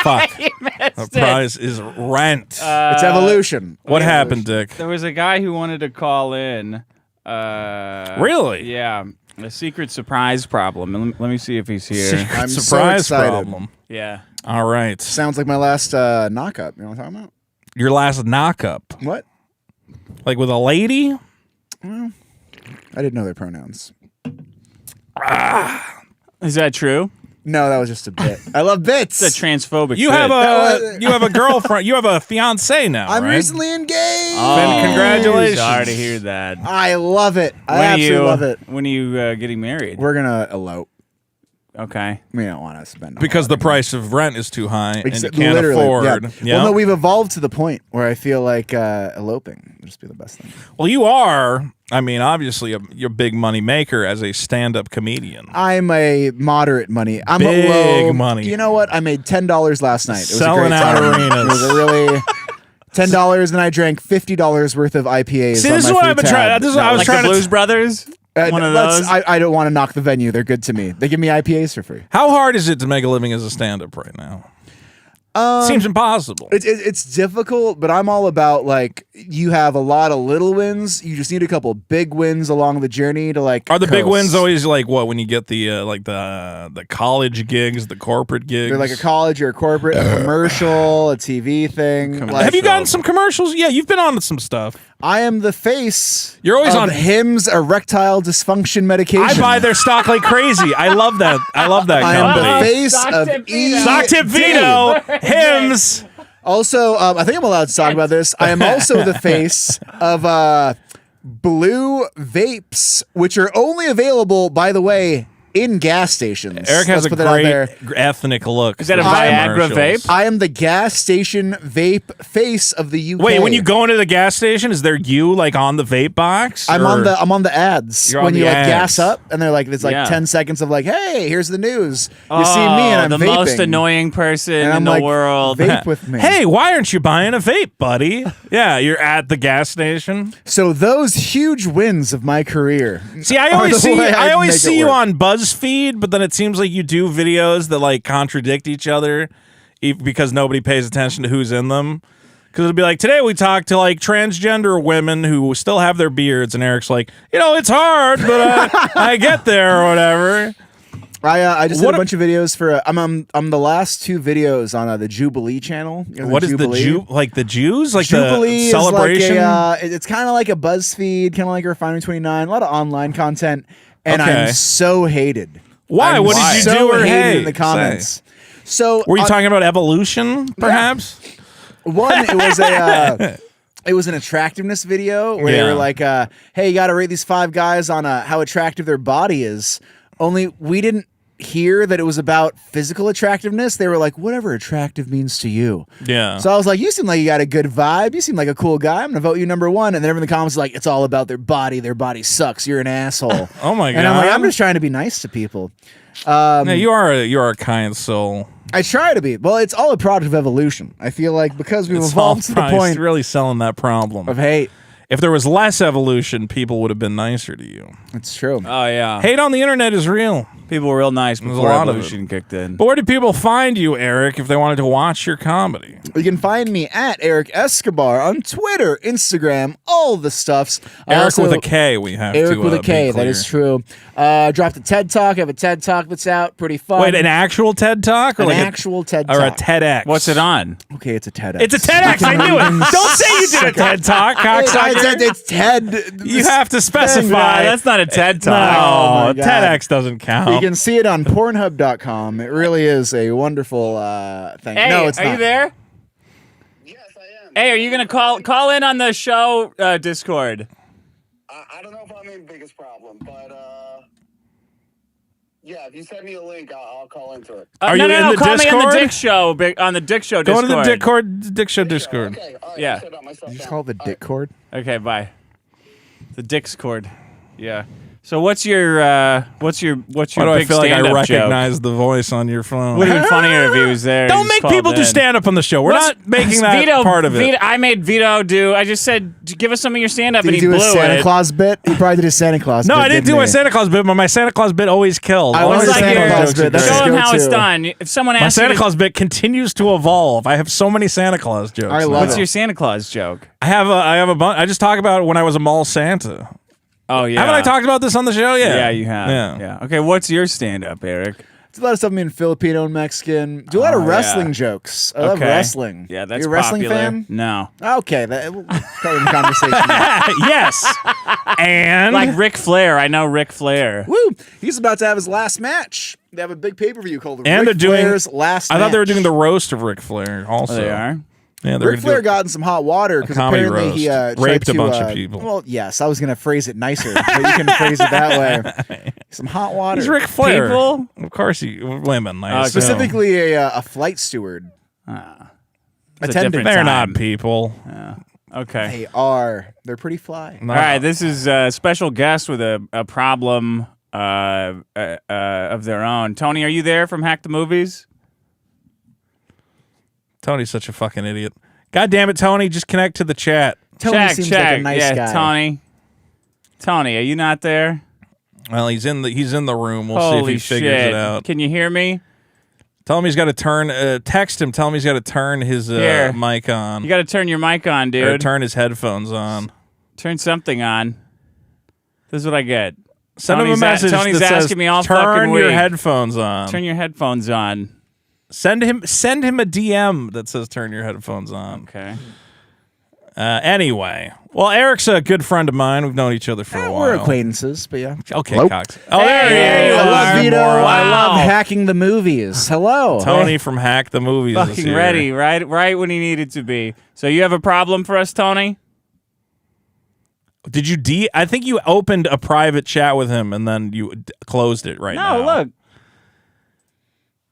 Speaker 1: Fuck. The price is rent.
Speaker 3: It's evolution.
Speaker 1: What happened, Dick?
Speaker 2: There was a guy who wanted to call in.
Speaker 1: Really?
Speaker 2: Yeah. A secret surprise problem. Let me see if he's here.
Speaker 1: Secret
Speaker 3: I'm so
Speaker 1: surprise
Speaker 3: excited.
Speaker 1: problem.
Speaker 2: Yeah.
Speaker 1: All right.
Speaker 3: Sounds like my last knock-up. You know what I'm talking about?
Speaker 1: Your last knock-up.
Speaker 3: What?
Speaker 1: Like with a lady?
Speaker 3: I didn't know their pronouns.
Speaker 2: Is that true?
Speaker 3: No, that was just a bit. I love bits.
Speaker 2: It's a transphobic
Speaker 1: You
Speaker 2: bit.
Speaker 1: have
Speaker 3: was-
Speaker 1: you have a girlfriend. You have a fiance now,
Speaker 3: I'm
Speaker 1: right?
Speaker 3: recently engaged.
Speaker 2: Oh,
Speaker 1: Congratulations.
Speaker 2: Sorry to hear that.
Speaker 3: I love it. I
Speaker 2: When are
Speaker 3: absolutely
Speaker 2: you,
Speaker 3: love it.
Speaker 2: When are you getting married?
Speaker 3: We're gonna elope.
Speaker 2: Okay.
Speaker 3: We don't want to spend
Speaker 1: Because the price of rent is too high and you
Speaker 3: Except
Speaker 1: can't
Speaker 3: literally,
Speaker 1: afford.
Speaker 3: Yeah.
Speaker 1: Yeah.
Speaker 3: Well, no, we've evolved to the point where I feel like eloping would just be the best thing.
Speaker 1: Well, you are. I mean, obviously, you're a big money maker as a stand-up comedian.
Speaker 3: I'm a moderate money. I'm
Speaker 1: Big
Speaker 3: a low
Speaker 1: money.
Speaker 3: You know what? I made $10 last night. It was
Speaker 1: Selling
Speaker 3: a great
Speaker 1: out
Speaker 3: time.
Speaker 1: arenas.
Speaker 3: It was a really $10, and I drank $50 worth of IPAs.
Speaker 1: See,
Speaker 3: on
Speaker 1: this
Speaker 3: my
Speaker 1: is what
Speaker 3: free
Speaker 1: I've been
Speaker 3: tab.
Speaker 1: trying. This is what I was
Speaker 2: Like
Speaker 1: trying
Speaker 2: the
Speaker 1: to.
Speaker 2: Blues Brothers? One of those?
Speaker 3: I don't want to knock the venue. They're good to me. They give me IPAs for free.
Speaker 1: How hard is it to make a living as a stand-up right now? Seems impossible.
Speaker 3: It's difficult, but I'm all about like you have a lot of little wins. You just need a couple big wins along the journey to like.
Speaker 1: Are the big
Speaker 3: coast.
Speaker 1: wins always like what when you get the like the college gigs, the corporate gigs?
Speaker 3: They're like a college or a corporate, a commercial, a TV thing. Like,
Speaker 1: Have you gotten some commercials? Yeah, you've been on some stuff.
Speaker 3: I am the face.
Speaker 1: You're always
Speaker 3: of
Speaker 1: on-
Speaker 3: Hims erectile dysfunction medication.
Speaker 1: I buy their stock like crazy. I love that. I love that
Speaker 3: I am
Speaker 1: company.
Speaker 3: the face
Speaker 2: Stock
Speaker 3: of
Speaker 2: tip
Speaker 3: E.
Speaker 2: Vito.
Speaker 1: Stock tip Vito, Hims.
Speaker 3: Also, I think I'm allowed to talk about this. I am also the face of blue vapes, which are only available, by the way, in gas stations.
Speaker 1: Eric has
Speaker 3: Let's
Speaker 1: a
Speaker 3: put that out
Speaker 1: great
Speaker 3: there.
Speaker 1: ethnic look.
Speaker 2: Is that a
Speaker 1: for
Speaker 2: Viagra
Speaker 1: commercials.
Speaker 2: vape?
Speaker 3: I am the gas station vape face of the UK.
Speaker 1: Wait, when you go into the gas station, is there you like on the vape box?
Speaker 3: I'm
Speaker 1: or-
Speaker 3: on the ads
Speaker 1: You're on
Speaker 3: when
Speaker 1: the
Speaker 3: you like
Speaker 1: ads.
Speaker 3: gas up, and they're like, it's like
Speaker 2: Yeah.
Speaker 3: 10 seconds of like, hey, here's the news. You see me, and I'm
Speaker 2: the
Speaker 3: vaping.
Speaker 2: most annoying person
Speaker 3: And
Speaker 2: in
Speaker 3: I'm
Speaker 2: the
Speaker 3: like,
Speaker 2: world.
Speaker 3: vape with me.
Speaker 1: Hey, why aren't you buying a vape, buddy? Yeah, you're at the gas station.
Speaker 3: So those huge wins of my career.
Speaker 1: See, I
Speaker 3: are
Speaker 1: always
Speaker 3: the
Speaker 1: see
Speaker 3: way
Speaker 1: I
Speaker 3: make
Speaker 1: always
Speaker 3: it
Speaker 1: see you
Speaker 3: work.
Speaker 1: on BuzzFeed, but then it seems like you do videos that like contradict each other because nobody pays attention to who's in them. Because it'll be like, today we talked to like transgender women who still have their beards, and Eric's like, it's hard, but I get there or whatever.
Speaker 3: I just did
Speaker 1: What
Speaker 3: a bunch of videos for. I'm the last 2 videos on the Jubilee channel. You know,
Speaker 1: What is
Speaker 3: Jubilee?
Speaker 1: like the Jews? Like
Speaker 3: Jubilee
Speaker 1: the celebration?
Speaker 3: is like it's kind of like a BuzzFeed, kind of like a Refinery 29, a lot of online content, and
Speaker 1: Okay.
Speaker 3: I'm so hated.
Speaker 1: Why?
Speaker 3: I'm
Speaker 1: What did you
Speaker 3: so
Speaker 1: do or
Speaker 3: hated
Speaker 1: hate?
Speaker 3: in the comments? So
Speaker 1: Were you talking about evolution, perhaps?
Speaker 3: One, it was an attractiveness video where they
Speaker 1: Yeah.
Speaker 3: were like, "Hey, you got to rate these 5 guys on how attractive their body is." Only we didn't hear that it was about physical attractiveness. They were like, "Whatever attractive means to you."
Speaker 1: Yeah.
Speaker 3: So I was like, "You seem like you got a good vibe. You seem like a cool guy. I'm gonna vote you number 1." And then everyone in the comments was like, "It's all about their body. Their body sucks. You're an asshole."
Speaker 1: Oh my
Speaker 3: And I'm like,
Speaker 1: God.
Speaker 3: I'm just trying to be nice to people.
Speaker 1: Yeah, you are a kind soul.
Speaker 3: I try to be. Well, it's all a product of evolution. I feel like because we've evolved to the
Speaker 1: He's
Speaker 3: point
Speaker 1: really selling that problem.
Speaker 3: of hate.
Speaker 1: If there was less evolution, people would have been nicer to you.
Speaker 3: It's true.
Speaker 2: Oh yeah,
Speaker 1: Hate on the internet is real.
Speaker 2: people were real nice
Speaker 1: a
Speaker 2: before
Speaker 1: lot of
Speaker 2: evolution kicked in.
Speaker 1: But where did people find you, Eric, if they wanted to watch your comedy?
Speaker 3: You can find me at Erik Escobar on Twitter, Instagram, all the stuffs.
Speaker 1: Eric with a K, we have
Speaker 3: Eric
Speaker 1: to
Speaker 3: with a
Speaker 1: be
Speaker 3: K, that
Speaker 1: clear.
Speaker 3: is true. Dropped a TED Talk. I have a TED Talk that's out. Pretty fun.
Speaker 1: Wait, an actual TED Talk? Or
Speaker 3: An
Speaker 1: like
Speaker 3: actual TED
Speaker 1: or a
Speaker 3: Talk.
Speaker 1: TEDx?
Speaker 2: What's it on?
Speaker 3: Okay, it's a TEDx.
Speaker 1: It's a TEDx. I knew it. Don't say you did a TED Talk, cocksucker.
Speaker 3: It's TED.
Speaker 1: You have to specify.
Speaker 2: That's not a TED
Speaker 1: No,
Speaker 2: Talk.
Speaker 3: Oh my God.
Speaker 1: TEDx doesn't count.
Speaker 3: You can see it on Pornhub.com. It really is a wonderful thing.
Speaker 2: Hey,
Speaker 3: no, it's
Speaker 2: are
Speaker 3: not.
Speaker 2: you there?
Speaker 5: Yes, I am.
Speaker 2: Hey, are you gonna call in on the show Discord?
Speaker 5: I don't know if I'm in biggest problem, but yeah, if you send me a link, I'll call into it.
Speaker 1: Are
Speaker 2: no,
Speaker 1: you
Speaker 2: no,
Speaker 1: in
Speaker 2: no,
Speaker 1: the
Speaker 2: call me on the
Speaker 1: Discord?
Speaker 2: Dick Show. On the Dick Show
Speaker 1: Go
Speaker 2: Discord.
Speaker 1: to the Dick Show Discord.
Speaker 5: Okay, all right.
Speaker 2: Yeah.
Speaker 5: I'll set up myself
Speaker 3: Did you just
Speaker 5: down.
Speaker 3: call it the dick cord?
Speaker 2: Okay, bye. The Discord. Yeah. So what's your
Speaker 1: Why do
Speaker 2: big
Speaker 1: I feel like I
Speaker 2: stand-up
Speaker 1: recognize the voice on your phone?
Speaker 2: Would have been funnier if he was there.
Speaker 1: Don't
Speaker 2: He
Speaker 1: make
Speaker 2: just
Speaker 1: people
Speaker 2: called
Speaker 1: do
Speaker 2: in.
Speaker 1: stand up on the show. We're not making that
Speaker 2: Vito,
Speaker 1: part of it.
Speaker 2: Vito, I made Vito do. I just said, give us some of your stand up,
Speaker 3: Did
Speaker 2: and
Speaker 3: he
Speaker 2: he
Speaker 3: do
Speaker 2: blew
Speaker 3: a Santa
Speaker 2: it.
Speaker 3: Claus bit? He probably did a Santa Claus
Speaker 1: No,
Speaker 3: bit.
Speaker 1: I didn't do
Speaker 3: didn't
Speaker 1: my
Speaker 3: he?
Speaker 1: Santa Claus bit, but my Santa Claus bit always killed.
Speaker 3: I
Speaker 1: All
Speaker 3: wanted
Speaker 1: my
Speaker 3: a Santa
Speaker 1: Santa
Speaker 3: Claus
Speaker 1: jokes
Speaker 3: bit.
Speaker 1: are
Speaker 3: That's
Speaker 1: great.
Speaker 2: Show
Speaker 3: go
Speaker 2: him how it's
Speaker 3: to.
Speaker 2: done. If someone
Speaker 1: My
Speaker 2: asks
Speaker 1: Santa
Speaker 2: you,
Speaker 1: Claus bit continues to evolve. I have so many Santa Claus jokes.
Speaker 3: I
Speaker 1: now.
Speaker 3: love
Speaker 2: what's
Speaker 3: it.
Speaker 2: your Santa Claus joke?
Speaker 1: I have a bunch. I just talk about when I was a mall Santa.
Speaker 2: Oh yeah.
Speaker 1: Haven't I talked about this on the show? Yeah.
Speaker 2: Yeah, you have. Yeah. Okay, what's your stand up, Eric?
Speaker 3: It's a lot of stuff being Filipino and Mexican. Do a lot of
Speaker 2: Oh,
Speaker 3: wrestling
Speaker 2: yeah.
Speaker 3: jokes. I love
Speaker 2: Okay.
Speaker 3: wrestling.
Speaker 2: Yeah, that's
Speaker 3: You a wrestling
Speaker 2: popular.
Speaker 3: fan?
Speaker 2: No.
Speaker 3: Okay, we'll start the conversation. now.
Speaker 1: Yes. And
Speaker 2: Like Ric Flair. I know Ric Flair.
Speaker 3: Woo! He's about to have his last match. They have a big pay-per-view called
Speaker 1: And
Speaker 3: Ric
Speaker 1: they're doing-
Speaker 3: Flair's Last
Speaker 1: I thought they were
Speaker 3: Match.
Speaker 1: doing the roast of Ric Flair also.
Speaker 2: Oh, they are?
Speaker 1: Yeah, they're
Speaker 3: Ric Flair got in some hot water because
Speaker 1: comedy
Speaker 3: apparently he
Speaker 1: roast.
Speaker 3: tried
Speaker 1: Raped a
Speaker 3: to,
Speaker 1: bunch of people.
Speaker 3: Well, yes, I was going to phrase it nicer, but you can phrase it that way. Some hot water.
Speaker 1: He's Ric Flair.
Speaker 2: People?
Speaker 1: Of course, women. I
Speaker 2: Okay.
Speaker 1: assume.
Speaker 3: Specifically a flight steward.
Speaker 2: It's a
Speaker 3: Attendant.
Speaker 2: different
Speaker 1: They're
Speaker 2: time.
Speaker 1: not people.
Speaker 2: Okay.
Speaker 3: They are. They're pretty fly.
Speaker 1: No.
Speaker 2: All right, this is a special guest with a problem of their own. Tony, are you there from Hack the Movies?
Speaker 1: Tony's such a fucking idiot. God damn it, Tony! Just connect to the chat.
Speaker 3: Tony seems like a nice
Speaker 2: yeah,
Speaker 3: guy.
Speaker 2: Tony, are you not there?
Speaker 1: Well, he's in the room. We'll
Speaker 2: Holy
Speaker 1: see if he figures
Speaker 2: shit.
Speaker 1: it out.
Speaker 2: Can you hear me?
Speaker 1: Tell him he's got to turn. Text him. Tell him he's got to turn his
Speaker 2: Here.
Speaker 1: mic on.
Speaker 2: You got to turn your mic on,
Speaker 1: or
Speaker 2: dude.
Speaker 1: turn his headphones on.
Speaker 2: Turn something on. This is what I get.
Speaker 1: Send him a
Speaker 2: Tony's
Speaker 1: message.
Speaker 2: Tony's
Speaker 1: that
Speaker 2: asking
Speaker 1: says,
Speaker 2: me all
Speaker 1: turn
Speaker 2: fucking
Speaker 1: your
Speaker 2: week.
Speaker 1: headphones on.
Speaker 2: Turn your headphones on.
Speaker 1: Send him a DM that says turn your headphones on.
Speaker 2: Okay.
Speaker 1: Anyway, well, Eric's a good friend of mine. We've known each other for a while.
Speaker 3: We're acquaintances, but yeah.
Speaker 1: Okay,
Speaker 3: Hello?
Speaker 1: Cox. Oh, there
Speaker 2: Hey,
Speaker 1: he is.
Speaker 2: I
Speaker 3: I love Vito.
Speaker 2: Wow.
Speaker 3: I love hacking the movies. Hello.
Speaker 1: Tony from Hack the Movies. is
Speaker 2: Fucking
Speaker 1: here.
Speaker 2: ready, right when he needed to be. So you have a problem for us, Tony?
Speaker 1: Did you I think you opened a private chat with him and then you closed it now.
Speaker 2: No, look.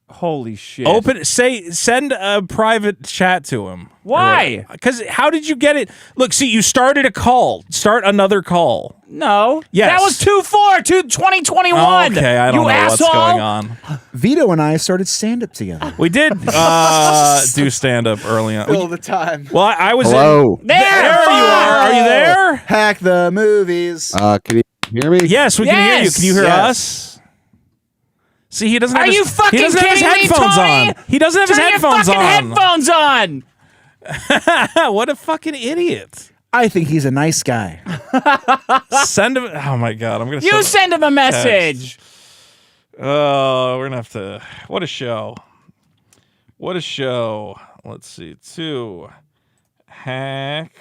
Speaker 2: Holy shit.
Speaker 1: Send a private chat to him.
Speaker 2: Why?
Speaker 1: Because how did you get it? Look, see, you started a call. Start another call.
Speaker 2: No.
Speaker 1: Yes.
Speaker 2: That was 2021.
Speaker 1: Okay, I don't know
Speaker 2: asshole.
Speaker 1: what's going on.
Speaker 3: Vito and I started stand-up together.
Speaker 1: We did do stand-up early on.
Speaker 3: All the time.
Speaker 1: Well, I was
Speaker 6: Hello.
Speaker 1: There you are. Are you there?
Speaker 3: Hack the movies.
Speaker 6: Can you hear me?
Speaker 1: Yes, we can hear you. Can you hear us? See, he doesn't have
Speaker 2: Are
Speaker 1: his,
Speaker 2: you fucking
Speaker 1: he doesn't have his
Speaker 2: kidding me,
Speaker 1: headphones
Speaker 2: Tony?
Speaker 1: on. He doesn't have his
Speaker 2: Turn
Speaker 1: headphones
Speaker 2: your fucking
Speaker 1: on.
Speaker 2: headphones on.
Speaker 1: What a fucking idiot.
Speaker 3: I think he's a nice guy.
Speaker 1: Send him. Oh my God. I'm going to
Speaker 2: You send him a message.
Speaker 1: Oh, we're going to have to. What a show. What a show. Let's see. 2. Hack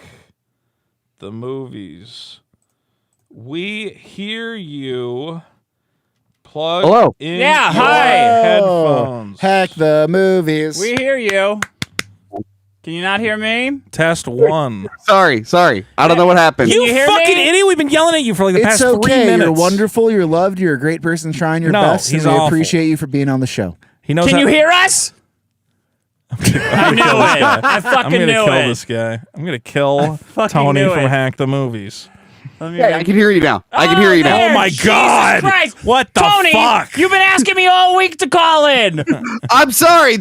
Speaker 1: the movies. We hear you. Plug
Speaker 6: Hello.
Speaker 1: in
Speaker 2: Yeah,
Speaker 1: your
Speaker 2: hi.
Speaker 1: headphones.
Speaker 3: Hack the movies.
Speaker 2: We hear you. Can you not hear me?
Speaker 1: Test 1.
Speaker 6: Sorry. I don't know what happened.
Speaker 2: You hear
Speaker 1: fucking
Speaker 2: me?
Speaker 1: idiot. We've been yelling at you for like the
Speaker 3: It's
Speaker 1: past
Speaker 3: okay.
Speaker 1: 3 minutes.
Speaker 3: You're wonderful. You're loved. You're a great person trying your
Speaker 1: No,
Speaker 3: best.
Speaker 1: he's
Speaker 3: and we
Speaker 1: awful.
Speaker 3: appreciate you for being on the show.
Speaker 1: He knows
Speaker 2: Can
Speaker 1: how-
Speaker 2: you hear us? I knew it. I
Speaker 1: I'm
Speaker 2: fucking
Speaker 1: going to
Speaker 2: knew
Speaker 1: kill
Speaker 2: it.
Speaker 1: this guy. I'm going to kill
Speaker 2: fucking
Speaker 1: Tony
Speaker 2: knew
Speaker 1: from
Speaker 2: it.
Speaker 1: Hack the Movies.
Speaker 6: Yeah, I can hear you now. I can hear you now.
Speaker 2: there.
Speaker 1: Oh my
Speaker 2: Jesus
Speaker 1: God.
Speaker 2: Christ.
Speaker 1: What the
Speaker 2: Tony,
Speaker 1: fuck?
Speaker 2: You've been asking me all week to call in.
Speaker 6: I'm sorry.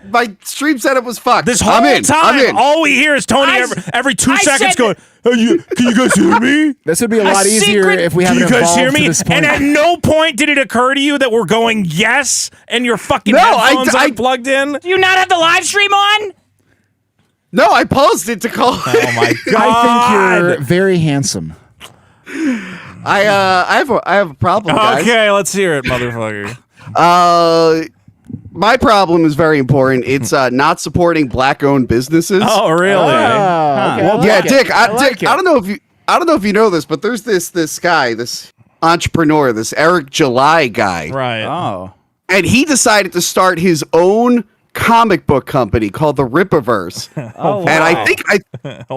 Speaker 6: My stream setup was fucked.
Speaker 1: This whole
Speaker 6: I'm in.
Speaker 1: time, all we hear is Tony
Speaker 2: I-
Speaker 1: every 2
Speaker 2: I
Speaker 1: seconds
Speaker 2: said-
Speaker 1: going, can you guys hear me?
Speaker 3: This would be a lot easier
Speaker 2: secret-
Speaker 3: if we
Speaker 1: Can
Speaker 3: haven't
Speaker 1: you guys
Speaker 3: evolved
Speaker 1: hear
Speaker 3: to
Speaker 1: me?
Speaker 3: this point.
Speaker 1: And at no point did it occur to you that we're going yes and your fucking
Speaker 6: No,
Speaker 1: headphones
Speaker 6: I-
Speaker 1: aren't plugged in?
Speaker 2: Do you not have the live stream on?
Speaker 6: No, I paused it to call.
Speaker 1: Oh my God.
Speaker 3: I think you're very handsome.
Speaker 6: I have a problem, guys.
Speaker 1: Okay, let's hear it, motherfucker.
Speaker 6: My problem is very important. It's not supporting black-owned businesses.
Speaker 1: Oh, really?
Speaker 3: Okay, I
Speaker 6: yeah,
Speaker 3: like it.
Speaker 6: Dick.
Speaker 3: I like
Speaker 6: Dick.
Speaker 3: it.
Speaker 6: I don't know if you know this, but there's this guy, this entrepreneur, this Eric July guy,
Speaker 1: Right.
Speaker 3: Oh.
Speaker 6: and he decided to start his own comic book company called the Rippaverse.
Speaker 2: Oh, wow.
Speaker 6: And I think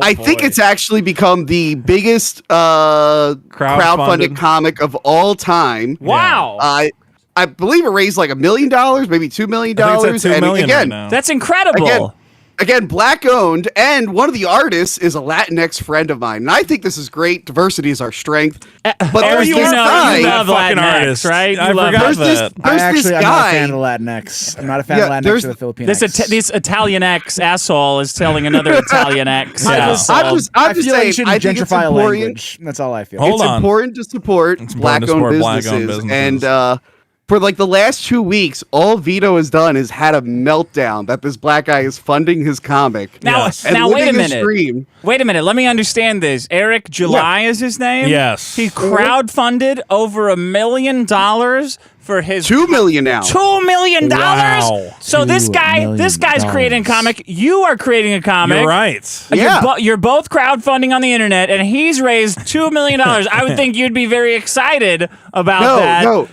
Speaker 6: I think
Speaker 1: boy.
Speaker 6: it's actually become the biggest crowdfunded comic of all time.
Speaker 2: Wow.
Speaker 6: I believe it raised like $1 million, maybe $2 million.
Speaker 1: I think it's at $2
Speaker 6: and
Speaker 1: million
Speaker 6: again,
Speaker 1: right now.
Speaker 2: That's incredible.
Speaker 6: Again, black owned, and one of the artists is a Latinx friend of mine. And I think this is great. Diversity is our strength. But there's
Speaker 2: you
Speaker 6: this
Speaker 2: know,
Speaker 6: guy.
Speaker 2: you love
Speaker 1: fucking
Speaker 2: Latinx,
Speaker 1: artist.
Speaker 2: right?
Speaker 1: I
Speaker 2: You love
Speaker 1: forgot
Speaker 6: There's this,
Speaker 1: that.
Speaker 6: there's this
Speaker 3: I'm not a
Speaker 6: guy.
Speaker 3: fan of Latinx. I'm not a fan
Speaker 6: Yeah,
Speaker 3: of Latinx
Speaker 6: there's-
Speaker 3: or the Filipinos.
Speaker 2: This Italian X asshole is telling another Italian X.
Speaker 6: I'm
Speaker 2: asshole.
Speaker 6: just
Speaker 3: I feel like
Speaker 6: saying.
Speaker 3: you shouldn't
Speaker 6: I think it's
Speaker 3: gentrify a
Speaker 6: important.
Speaker 3: language. That's all I feel.
Speaker 1: Hold
Speaker 6: It's
Speaker 1: on.
Speaker 6: important to support
Speaker 1: important to
Speaker 6: black-owned
Speaker 1: support
Speaker 6: businesses.
Speaker 1: black-owned businesses.
Speaker 6: And for like the last 2 weeks, all Vito has done is had a meltdown that this black guy is funding his comic.
Speaker 2: Now,
Speaker 1: Yes.
Speaker 6: and
Speaker 2: now wait a
Speaker 6: living
Speaker 2: minute.
Speaker 6: stream.
Speaker 2: Wait a minute. Let me understand this. Eric July is his name?
Speaker 1: Yes.
Speaker 2: He crowdfunded over $1 million for his
Speaker 6: $2 million now.
Speaker 2: $2 million.
Speaker 1: Wow.
Speaker 2: So this
Speaker 3: $2
Speaker 2: guy's
Speaker 3: million.
Speaker 2: creating a comic. You are creating a comic.
Speaker 1: You're right.
Speaker 6: Yeah.
Speaker 2: You're both crowdfunding on the internet, and he's raised $2 million. I would think you'd be very excited about that.
Speaker 6: No.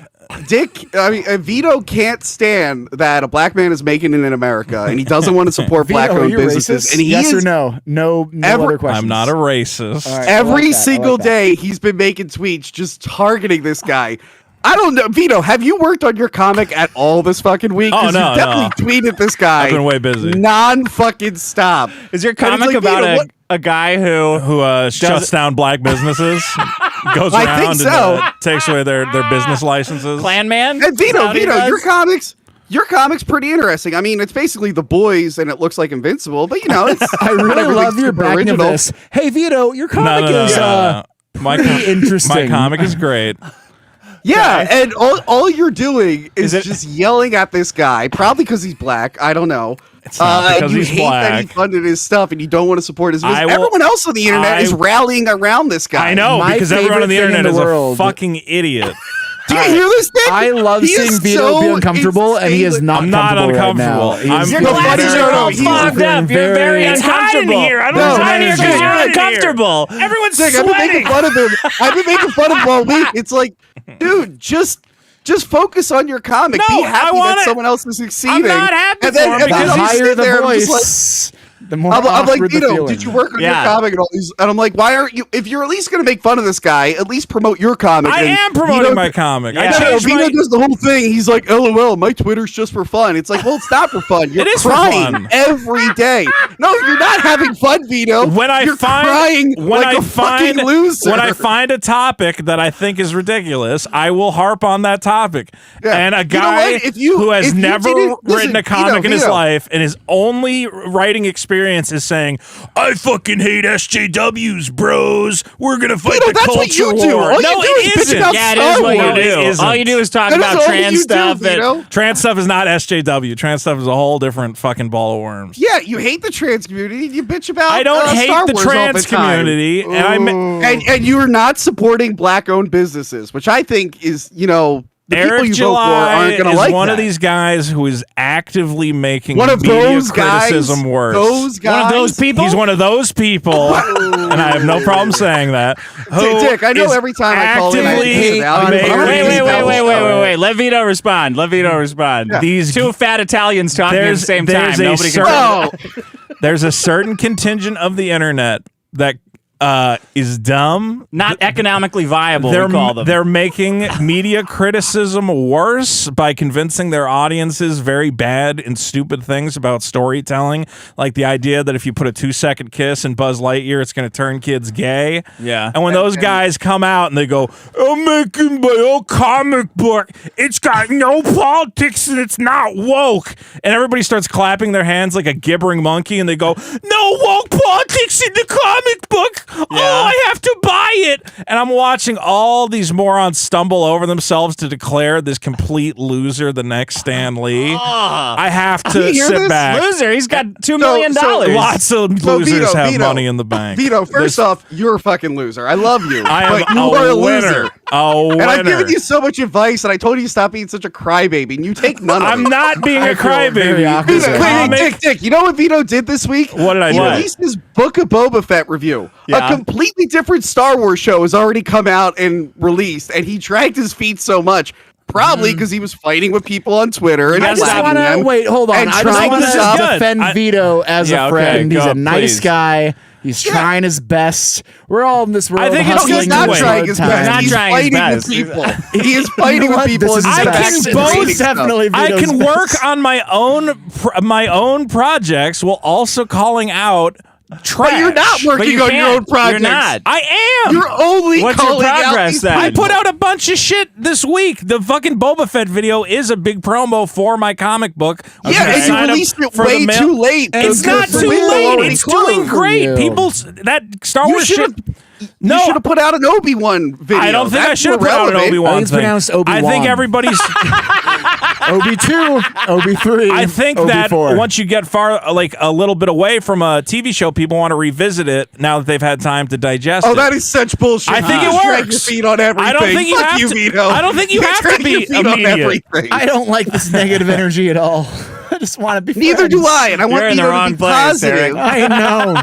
Speaker 6: Dick, I mean, Vito can't stand that a black man is making it in America, and he doesn't want to support
Speaker 3: Vito, are
Speaker 6: black-owned
Speaker 3: you
Speaker 6: businesses.
Speaker 3: racist?
Speaker 6: And he
Speaker 3: yes
Speaker 6: is
Speaker 3: or no? No other questions.
Speaker 1: I'm not a racist.
Speaker 3: All right, I
Speaker 6: every
Speaker 3: like that. I
Speaker 6: single
Speaker 3: like that.
Speaker 6: day he's been making tweets just targeting this guy. I don't know, Vito. Have you worked on your comic at all this fucking week?
Speaker 1: Oh,
Speaker 6: 'Cause
Speaker 1: no,
Speaker 6: you definitely tweeted this guy.
Speaker 1: I've been way busy.
Speaker 6: Non-fucking stop.
Speaker 2: Is your
Speaker 6: And it's
Speaker 2: comic
Speaker 6: like,
Speaker 2: about
Speaker 6: Vito, what-
Speaker 2: a guy who
Speaker 1: Who shuts down black businesses, goes
Speaker 6: I
Speaker 1: around
Speaker 6: think
Speaker 1: and
Speaker 6: so.
Speaker 1: Takes away their business licenses.
Speaker 2: Clan Man?
Speaker 6: And Vito,
Speaker 2: Is that what he does?
Speaker 6: your comic's pretty interesting. I mean, it's basically The Boys, and it looks like Invincible, but you know, it's
Speaker 3: I really
Speaker 6: everything's
Speaker 3: love your
Speaker 6: super
Speaker 3: backing of
Speaker 6: original.
Speaker 3: this. Hey, Vito, your comic
Speaker 1: No.
Speaker 3: is
Speaker 1: My
Speaker 3: pretty interesting.
Speaker 1: My comic is great.
Speaker 6: Yeah, and all you're doing is
Speaker 2: it-
Speaker 6: just yelling at this guy, probably because he's black. I don't know.
Speaker 1: It's not because
Speaker 6: and you
Speaker 1: he's
Speaker 6: hate that he
Speaker 1: black.
Speaker 6: funded his stuff, and you don't want to support his business.
Speaker 1: I will-
Speaker 6: Everyone else on the internet is rallying around this guy.
Speaker 1: I know,
Speaker 3: My
Speaker 1: because everyone on the
Speaker 3: favorite thing
Speaker 1: internet
Speaker 3: in
Speaker 1: is
Speaker 3: the
Speaker 1: a
Speaker 3: world-
Speaker 1: fucking idiot.
Speaker 6: Do you hear this, Nick?
Speaker 3: I love
Speaker 6: He
Speaker 3: seeing
Speaker 6: is
Speaker 3: Vito be
Speaker 6: so
Speaker 3: uncomfortable, and he is
Speaker 6: insanely-
Speaker 3: not
Speaker 1: I'm not
Speaker 3: comfortable
Speaker 1: uncomfortable.
Speaker 3: right now.
Speaker 1: I'm
Speaker 2: You're
Speaker 1: feeling
Speaker 2: glad
Speaker 1: very
Speaker 2: you're all
Speaker 6: he's
Speaker 2: fogged up. You're very
Speaker 1: It's hot in
Speaker 2: uncomfortable.
Speaker 1: here. I don't
Speaker 6: know
Speaker 2: It's
Speaker 6: why
Speaker 2: hot in here because
Speaker 6: energy.
Speaker 2: you're
Speaker 1: Hot in here.
Speaker 2: uncomfortable.
Speaker 1: Everyone's
Speaker 6: Dick, I've been making fun of him. I've been making fun of him all week. It's like, dude, just focus on your comic.
Speaker 1: No,
Speaker 6: Be happy
Speaker 1: I wanna-
Speaker 6: that someone else is succeeding.
Speaker 1: I'm not happy
Speaker 6: and then,
Speaker 1: for him
Speaker 6: and
Speaker 1: because
Speaker 6: then you
Speaker 3: higher
Speaker 6: sit
Speaker 3: the
Speaker 6: there and just
Speaker 3: voice, the more
Speaker 6: I'm like,
Speaker 3: awkward the
Speaker 6: Vito,
Speaker 3: feeling.
Speaker 6: did you work on your
Speaker 2: Yeah.
Speaker 6: comic and all these? And I'm like, why aren't you? If you're at least going to make fun of this guy, at least promote your comic.
Speaker 1: I
Speaker 6: And
Speaker 1: am promoting
Speaker 6: Vito-
Speaker 1: my comic.
Speaker 2: Yeah.
Speaker 1: I
Speaker 6: No,
Speaker 1: changed
Speaker 6: Vito
Speaker 1: my...
Speaker 6: does the whole thing. He's like, LOL, my Twitter's just for fun. It's like, well, it's not for fun. You're
Speaker 1: It is for
Speaker 6: crying
Speaker 1: fun.
Speaker 6: every day. No, you're not having fun, Vito.
Speaker 1: When I
Speaker 6: you're
Speaker 1: find
Speaker 6: crying
Speaker 1: when
Speaker 6: like
Speaker 1: I
Speaker 6: a
Speaker 1: find
Speaker 6: fucking loser.
Speaker 1: when I find a topic that I think is ridiculous, I will harp on that topic.
Speaker 6: Yeah.
Speaker 1: And a
Speaker 6: You know
Speaker 1: guy
Speaker 6: what? If you-
Speaker 1: who has
Speaker 6: if you
Speaker 1: never
Speaker 6: didn't-
Speaker 1: written
Speaker 6: listen,
Speaker 1: a comic in his
Speaker 6: Vito.
Speaker 1: life and his only writing experience is saying, "I fucking hate SJWs, bros. We're gonna fight
Speaker 6: Vito,
Speaker 1: the
Speaker 6: that's
Speaker 1: culture
Speaker 6: what you do.
Speaker 1: war."
Speaker 6: All you
Speaker 1: No,
Speaker 6: do
Speaker 1: it
Speaker 6: is bitch
Speaker 1: isn't.
Speaker 6: about
Speaker 2: Yeah, it
Speaker 6: Star
Speaker 2: is what
Speaker 6: Wars.
Speaker 2: you do.
Speaker 1: It isn't.
Speaker 2: All you do is talk
Speaker 6: That is
Speaker 2: about
Speaker 6: all
Speaker 2: trans
Speaker 6: you do,
Speaker 2: stuff.
Speaker 6: Vito.
Speaker 1: Trans stuff is not SJW. Trans stuff is a whole different fucking ball of worms.
Speaker 6: Yeah, you hate the trans community. You bitch about
Speaker 1: I don't hate
Speaker 6: Star
Speaker 1: the
Speaker 6: Wars all
Speaker 1: trans
Speaker 6: time.
Speaker 1: community, and
Speaker 6: And you are not supporting black-owned businesses, which I think is, the people
Speaker 1: Eric
Speaker 6: you vote for
Speaker 1: July
Speaker 6: aren't going to
Speaker 1: is
Speaker 6: like
Speaker 1: one
Speaker 6: that.
Speaker 1: of these guys who is actively making
Speaker 6: One of
Speaker 1: media
Speaker 6: those guys.
Speaker 1: criticism worse.
Speaker 6: Those guys.
Speaker 2: One of those people?
Speaker 1: He's one of those people, and I have no problem saying that. who
Speaker 6: Dick, I know
Speaker 1: is
Speaker 6: every time I call in, I
Speaker 1: actively
Speaker 6: hate on
Speaker 1: making-
Speaker 2: Wait. Let Vito respond.
Speaker 1: These
Speaker 2: Two fat Italians talking at the same time.
Speaker 1: there's a
Speaker 2: Nobody can.
Speaker 6: Oh,
Speaker 1: There's a certain contingent of the internet that is dumb.
Speaker 2: Not economically viable, we call them.
Speaker 1: They're making media criticism worse by convincing their audiences very bad and stupid things about storytelling, like the idea that if you put a 2-second kiss in Buzz Lightyear, it's going to turn kids gay.
Speaker 2: Yeah.
Speaker 1: And when those guys come out and they go, "I'm making my own comic book. It's got no politics and it's not woke," and everybody starts clapping their hands like a gibbering monkey, and they go, "No woke politics in the comic book. Oh, I have to buy it." And I'm watching all these morons stumble over themselves to declare this complete loser the next Stan Lee. I have
Speaker 6: you
Speaker 1: to
Speaker 6: hear
Speaker 1: sit
Speaker 6: this?
Speaker 1: back.
Speaker 2: Loser, he's got $2 million.
Speaker 1: Lots of
Speaker 6: So,
Speaker 1: losers
Speaker 6: Vito,
Speaker 1: have
Speaker 6: Vito,
Speaker 1: money in the bank.
Speaker 6: Vito, first off, you're a fucking loser. I love you.
Speaker 1: I am
Speaker 6: but you are a
Speaker 1: winner.
Speaker 6: loser.
Speaker 1: A winner.
Speaker 6: And I've given you so much advice, and I told you to stop being such a crybaby, and you take none of it.
Speaker 1: I'm not being a
Speaker 3: very
Speaker 1: crybaby.
Speaker 3: opposite.
Speaker 1: This
Speaker 6: Wait,
Speaker 1: comic-
Speaker 6: Dick, you know what Vito did this week?
Speaker 1: What did I
Speaker 6: He
Speaker 1: do?
Speaker 6: released his Book of Boba Fett review.
Speaker 2: Yeah.
Speaker 6: A completely different Star Wars show has already come out and released, and he dragged his feet so much. Probably because he was fighting with people on Twitter and
Speaker 3: I just
Speaker 6: slapping
Speaker 3: want
Speaker 6: them.
Speaker 3: to wait. Hold on.
Speaker 6: and
Speaker 3: I just
Speaker 6: trying
Speaker 3: want
Speaker 6: to
Speaker 3: to
Speaker 6: stop-
Speaker 3: defend Vito as
Speaker 2: Yeah,
Speaker 3: a
Speaker 2: okay,
Speaker 3: friend. He's
Speaker 1: go,
Speaker 3: a nice
Speaker 1: please.
Speaker 3: guy. He's trying his best. We're all in this world.
Speaker 1: I think it's
Speaker 3: hustling
Speaker 6: He's not
Speaker 3: through
Speaker 6: trying
Speaker 3: hard
Speaker 6: his
Speaker 3: times.
Speaker 6: best.
Speaker 2: Not
Speaker 6: He's
Speaker 2: trying his
Speaker 6: fighting
Speaker 2: best.
Speaker 6: with people. He is fighting
Speaker 3: You know
Speaker 6: with
Speaker 3: what?
Speaker 6: people.
Speaker 3: This is
Speaker 6: and
Speaker 1: I
Speaker 3: his
Speaker 1: can
Speaker 3: best.
Speaker 6: saying
Speaker 1: both-
Speaker 3: This
Speaker 6: shitty
Speaker 3: is
Speaker 6: stuff.
Speaker 3: definitely
Speaker 1: I
Speaker 3: Vito's
Speaker 1: can
Speaker 3: best.
Speaker 1: work on my own projects while also calling out trash.
Speaker 6: But you're not
Speaker 2: But
Speaker 6: working
Speaker 2: you
Speaker 6: on your
Speaker 2: can't.
Speaker 6: own projects.
Speaker 2: You're not.
Speaker 1: I am.
Speaker 6: You're only
Speaker 2: What's your
Speaker 6: calling out
Speaker 2: progress
Speaker 6: these
Speaker 2: then?
Speaker 1: I
Speaker 6: people.
Speaker 1: put out a bunch of shit this week. The fucking Boba Fett video is a big promo for my comic book.
Speaker 6: Yeah, and you
Speaker 1: Sign up
Speaker 6: released it
Speaker 1: for the
Speaker 6: way
Speaker 1: mail-
Speaker 6: too late.
Speaker 1: It's
Speaker 3: Good
Speaker 1: not
Speaker 3: for
Speaker 1: too
Speaker 3: you.
Speaker 1: late.
Speaker 3: Already
Speaker 1: It's doing
Speaker 3: closed for
Speaker 1: great.
Speaker 3: you.
Speaker 1: People, that Star
Speaker 6: You
Speaker 1: Wars
Speaker 6: should
Speaker 1: shit.
Speaker 6: have.
Speaker 1: No,
Speaker 6: You should have put out an Obi-Wan video.
Speaker 1: I don't think I
Speaker 6: That's
Speaker 1: should have
Speaker 6: more
Speaker 1: put out an
Speaker 6: relevant.
Speaker 1: Obi-Wan
Speaker 3: I think it's
Speaker 1: thing.
Speaker 3: pronounced
Speaker 1: I think
Speaker 3: Obi-Wan.
Speaker 1: everybody's.
Speaker 3: OB2, OB3.
Speaker 1: I think that
Speaker 3: OB4.
Speaker 1: once you get far, like a little bit away from a TV show, people want to revisit it now that they've had time to digest
Speaker 6: Oh,
Speaker 1: it.
Speaker 6: that is such bullshit.
Speaker 1: I think
Speaker 6: You
Speaker 1: it
Speaker 6: just drag your
Speaker 1: works.
Speaker 6: feet on everything.
Speaker 1: I don't think you
Speaker 6: Fuck
Speaker 1: have
Speaker 6: you,
Speaker 1: to-
Speaker 6: Vito.
Speaker 1: I don't think you have to
Speaker 6: drag
Speaker 1: be
Speaker 6: your feet on
Speaker 1: immediate.
Speaker 6: everything.
Speaker 3: I don't like this negative energy at all. I just want to be
Speaker 6: Neither do
Speaker 3: friends.
Speaker 6: I, and I want
Speaker 2: You're in the
Speaker 6: Vito to
Speaker 2: wrong
Speaker 6: be
Speaker 2: place,
Speaker 6: positive.
Speaker 2: Eric.
Speaker 3: I know.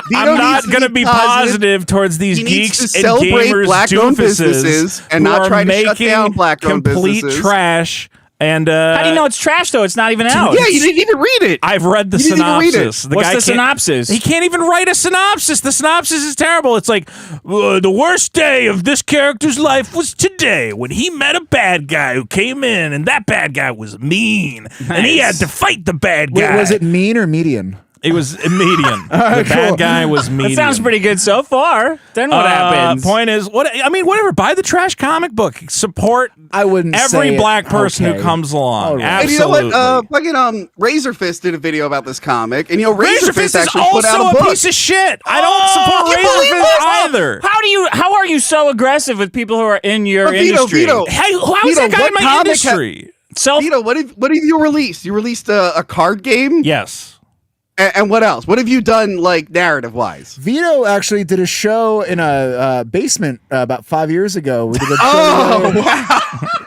Speaker 6: Vito
Speaker 1: I'm not
Speaker 6: needs
Speaker 1: going to be positive towards these
Speaker 6: He needs
Speaker 1: geeks
Speaker 6: to
Speaker 1: and
Speaker 6: celebrate
Speaker 1: gamers
Speaker 6: black-owned
Speaker 1: doofuses
Speaker 6: businesses and
Speaker 1: who
Speaker 6: not
Speaker 1: are
Speaker 6: try to shut
Speaker 1: making
Speaker 6: down black-owned
Speaker 1: complete
Speaker 6: businesses.
Speaker 1: trash. And
Speaker 2: How do you know it's trash, though? It's not even out.
Speaker 6: Yeah, you didn't even read it.
Speaker 1: I've read the
Speaker 6: You didn't even read it.
Speaker 1: synopsis.
Speaker 2: What's
Speaker 1: guy
Speaker 2: the
Speaker 1: can't-
Speaker 2: synopsis?
Speaker 1: He can't even write a synopsis. The synopsis is terrible. It's like, the worst day of this character's life was today when he met a bad guy who came in, and that bad guy was mean. And he had
Speaker 2: Nice.
Speaker 1: to fight the bad
Speaker 3: Wait,
Speaker 1: guy.
Speaker 3: was it mean or median?
Speaker 1: It was a median. The bad guy was median.
Speaker 2: That sounds pretty good so far. Then what happens?
Speaker 1: Point is, whatever. Buy the trash comic book. Support
Speaker 3: I wouldn't
Speaker 1: every
Speaker 3: say it.
Speaker 1: black person
Speaker 3: Okay.
Speaker 1: who comes along.
Speaker 3: All right.
Speaker 6: And you know
Speaker 1: Absolutely.
Speaker 6: what? Fucking Razorfist did a video about this comic, and
Speaker 1: Razorfist
Speaker 6: Razorfist
Speaker 1: is
Speaker 6: actually put out
Speaker 1: also
Speaker 6: a
Speaker 1: a
Speaker 6: book.
Speaker 1: piece of shit. I don't support
Speaker 6: you believe this?
Speaker 1: Razorfist either.
Speaker 2: How are you so aggressive with people who are in your
Speaker 6: But Vito,
Speaker 2: industry?
Speaker 6: Vito,
Speaker 1: Hey, how is
Speaker 6: Vito,
Speaker 1: that guy
Speaker 6: what
Speaker 1: in my
Speaker 6: comic
Speaker 1: industry?
Speaker 6: Vito, what have you released? You released a card game,
Speaker 1: Yes.
Speaker 6: and what else? What have you done, like narrative wise?
Speaker 3: Vito actually did a show in a basement about 5 years ago. We did a
Speaker 6: Oh,
Speaker 3: wow.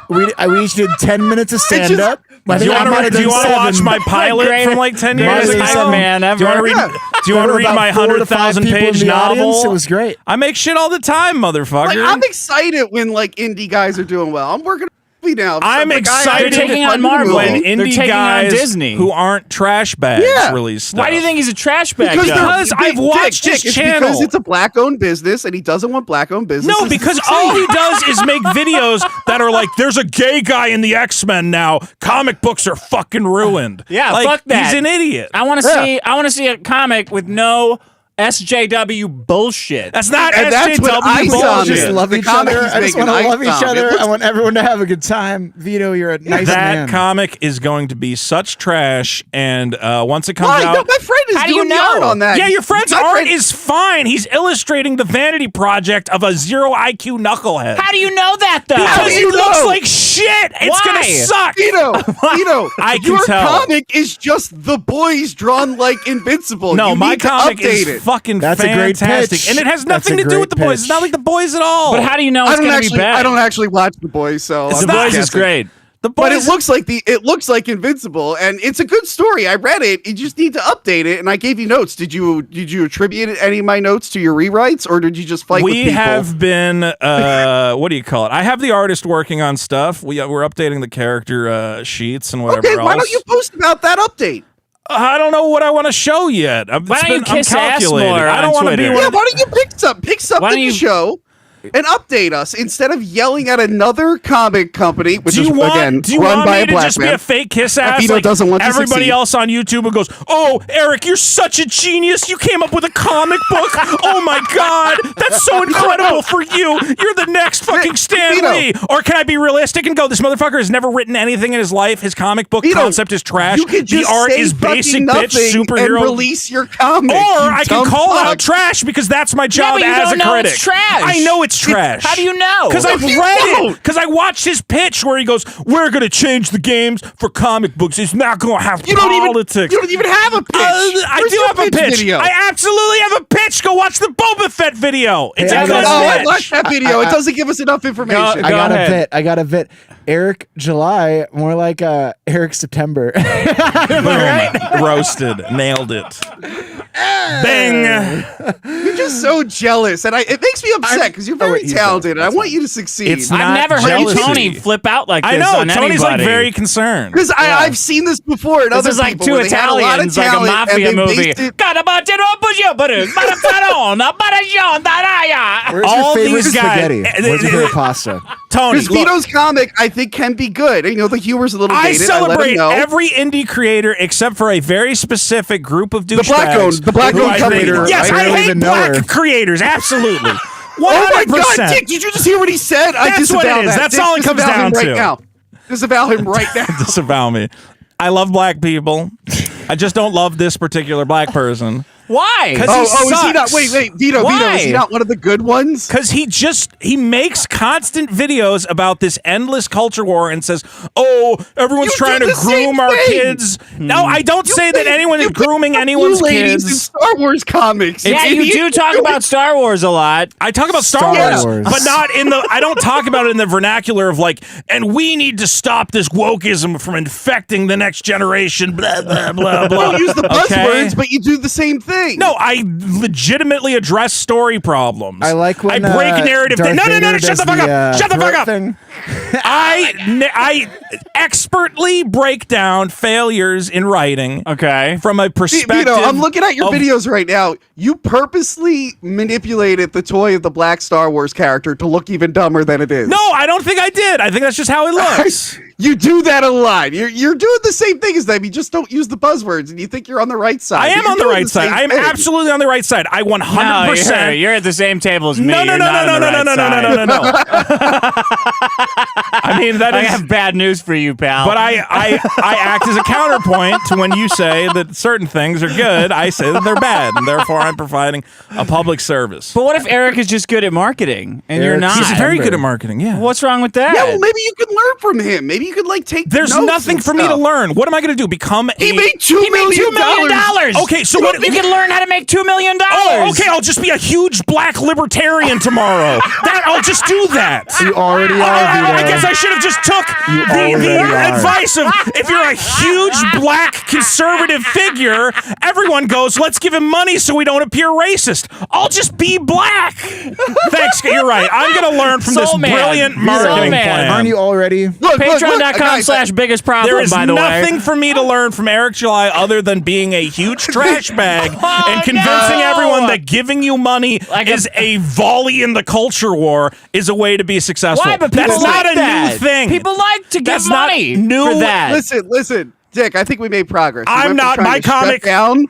Speaker 3: We each did 10 minutes of stand up.
Speaker 1: Do you want to watch my pilot
Speaker 2: Great-
Speaker 1: from like 10
Speaker 2: greatest
Speaker 1: years ago?
Speaker 2: pilot man ever.
Speaker 1: Do you want to read?
Speaker 6: Yeah.
Speaker 1: Do you want to read my 100,000 page novel?
Speaker 3: It was great.
Speaker 1: I make shit all the time, motherfucker.
Speaker 6: like I'm excited when like indie guys are doing well. I'm working. me now.
Speaker 1: I'm
Speaker 6: Like,
Speaker 1: excited
Speaker 2: They're taking on Marvel.
Speaker 1: when
Speaker 2: They're
Speaker 1: indie
Speaker 2: taking on
Speaker 1: guys
Speaker 2: Disney.
Speaker 1: who aren't trash bags release stuff.
Speaker 2: Why do you think he's a trash bag?
Speaker 1: Because I've watched his
Speaker 6: it's
Speaker 1: channel.
Speaker 6: Because it's a black-owned business, and he doesn't want black-owned business.
Speaker 1: No, because all he does is make videos that are like, there's a gay guy in the X-Men now. Comic books are fucking ruined.
Speaker 2: Yeah,
Speaker 1: like,
Speaker 2: fuck that.
Speaker 1: He's an idiot.
Speaker 2: I want to see a comic with no SJW bullshit.
Speaker 1: That's not
Speaker 6: And that's
Speaker 1: SJW
Speaker 6: what I saw,
Speaker 1: bullshit.
Speaker 3: Just love
Speaker 6: The
Speaker 3: each
Speaker 6: comic
Speaker 3: other.
Speaker 6: he's
Speaker 3: I just
Speaker 6: making,
Speaker 3: want to love each
Speaker 6: Icon.
Speaker 3: other.
Speaker 6: It looks-
Speaker 3: I want everyone to have a good time. Vito, you're a nice
Speaker 1: That
Speaker 3: man.
Speaker 1: comic is going to be such trash, and once it comes
Speaker 6: Why?
Speaker 1: out,
Speaker 6: No, my friend is
Speaker 2: How do
Speaker 6: doing
Speaker 2: you
Speaker 6: the art
Speaker 2: know?
Speaker 6: on that.
Speaker 1: yeah, your friend's
Speaker 6: My
Speaker 1: art
Speaker 6: friend-
Speaker 1: is fine. He's illustrating the vanity project of a 0 IQ knucklehead.
Speaker 2: How do you know that though?
Speaker 6: How
Speaker 1: Because
Speaker 6: do
Speaker 1: it
Speaker 6: you
Speaker 1: looks
Speaker 6: know?
Speaker 1: like shit. It's
Speaker 2: Why?
Speaker 1: gonna suck.
Speaker 6: Vito,
Speaker 1: I can
Speaker 6: your
Speaker 1: tell.
Speaker 6: comic is just the boys drawn like Invincible.
Speaker 1: No,
Speaker 6: you
Speaker 1: my
Speaker 6: need to
Speaker 1: comic
Speaker 6: update
Speaker 1: is
Speaker 6: it.
Speaker 1: fucking
Speaker 3: That's a great
Speaker 1: fantastic,
Speaker 3: pitch.
Speaker 1: and it has
Speaker 3: That's
Speaker 1: nothing
Speaker 3: a
Speaker 1: to do with the
Speaker 3: great
Speaker 1: boys. It's
Speaker 3: pitch.
Speaker 1: not like the boys at all.
Speaker 2: But how do you know
Speaker 6: I
Speaker 2: it's
Speaker 6: don't
Speaker 2: going to be
Speaker 6: actually.
Speaker 2: bad?
Speaker 6: I don't actually watch the boys, so
Speaker 1: It's
Speaker 6: I'm
Speaker 1: not-
Speaker 6: not
Speaker 2: Boys is
Speaker 6: guessing.
Speaker 2: great.
Speaker 1: The
Speaker 6: But
Speaker 1: boys.
Speaker 6: it looks like Invincible, and it's a good story. I read it. You just need to update it, and I gave you notes. Did you attribute any of my notes to your rewrites, or did you just fight with
Speaker 1: We
Speaker 6: people?
Speaker 1: have been, what do you call it? I have the artist working on stuff. We're updating the character sheets and whatever
Speaker 6: Okay,
Speaker 1: else.
Speaker 6: why don't you post about that update?
Speaker 1: I don't know what I want to show yet.
Speaker 2: Why don't you kiss ass more
Speaker 1: I don't
Speaker 2: on
Speaker 1: want to be
Speaker 2: Twitter?
Speaker 1: one
Speaker 6: Yeah,
Speaker 1: of
Speaker 6: why don't you pick something
Speaker 2: Why don't
Speaker 6: to
Speaker 2: you-
Speaker 6: show and update us instead of yelling at another comic company, which
Speaker 1: Do
Speaker 6: is
Speaker 1: you want,
Speaker 6: again
Speaker 1: do you
Speaker 6: run
Speaker 1: want
Speaker 6: by
Speaker 1: me
Speaker 6: a
Speaker 1: to
Speaker 6: black
Speaker 1: just be
Speaker 6: man.
Speaker 1: a fake kiss ass
Speaker 6: Vito
Speaker 1: like
Speaker 6: doesn't want to
Speaker 1: everybody
Speaker 6: succeed.
Speaker 1: else on YouTube who goes, "Oh, Eric, you're such a genius. You came up with a comic book. Oh my god, that's so incredible for you. You're the next fucking Stan
Speaker 6: Vito.
Speaker 1: Lee." Or can I be realistic and go, "This motherfucker has never written anything in his life. His comic book
Speaker 6: Vito,
Speaker 1: concept is trash.
Speaker 6: You could
Speaker 1: The
Speaker 6: just
Speaker 1: art
Speaker 6: say
Speaker 1: is
Speaker 6: fucking
Speaker 1: basic bitch
Speaker 6: nothing and
Speaker 1: superhero."
Speaker 6: release your comic.
Speaker 1: Or
Speaker 6: you
Speaker 1: I can
Speaker 6: dumb
Speaker 1: call
Speaker 6: fuck.
Speaker 1: out trash because that's my job
Speaker 2: but you
Speaker 1: as
Speaker 2: don't
Speaker 1: a
Speaker 2: know
Speaker 1: critic.
Speaker 2: it's trash.
Speaker 1: I know it's trash.
Speaker 2: How do you know?
Speaker 1: Because I've
Speaker 6: you
Speaker 1: read
Speaker 6: don't.
Speaker 1: it. Because I watched his pitch where he goes, "We're going to change the games for comic books. It's not going to have
Speaker 6: You don't
Speaker 1: politics."
Speaker 6: even have a pitch.
Speaker 1: I
Speaker 6: Where's
Speaker 1: do
Speaker 6: your
Speaker 1: have a pitch.
Speaker 6: Video?
Speaker 1: I absolutely have a pitch. Go watch the Boba Fett video. It's
Speaker 3: Hey,
Speaker 1: a
Speaker 3: I
Speaker 1: good
Speaker 3: got-
Speaker 6: Oh, I
Speaker 1: pitch.
Speaker 6: watched that video. It doesn't give us enough information.
Speaker 2: Go
Speaker 3: I got
Speaker 2: ahead.
Speaker 3: a bit. Eric July, more like Eric September.
Speaker 1: Boom. Roasted. Nailed it. Bang.
Speaker 6: You're just so jealous, and it makes me upset because you're very
Speaker 3: wait, he's
Speaker 6: talented, and I
Speaker 3: that's
Speaker 6: want you to succeed.
Speaker 1: It's
Speaker 2: I've
Speaker 1: not
Speaker 2: never heard
Speaker 1: jealousy.
Speaker 2: Tony flip out like this
Speaker 1: I know.
Speaker 2: on
Speaker 1: Tony's
Speaker 2: anybody.
Speaker 1: like very concerned.
Speaker 6: Because I've seen this before in
Speaker 2: This
Speaker 6: other
Speaker 2: is like
Speaker 6: people
Speaker 2: two
Speaker 6: where they had a lot of
Speaker 2: Italians, like a
Speaker 6: talent,
Speaker 2: mafia
Speaker 6: and they
Speaker 2: movie.
Speaker 6: based it-
Speaker 3: Where's
Speaker 1: All
Speaker 3: your favorite
Speaker 1: these guys-
Speaker 3: spaghetti? Where's your favorite pasta?
Speaker 1: Tony,
Speaker 6: Because
Speaker 1: look,
Speaker 6: Vito's comic, I think, can be good. You know, the humor's a little
Speaker 1: I
Speaker 6: dated.
Speaker 1: celebrate
Speaker 6: I let him know.
Speaker 1: every indie creator except for a very specific group of douchebags.
Speaker 6: the black-owned
Speaker 1: who I think-
Speaker 6: creator.
Speaker 1: Yes,
Speaker 3: I
Speaker 1: I
Speaker 3: don't
Speaker 1: hate
Speaker 3: even know
Speaker 1: black
Speaker 3: her.
Speaker 1: creators. Absolutely. 100%.
Speaker 6: Oh my God, Dick! Did you just hear what he said? I
Speaker 1: That's what
Speaker 6: disavow
Speaker 1: it is.
Speaker 6: that.
Speaker 1: That's
Speaker 6: Dick,
Speaker 1: all it comes
Speaker 6: disavow him
Speaker 1: down
Speaker 6: right
Speaker 1: to.
Speaker 6: now. Disavow him right now.
Speaker 1: Disavow me. I love black people. I just don't love this particular black person.
Speaker 2: Why?
Speaker 1: 'Cause
Speaker 6: Oh,
Speaker 1: he
Speaker 6: is he not?
Speaker 1: sucks.
Speaker 6: Wait, Vito,
Speaker 2: Why?
Speaker 6: is he not one of the good ones?
Speaker 1: Because he makes constant videos about this endless culture war and says, "Oh, everyone's
Speaker 6: You
Speaker 1: trying
Speaker 6: do
Speaker 1: to
Speaker 6: the same
Speaker 1: groom our
Speaker 6: thing.
Speaker 1: kids." No, I don't say that anyone is
Speaker 6: You pick
Speaker 1: grooming
Speaker 6: up
Speaker 1: anyone's
Speaker 6: you ladies in
Speaker 1: kids.
Speaker 6: Star Wars comics.
Speaker 2: yeah, you do talk about Star Wars a lot.
Speaker 1: I talk about Star
Speaker 3: Star
Speaker 1: Wars,
Speaker 3: Wars.
Speaker 1: but not in the. I don't talk about it in the vernacular of like, and we need to stop this wokeism from infecting the next generation. Blah blah blah
Speaker 6: You
Speaker 1: blah.
Speaker 6: don't use the
Speaker 1: Okay?
Speaker 6: buzzwords, but you do the same thing.
Speaker 1: No, I legitimately address story problems.
Speaker 3: I like when
Speaker 1: I break narrative.
Speaker 3: Darth
Speaker 1: No,
Speaker 3: Vader
Speaker 1: shut the
Speaker 3: does
Speaker 1: fuck up! Shut the fuck
Speaker 3: throat
Speaker 1: up!
Speaker 3: thing.
Speaker 1: I expertly break down failures in writing.
Speaker 2: Okay.
Speaker 1: From a perspective.
Speaker 6: Vito, I'm looking at your
Speaker 1: of-
Speaker 6: videos right now. You purposely manipulated the toy of the black Star Wars character to look even dumber than it is.
Speaker 1: No, I don't think I did. I think that's just how it looks.
Speaker 6: You do that a lot. You're doing the same thing as them. You just don't use the buzzwords, and you think you're on the right side.
Speaker 1: I am
Speaker 6: You're
Speaker 1: on the
Speaker 6: doing
Speaker 1: right side.
Speaker 6: same
Speaker 1: I am
Speaker 6: thing.
Speaker 1: absolutely on the right side. I 100%.
Speaker 2: You're at the same table as me.
Speaker 1: No.
Speaker 2: You're not on the right side.
Speaker 1: I mean, that
Speaker 2: I
Speaker 1: is.
Speaker 2: have bad news for you, pal.
Speaker 1: But I act as a counterpoint to when you say that certain things are good, I say that they're bad, and therefore I'm providing a public service.
Speaker 2: But what if Eric is just good at marketing and you're
Speaker 3: Eric-
Speaker 2: not?
Speaker 1: He's very good at marketing, yeah.
Speaker 2: What's wrong with that?
Speaker 6: Yeah, well, maybe you could learn from him. Maybe you could take.
Speaker 1: There's
Speaker 6: notes
Speaker 1: nothing
Speaker 6: and
Speaker 1: for me to
Speaker 6: stuff.
Speaker 1: learn. What am I going to do? Become a...
Speaker 6: He made $2
Speaker 2: He made $2 million.
Speaker 1: Okay, so what...
Speaker 2: You can learn how to make $2 million.
Speaker 1: Oh, okay, I'll just be a huge black libertarian tomorrow. I'll just do that.
Speaker 3: You already are, Vito.
Speaker 1: I guess I should have just took the advice of, if you're a huge black conservative figure, everyone goes, let's give him money so we don't appear racist. I'll just be black. Thanks, you're right. I'm going to learn from this brilliant marketing plan.
Speaker 3: Aren't you already?
Speaker 2: Patreon.com/biggest problem,
Speaker 1: There is
Speaker 2: by the way.
Speaker 1: nothing for me to learn from Eric July other than being a huge trash bag and convincing everyone that giving you money is a volley in the culture war is a way to be successful.
Speaker 2: Why? But
Speaker 1: that's
Speaker 2: people
Speaker 1: not
Speaker 2: like
Speaker 1: a
Speaker 2: that.
Speaker 1: new thing.
Speaker 2: People like to give
Speaker 1: That's
Speaker 2: money
Speaker 1: not new
Speaker 2: for that.
Speaker 6: Listen, Dick, I think we made progress. We
Speaker 1: I'm
Speaker 6: went from
Speaker 1: not-
Speaker 6: trying
Speaker 1: my
Speaker 6: to shut
Speaker 1: comic-
Speaker 6: down.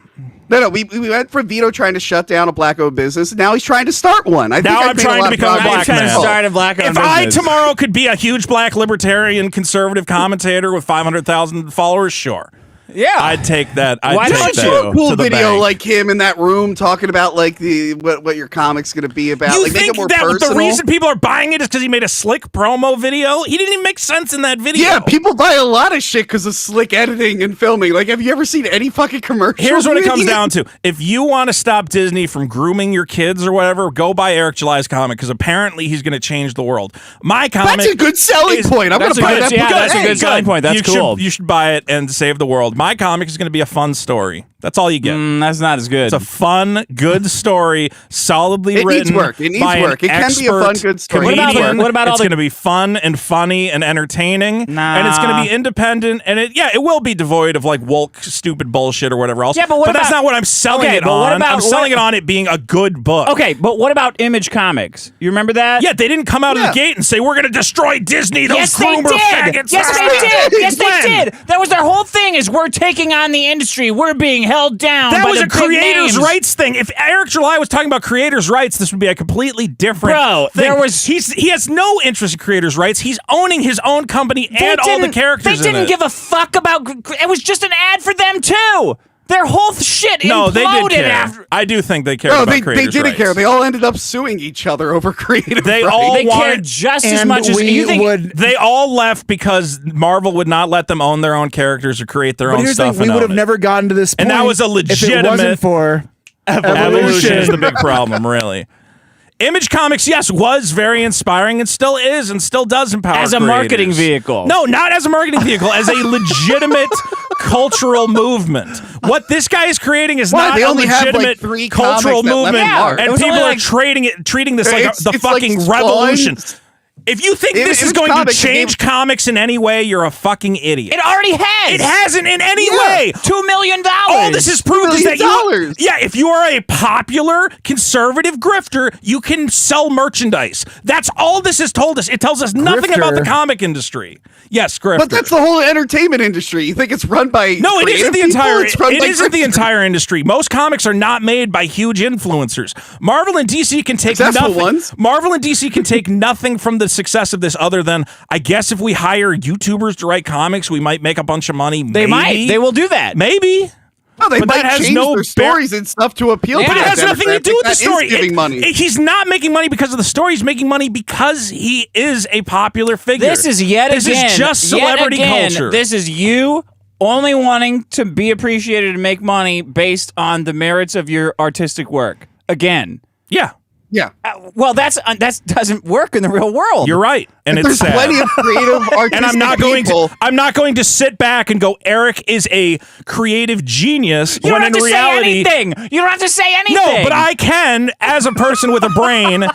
Speaker 6: No, we went from Vito trying to shut down a black-owned business. Now he's trying to start one. I think
Speaker 1: Now
Speaker 6: I've
Speaker 1: I'm
Speaker 6: made
Speaker 1: trying
Speaker 6: a lot
Speaker 1: to
Speaker 6: of
Speaker 1: become a
Speaker 6: progress.
Speaker 1: black man.
Speaker 2: Start a black-owned
Speaker 1: If I
Speaker 2: business.
Speaker 1: tomorrow could be a huge black libertarian conservative commentator with 500,000 followers, sure.
Speaker 2: Yeah.
Speaker 1: I'd take that.
Speaker 2: Why
Speaker 1: I'd
Speaker 2: don't
Speaker 1: take
Speaker 2: you?
Speaker 1: that
Speaker 6: A cool
Speaker 1: to the
Speaker 6: video
Speaker 1: bank.
Speaker 6: like him in that room talking about like what your comic's gonna be about.
Speaker 1: You
Speaker 6: like make
Speaker 1: think
Speaker 6: it more
Speaker 1: that
Speaker 6: personal.
Speaker 1: the reason people are buying it is because he made a slick promo video? He didn't even make sense in that video.
Speaker 6: Yeah, people buy a lot of shit because of slick editing and filming. Like, have you ever seen any fucking commercial?
Speaker 1: Here's what it comes down to. If you want to stop Disney from grooming your kids or whatever, go buy Eric July's comic because apparently he's going to change the world. My comic
Speaker 6: That's a good selling point. I'm going to buy that.
Speaker 2: That's a good selling point. That's cool.
Speaker 1: You should buy it and save the world. My comic is going to be a fun story. That's all you get.
Speaker 2: That's not as good.
Speaker 1: It's a fun, good story, solidly
Speaker 6: It
Speaker 1: written.
Speaker 6: needs work. It needs
Speaker 1: by an
Speaker 6: work. It can be a fun,
Speaker 1: expert
Speaker 6: good story.
Speaker 1: comedian.
Speaker 2: What about all
Speaker 1: it's
Speaker 2: the-
Speaker 1: going to be fun and funny and entertaining,
Speaker 2: Nah.
Speaker 1: and it's going to be independent, and it will be devoid of like woke, stupid bullshit or whatever else.
Speaker 2: Yeah, but what
Speaker 1: that's
Speaker 2: about-
Speaker 1: not what I'm selling
Speaker 2: Okay,
Speaker 1: it
Speaker 2: but what
Speaker 1: on.
Speaker 2: about-
Speaker 1: I'm selling it on it being a good book.
Speaker 2: Okay, but what about Image Comics? You remember that?
Speaker 1: Yeah, they didn't come out of
Speaker 6: Yeah.
Speaker 1: the gate and say we're going to destroy Disney. Those
Speaker 2: Yes, they
Speaker 1: groomer
Speaker 2: did.
Speaker 1: faggots.
Speaker 2: Yes, they did. Yes, they
Speaker 1: When?
Speaker 2: did. That was their whole thing. Is we're taking on the industry. We're being held down.
Speaker 1: That
Speaker 2: by
Speaker 1: was
Speaker 2: the
Speaker 1: a
Speaker 2: big
Speaker 1: creators'
Speaker 2: names.
Speaker 1: rights thing. If Eric July was talking about creators' rights, this would be a completely different
Speaker 2: Bro,
Speaker 1: thing.
Speaker 2: there was-
Speaker 1: he has no interest in creators' rights. He's owning his own company and all the characters
Speaker 2: They didn't
Speaker 1: in it.
Speaker 2: give a fuck about. It was just an ad for them too. Their whole shit
Speaker 1: no, they did
Speaker 2: imploded
Speaker 1: care.
Speaker 2: after.
Speaker 1: I do think they cared
Speaker 6: No,
Speaker 1: about
Speaker 6: they
Speaker 1: creators'
Speaker 6: didn't
Speaker 1: rights.
Speaker 6: care. They all ended up suing each other over creative
Speaker 1: They
Speaker 6: rights.
Speaker 1: all
Speaker 2: They
Speaker 1: wanted-
Speaker 2: cared just as
Speaker 3: And
Speaker 2: much as
Speaker 3: we
Speaker 2: you think.
Speaker 3: would.
Speaker 1: They all left because Marvel would not let them own their own characters or create their
Speaker 3: But
Speaker 1: own
Speaker 3: here's the
Speaker 1: stuff.
Speaker 3: thing: we
Speaker 1: and
Speaker 3: would have
Speaker 1: own it.
Speaker 3: never gotten to this point.
Speaker 1: And that was a
Speaker 3: if it
Speaker 1: legitimate-
Speaker 3: wasn't for
Speaker 1: Evolution is the big problem, really. Image Comics, yes, was very inspiring and still is and still does empower
Speaker 2: As a
Speaker 1: creators.
Speaker 2: marketing vehicle.
Speaker 1: No, not as a marketing vehicle, as a legitimate cultural movement. What this guy is creating is
Speaker 6: Why?
Speaker 1: not
Speaker 6: They
Speaker 1: a
Speaker 6: only have, like,
Speaker 1: legitimate
Speaker 6: 3
Speaker 1: cultural
Speaker 6: comics that left
Speaker 1: movement,
Speaker 6: mark.
Speaker 2: It
Speaker 1: and
Speaker 2: was
Speaker 1: people
Speaker 2: only
Speaker 1: are
Speaker 2: like-
Speaker 1: treating this like
Speaker 6: It's
Speaker 1: the
Speaker 6: like
Speaker 1: fucking
Speaker 6: Spawn.
Speaker 1: revolution. If you think this is
Speaker 6: Image
Speaker 1: going to
Speaker 6: Comics
Speaker 1: change
Speaker 6: gave-
Speaker 1: comics in any way, you're a fucking idiot.
Speaker 2: It already has.
Speaker 1: It hasn't in any
Speaker 6: Yeah.
Speaker 1: way.
Speaker 2: $2 million.
Speaker 1: All this is proved is that
Speaker 6: $2 million.
Speaker 1: if you are a popular conservative grifter, you can sell merchandise. That's all this has told us. It tells us nothing about the
Speaker 3: Grifter.
Speaker 1: comic industry. Yes, grifter.
Speaker 6: But that's the whole entertainment industry. You think it's run by
Speaker 1: no, it isn't
Speaker 6: creative
Speaker 1: the
Speaker 6: people?
Speaker 1: entire.
Speaker 6: It's run
Speaker 1: It
Speaker 6: by
Speaker 1: isn't the
Speaker 6: grifters.
Speaker 1: entire industry. Most comics are not made by huge influencers. Marvel and DC can take
Speaker 6: Successful
Speaker 1: nothing.
Speaker 6: ones.
Speaker 1: Marvel and DC can take nothing from the success of this, other than I guess if we hire YouTubers to write comics, we might make a bunch of money.
Speaker 2: They might. They will do that.
Speaker 1: Maybe.
Speaker 6: No, they
Speaker 1: But
Speaker 6: might
Speaker 1: that has
Speaker 6: change
Speaker 1: no
Speaker 6: their stories and stuff to appeal
Speaker 2: Yeah.
Speaker 6: to
Speaker 1: But it
Speaker 6: that
Speaker 1: has nothing to do with the
Speaker 6: demographic. That
Speaker 1: story.
Speaker 6: is giving money.
Speaker 1: He's not making money because of the story. He's making money because he is a popular figure.
Speaker 2: This is yet
Speaker 1: This
Speaker 2: again.
Speaker 1: is just
Speaker 2: yet
Speaker 1: celebrity
Speaker 2: again,
Speaker 1: culture.
Speaker 2: This is you only wanting to be appreciated and make money based on the merits of your artistic work. Again.
Speaker 1: yeah,
Speaker 6: Yeah.
Speaker 2: Well, that doesn't work in the real world.
Speaker 1: you're right, and it's
Speaker 6: There's
Speaker 1: sad.
Speaker 6: plenty of creative artistic
Speaker 1: and I'm not going
Speaker 6: people.
Speaker 1: to. I'm not going to sit back and go. Eric is a creative genius.
Speaker 2: You don't
Speaker 1: when
Speaker 2: have
Speaker 1: in
Speaker 2: to
Speaker 1: reality,
Speaker 2: say anything. You don't have to say anything.
Speaker 1: no, but I can, as a person with a brain,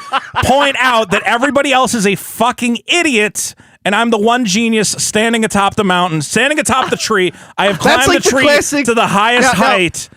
Speaker 1: point out that everybody else is a fucking idiot. And I'm the one genius standing atop the mountain, standing atop the tree. I have climbed
Speaker 6: like
Speaker 1: the
Speaker 6: the
Speaker 1: tree
Speaker 6: classic-
Speaker 1: to the highest
Speaker 6: Now-
Speaker 1: height.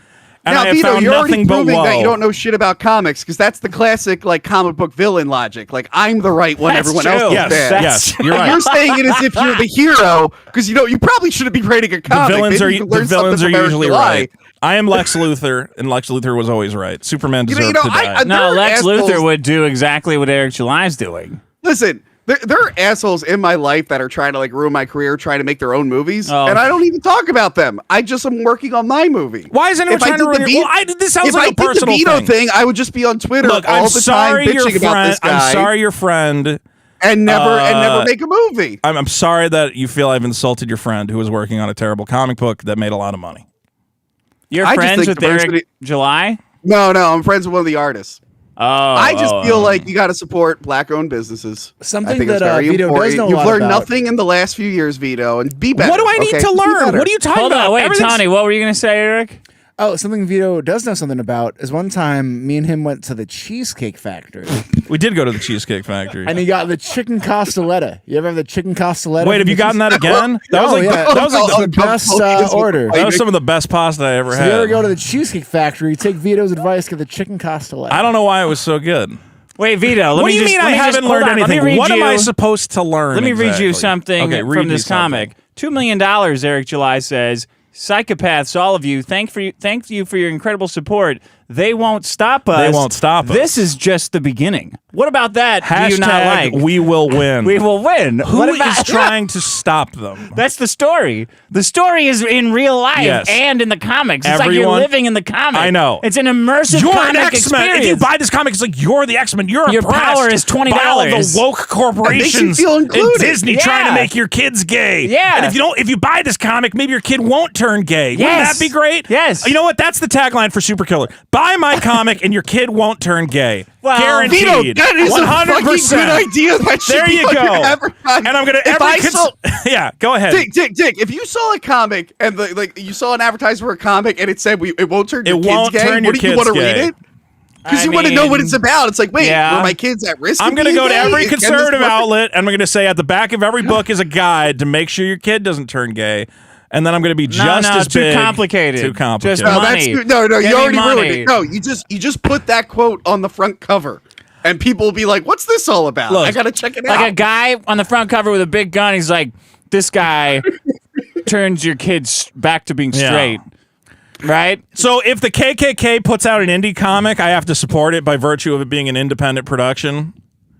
Speaker 1: And
Speaker 6: Now,
Speaker 1: I have
Speaker 6: Vito,
Speaker 1: found
Speaker 6: you're already
Speaker 1: nothing but
Speaker 6: proving
Speaker 1: woe.
Speaker 6: that you don't know shit about comics, because that's the classic like comic book villain logic. Like, I'm the right one,
Speaker 2: That's
Speaker 6: everyone
Speaker 2: true.
Speaker 6: else is
Speaker 1: Yes,
Speaker 6: bad.
Speaker 1: yes, you're right.
Speaker 6: You're saying it as if you're the hero, because you probably shouldn't be writing a comic.
Speaker 1: Villains
Speaker 6: Maybe
Speaker 1: are
Speaker 6: you can
Speaker 1: the
Speaker 6: learn
Speaker 1: villains are
Speaker 6: something from Eric
Speaker 1: usually
Speaker 6: July.
Speaker 1: right. I am Lex Luthor, and Lex Luthor was always right. Superman
Speaker 6: You
Speaker 1: deserved
Speaker 6: know,
Speaker 1: to die.
Speaker 2: No,
Speaker 6: there are
Speaker 2: Lex
Speaker 6: assholes-
Speaker 2: Luthor would do exactly what Eric July's doing.
Speaker 6: Listen, there are assholes in my life that are trying to like ruin my career, trying to make their own movies,
Speaker 2: Oh.
Speaker 6: and I don't even talk about them. I just am working on my movie.
Speaker 1: Why is anyone
Speaker 6: If I
Speaker 1: trying to
Speaker 6: did
Speaker 1: ruin
Speaker 6: the
Speaker 1: your...
Speaker 6: Ve-
Speaker 1: Well, this sounds
Speaker 6: if
Speaker 1: like
Speaker 6: I
Speaker 1: a
Speaker 6: did the
Speaker 1: personal
Speaker 6: Vito thing, I would just be on Twitter
Speaker 1: Look,
Speaker 6: all
Speaker 1: I'm
Speaker 6: the
Speaker 1: sorry
Speaker 6: time
Speaker 1: your
Speaker 6: bitching about
Speaker 1: friend.
Speaker 6: this guy.
Speaker 1: I'm sorry your friend.
Speaker 6: and never make a movie.
Speaker 1: I'm sorry that you feel I've insulted your friend who was working on a terrible comic book that made a lot of money.
Speaker 2: You're
Speaker 6: I just
Speaker 2: friends
Speaker 6: think
Speaker 2: with
Speaker 6: diversity-
Speaker 2: Eric July?
Speaker 6: No, I'm friends with one of the artists. I just feel like you got to support black-owned businesses.
Speaker 3: Something
Speaker 6: I think
Speaker 3: that
Speaker 6: it's very
Speaker 3: Vito
Speaker 6: important.
Speaker 3: does know a
Speaker 6: You've
Speaker 3: lot
Speaker 6: learned
Speaker 3: about.
Speaker 6: nothing in the last few years, Vito, and be better.
Speaker 1: What do I need to learn? What are you talking
Speaker 2: Hold
Speaker 1: about?
Speaker 2: on, wait,
Speaker 1: Everything's-
Speaker 2: Tony, what were you going to say, Eric?
Speaker 3: Oh, something Vito does know something about is one time me and him went to the Cheesecake Factory
Speaker 1: We did go to the Cheesecake Factory.
Speaker 3: and he got the chicken costoletta. You ever have the chicken costoletta?
Speaker 1: Wait, have you gotten that again? That was
Speaker 3: Oh,
Speaker 1: like
Speaker 3: yeah.
Speaker 1: that was like
Speaker 3: the best order.
Speaker 1: that was some of the best pasta I ever
Speaker 3: If you ever
Speaker 1: had.
Speaker 3: go to the Cheesecake Factory, take Vito's advice, get the chicken costoletta.
Speaker 1: I don't know why it was so good.
Speaker 2: Wait, Vito, let
Speaker 1: What
Speaker 2: me
Speaker 1: do you
Speaker 2: just,
Speaker 1: mean
Speaker 2: let
Speaker 1: I
Speaker 2: me just-
Speaker 1: haven't
Speaker 2: hold
Speaker 1: learned
Speaker 2: on, let me
Speaker 1: anything?
Speaker 2: read
Speaker 1: What am
Speaker 2: you-
Speaker 1: I supposed to learn?
Speaker 2: Let me read you
Speaker 1: exactly?
Speaker 2: something
Speaker 1: Okay, read
Speaker 2: from
Speaker 1: me
Speaker 2: this
Speaker 1: something.
Speaker 2: comic. $2 million, Eric July says. Psychopaths, all of you, thank you for your incredible support. They won't stop us.
Speaker 1: They won't stop us.
Speaker 2: This is just the beginning. What about that? Do you not
Speaker 1: Hashtag
Speaker 2: like?
Speaker 1: we will win.
Speaker 2: We will win.
Speaker 1: Who
Speaker 2: What
Speaker 1: is
Speaker 2: about-
Speaker 1: trying to stop them?
Speaker 2: That's the story. The story is in real life
Speaker 1: Yes.
Speaker 2: and in the comics. It's like you're
Speaker 1: Everyone-
Speaker 2: living in the comic.
Speaker 1: I know.
Speaker 2: It's an immersive
Speaker 1: You're
Speaker 2: comic
Speaker 1: an X-Men.
Speaker 2: experience.
Speaker 1: If you buy this comic, it's like you're the X-Men. You're
Speaker 2: Your
Speaker 1: oppressed
Speaker 2: power is $20.
Speaker 1: by all the woke corporations
Speaker 6: feel
Speaker 1: and
Speaker 6: included.
Speaker 1: Disney
Speaker 2: Yeah.
Speaker 1: trying to make your kids gay.
Speaker 2: Yeah.
Speaker 1: And if you buy this comic, maybe your kid won't turn gay. Wouldn't
Speaker 2: Yes.
Speaker 1: that be great?
Speaker 2: Yes.
Speaker 1: You know what? That's the tagline for Super Killer. Buy my comic and your kid won't turn gay.
Speaker 2: Well,
Speaker 1: Guaranteed.
Speaker 6: Vito, that is 100%. a fucking good idea. That should
Speaker 1: There
Speaker 6: be
Speaker 1: you
Speaker 6: on your
Speaker 1: go.
Speaker 6: advertising.
Speaker 1: And I'm gonna
Speaker 6: If I saw,
Speaker 1: yeah. Go ahead.
Speaker 6: Dick. If you saw a comic and you saw an advertisement for a comic and it said it won't turn your
Speaker 1: It
Speaker 6: kids
Speaker 1: won't
Speaker 6: gay,
Speaker 1: turn your
Speaker 6: wouldn't you
Speaker 1: kids
Speaker 6: want to
Speaker 1: gay.
Speaker 6: read it? Because
Speaker 2: I
Speaker 6: you want to know what
Speaker 2: mean,
Speaker 6: it's about. It's like, wait,
Speaker 2: yeah.
Speaker 6: were my kids at risk?
Speaker 1: I'm
Speaker 6: of
Speaker 1: going to
Speaker 6: being
Speaker 1: go to
Speaker 6: gay?
Speaker 1: every
Speaker 6: Can this
Speaker 1: conservative
Speaker 6: work?
Speaker 1: outlet, and I'm going to say at the back of every book is a guide to make sure your kid doesn't turn gay. And then I'm going to be just as
Speaker 2: too
Speaker 1: big.
Speaker 2: complicated.
Speaker 1: Too complicated.
Speaker 2: Just
Speaker 6: No, that's
Speaker 2: money.
Speaker 6: no.
Speaker 2: Give
Speaker 6: You
Speaker 2: me
Speaker 6: already
Speaker 2: money.
Speaker 6: ruined it. No, you just put that quote on the front cover, and people will be like, "What's this all about?"
Speaker 1: Look,
Speaker 6: I gotta check it
Speaker 2: Like
Speaker 6: out.
Speaker 2: a guy on the front cover with a big gun. He's like, this guy turns your kids back to being
Speaker 1: Yeah.
Speaker 2: straight. Right?
Speaker 1: So if the KKK puts out an indie comic, I have to support it by virtue of it being an independent production.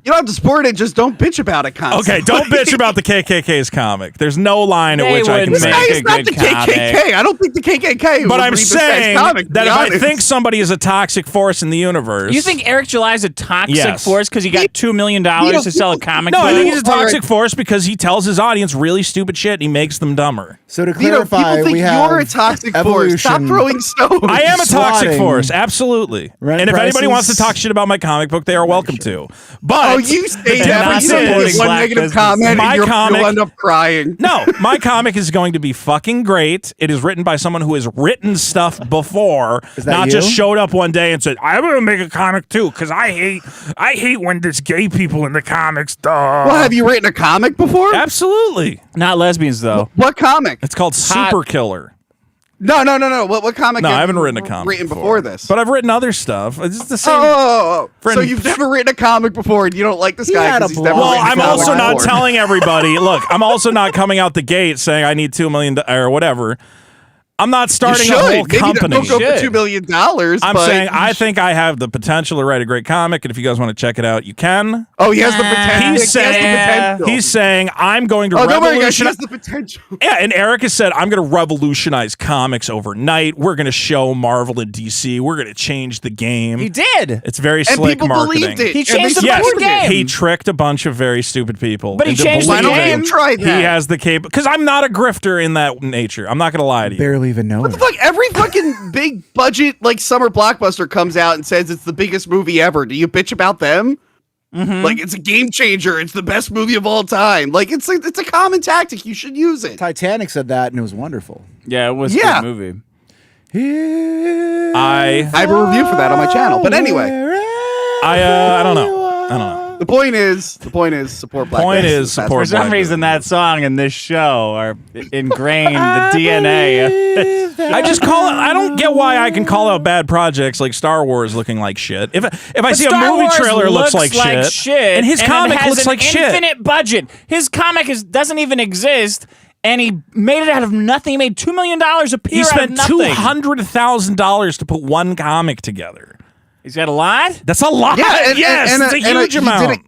Speaker 6: You don't have to support it. Just don't bitch about it constantly.
Speaker 1: Okay, don't bitch about the KKK's comic. There's no line at
Speaker 2: They
Speaker 1: which I can
Speaker 2: wouldn't
Speaker 6: This
Speaker 1: make
Speaker 6: guy
Speaker 2: make
Speaker 6: is
Speaker 2: a
Speaker 6: not the
Speaker 2: good comic.
Speaker 6: KKK. I don't think the KKK.
Speaker 1: But
Speaker 6: would
Speaker 1: I'm
Speaker 6: read this guy's
Speaker 1: saying
Speaker 6: comic, to
Speaker 1: that
Speaker 6: be
Speaker 1: if I
Speaker 6: honest.
Speaker 1: think somebody is a toxic force in the universe.
Speaker 2: You think Eric July is a toxic
Speaker 1: Yes.
Speaker 2: force because he got $2 million to sell a comic
Speaker 1: No,
Speaker 2: book?
Speaker 1: I think he's a
Speaker 6: All right.
Speaker 1: toxic force because he tells his audience really stupid shit and he makes them dumber.
Speaker 3: So to
Speaker 6: Vito,
Speaker 3: clarify,
Speaker 6: people think
Speaker 3: we have
Speaker 6: you're a toxic force. Stop
Speaker 3: evolution.
Speaker 6: throwing stones.
Speaker 1: I am a toxic
Speaker 3: Swatting.
Speaker 1: force, absolutely.
Speaker 3: Rent
Speaker 1: and if anybody
Speaker 3: prices.
Speaker 1: wants to talk shit about my comic book, they are welcome to. But
Speaker 6: Oh, you stay
Speaker 1: the
Speaker 6: never
Speaker 1: difference
Speaker 6: say
Speaker 1: is-
Speaker 6: one
Speaker 2: black
Speaker 6: negative
Speaker 2: business.
Speaker 6: comment,
Speaker 1: My
Speaker 6: and you'll
Speaker 1: comic-
Speaker 6: end up crying.
Speaker 1: No, my comic is going to be fucking great. It is written by someone who has written stuff before,
Speaker 3: Is that
Speaker 1: not
Speaker 3: you?
Speaker 1: just showed up one day and said, "I'm going to make a comic too because I hate when there's gay people in the comics." Duh.
Speaker 6: Well, have you written a comic before?
Speaker 1: Absolutely.
Speaker 2: Not lesbians, though.
Speaker 6: What comic?
Speaker 1: It's called Super Killer.
Speaker 6: No. What comic?
Speaker 1: No, I
Speaker 6: have
Speaker 1: haven't
Speaker 6: you
Speaker 1: written a comic
Speaker 6: written before this.
Speaker 1: but I've written other stuff. It's just the same.
Speaker 6: Oh. So
Speaker 1: Friend-
Speaker 6: you've never written a comic before, and you don't like this
Speaker 3: He
Speaker 6: guy
Speaker 3: had a
Speaker 6: because he's never
Speaker 3: blog.
Speaker 1: Well,
Speaker 6: written a
Speaker 1: I'm
Speaker 6: comic
Speaker 1: also not
Speaker 6: before.
Speaker 1: telling everybody. Look, I'm also not coming out the gate saying I need $2 million or whatever. I'm not
Speaker 6: You
Speaker 1: starting
Speaker 6: should.
Speaker 1: a whole
Speaker 6: Maybe
Speaker 1: company.
Speaker 6: don't go for
Speaker 2: Should.
Speaker 6: $2 million.
Speaker 1: I'm
Speaker 6: but
Speaker 1: saying I think I have the potential to write a great comic, and if you guys want to check it out, you can.
Speaker 6: Oh, he has the potential.
Speaker 1: He's
Speaker 6: He has the
Speaker 2: saying-
Speaker 6: potential.
Speaker 1: He's saying I'm going to
Speaker 6: Oh, don't worry, guys. He
Speaker 1: revolutionize.
Speaker 6: has the potential.
Speaker 1: Yeah, and Eric has said I'm going to revolutionize comics overnight. We're going to show Marvel and DC. We're going to change the game.
Speaker 2: He did.
Speaker 1: It's very
Speaker 6: And
Speaker 1: slick
Speaker 6: people
Speaker 1: marketing.
Speaker 6: believed it.
Speaker 2: He
Speaker 6: and
Speaker 2: changed
Speaker 6: they
Speaker 2: the
Speaker 1: Yes,
Speaker 6: supported
Speaker 2: fucking
Speaker 6: it.
Speaker 2: game.
Speaker 1: he tricked a bunch of very stupid people.
Speaker 2: But he
Speaker 1: into
Speaker 2: changed the
Speaker 6: Why don't
Speaker 1: believing
Speaker 6: you
Speaker 2: game.
Speaker 6: try that?
Speaker 1: He has the cape because I'm not a grifter in that nature. I'm not going to lie to you.
Speaker 3: barely even know.
Speaker 6: What the fuck? Every fucking big budget like summer blockbuster comes out and says it's the biggest movie ever. Do you bitch about them? Like it's a game changer. It's the best movie of all time. Like it's a common tactic. You should use it.
Speaker 3: Titanic said that, and it was wonderful.
Speaker 2: Yeah, it was
Speaker 6: Yeah.
Speaker 2: a good movie.
Speaker 1: I
Speaker 6: I have a review for that on my channel. But anyway,
Speaker 1: I don't know.
Speaker 6: the point is support black.
Speaker 1: Point
Speaker 6: businesses.
Speaker 1: is
Speaker 6: That's
Speaker 1: support
Speaker 2: For some
Speaker 1: black
Speaker 2: reason, that song and this show are ingrained the DNA.
Speaker 1: I just call it. I don't get why I can call out bad projects like Star Wars looking like shit. If I see
Speaker 2: Star
Speaker 1: a movie
Speaker 2: Wars
Speaker 1: trailer looks like shit, and his comic
Speaker 2: it has
Speaker 1: looks
Speaker 2: an
Speaker 1: like shit.
Speaker 2: infinite budget. His comic doesn't even exist, and he made it out of nothing. He made $2 million a piece.
Speaker 1: He spent
Speaker 2: out of nothing.
Speaker 1: $200,000 to put one comic together.
Speaker 2: He's got a lot.
Speaker 1: That's a lot.
Speaker 6: Yeah,
Speaker 1: yes, it's a huge amount.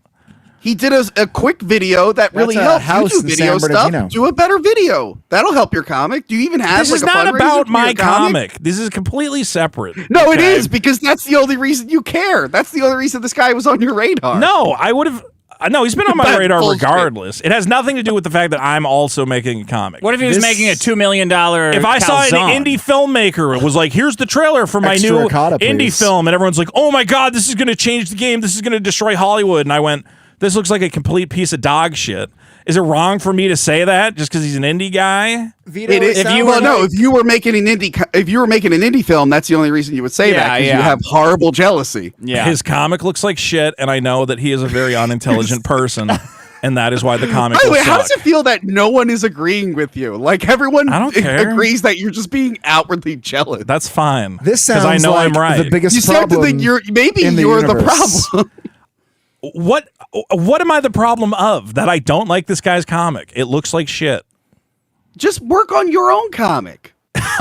Speaker 6: He did a quick video that really
Speaker 3: That's a
Speaker 6: helped
Speaker 3: house
Speaker 6: YouTube
Speaker 3: in
Speaker 6: video
Speaker 3: San
Speaker 6: stuff.
Speaker 3: Bernardino.
Speaker 6: Do a better video. That'll help your comic. Do you even have
Speaker 1: This
Speaker 6: like
Speaker 1: is
Speaker 6: a
Speaker 1: not
Speaker 6: fundraiser
Speaker 1: about
Speaker 6: for
Speaker 1: my
Speaker 6: your
Speaker 1: comic. This is completely separate.
Speaker 6: No, it
Speaker 1: okay?
Speaker 6: is because that's the only reason you care. That's the only reason this guy was on your radar.
Speaker 1: No, I would have. No, he's been on my radar
Speaker 6: Bullshit.
Speaker 1: regardless. It has nothing to do with the fact that I'm also making a comic.
Speaker 2: What if he was making a $2 million
Speaker 1: If I saw an indie filmmaker, it was like, here's the trailer for my
Speaker 3: Extra
Speaker 1: new
Speaker 3: ricotta,
Speaker 1: indie
Speaker 3: please.
Speaker 1: film, and everyone's like, oh my God, this is going to change the game. This is going to destroy Hollywood. And I went, this looks like a complete piece of dog shit. Is it wrong for me to say that just because he's an indie guy?
Speaker 3: Vito,
Speaker 6: It is, if you if you were making an indie film, that's the only reason you would say that, because you have horrible jealousy.
Speaker 2: Yeah.
Speaker 1: His comic looks like shit, and I know that he is a very unintelligent person, and that is why the comic
Speaker 6: By the
Speaker 1: will
Speaker 6: way, how
Speaker 1: suck.
Speaker 6: does it feel that no one is agreeing with you? Like everyone
Speaker 1: I don't care.
Speaker 6: agrees that you're just being outwardly jealous.
Speaker 1: That's fine.
Speaker 3: This
Speaker 1: 'cause
Speaker 3: sounds
Speaker 1: I know
Speaker 3: like
Speaker 1: I'm right.
Speaker 3: the biggest
Speaker 6: You said
Speaker 3: problem.
Speaker 6: that you're the
Speaker 3: universe.
Speaker 6: problem.
Speaker 1: What am I the problem of? That I don't like this guy's comic. It looks like shit.
Speaker 6: Just work on your own comic.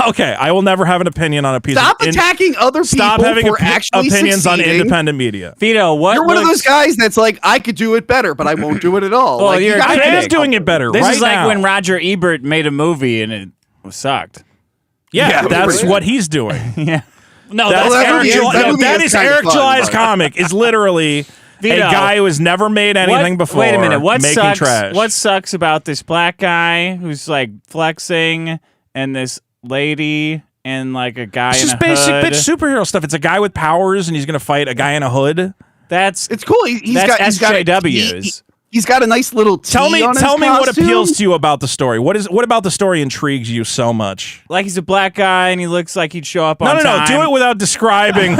Speaker 1: Okay, I will never have an opinion on a piece
Speaker 6: Stop
Speaker 1: of
Speaker 6: attacking other people
Speaker 1: Stop having
Speaker 6: for actually
Speaker 1: opinions on
Speaker 6: succeeding.
Speaker 1: independent media.
Speaker 2: Vito, what
Speaker 6: You're one of
Speaker 2: looks-
Speaker 6: those guys that's like, I could do it better, but I won't do it at all.
Speaker 2: Well,
Speaker 6: like,
Speaker 2: you're a
Speaker 1: I
Speaker 2: critic.
Speaker 1: am doing it better
Speaker 2: This
Speaker 1: right
Speaker 2: is like
Speaker 1: now.
Speaker 2: when Roger Ebert made a movie and it sucked.
Speaker 1: Yeah,
Speaker 6: Yeah,
Speaker 1: that's
Speaker 6: right.
Speaker 1: what he's doing.
Speaker 2: Yeah. No,
Speaker 1: That's
Speaker 6: that
Speaker 1: Eric
Speaker 6: movie is-
Speaker 1: July.
Speaker 6: that movie
Speaker 1: That
Speaker 6: is
Speaker 1: is
Speaker 6: kinda
Speaker 1: Eric
Speaker 6: fun,
Speaker 1: July's
Speaker 6: but-
Speaker 1: comic. Is literally
Speaker 2: Vito,
Speaker 1: a guy who has never made anything before.
Speaker 2: Wait a minute. What
Speaker 1: making
Speaker 2: sucks?
Speaker 1: trash.
Speaker 2: What sucks about this black guy who's like flexing and this lady and like a guy
Speaker 1: It's
Speaker 2: in
Speaker 1: just
Speaker 2: a
Speaker 1: basic
Speaker 2: hood?
Speaker 1: bitch superhero stuff. It's a guy with powers and he's gonna fight a guy in a hood.
Speaker 2: That's
Speaker 6: It's cool. He's
Speaker 2: That's
Speaker 6: got
Speaker 2: SJWs.
Speaker 6: He's got a nice little T
Speaker 1: Tell me
Speaker 6: on his
Speaker 1: what
Speaker 6: costume.
Speaker 1: appeals to you about the story. What about the story intrigues you so much?
Speaker 2: like he's a black guy and he looks like he'd show up on
Speaker 1: No,
Speaker 2: time.
Speaker 1: do it without describing.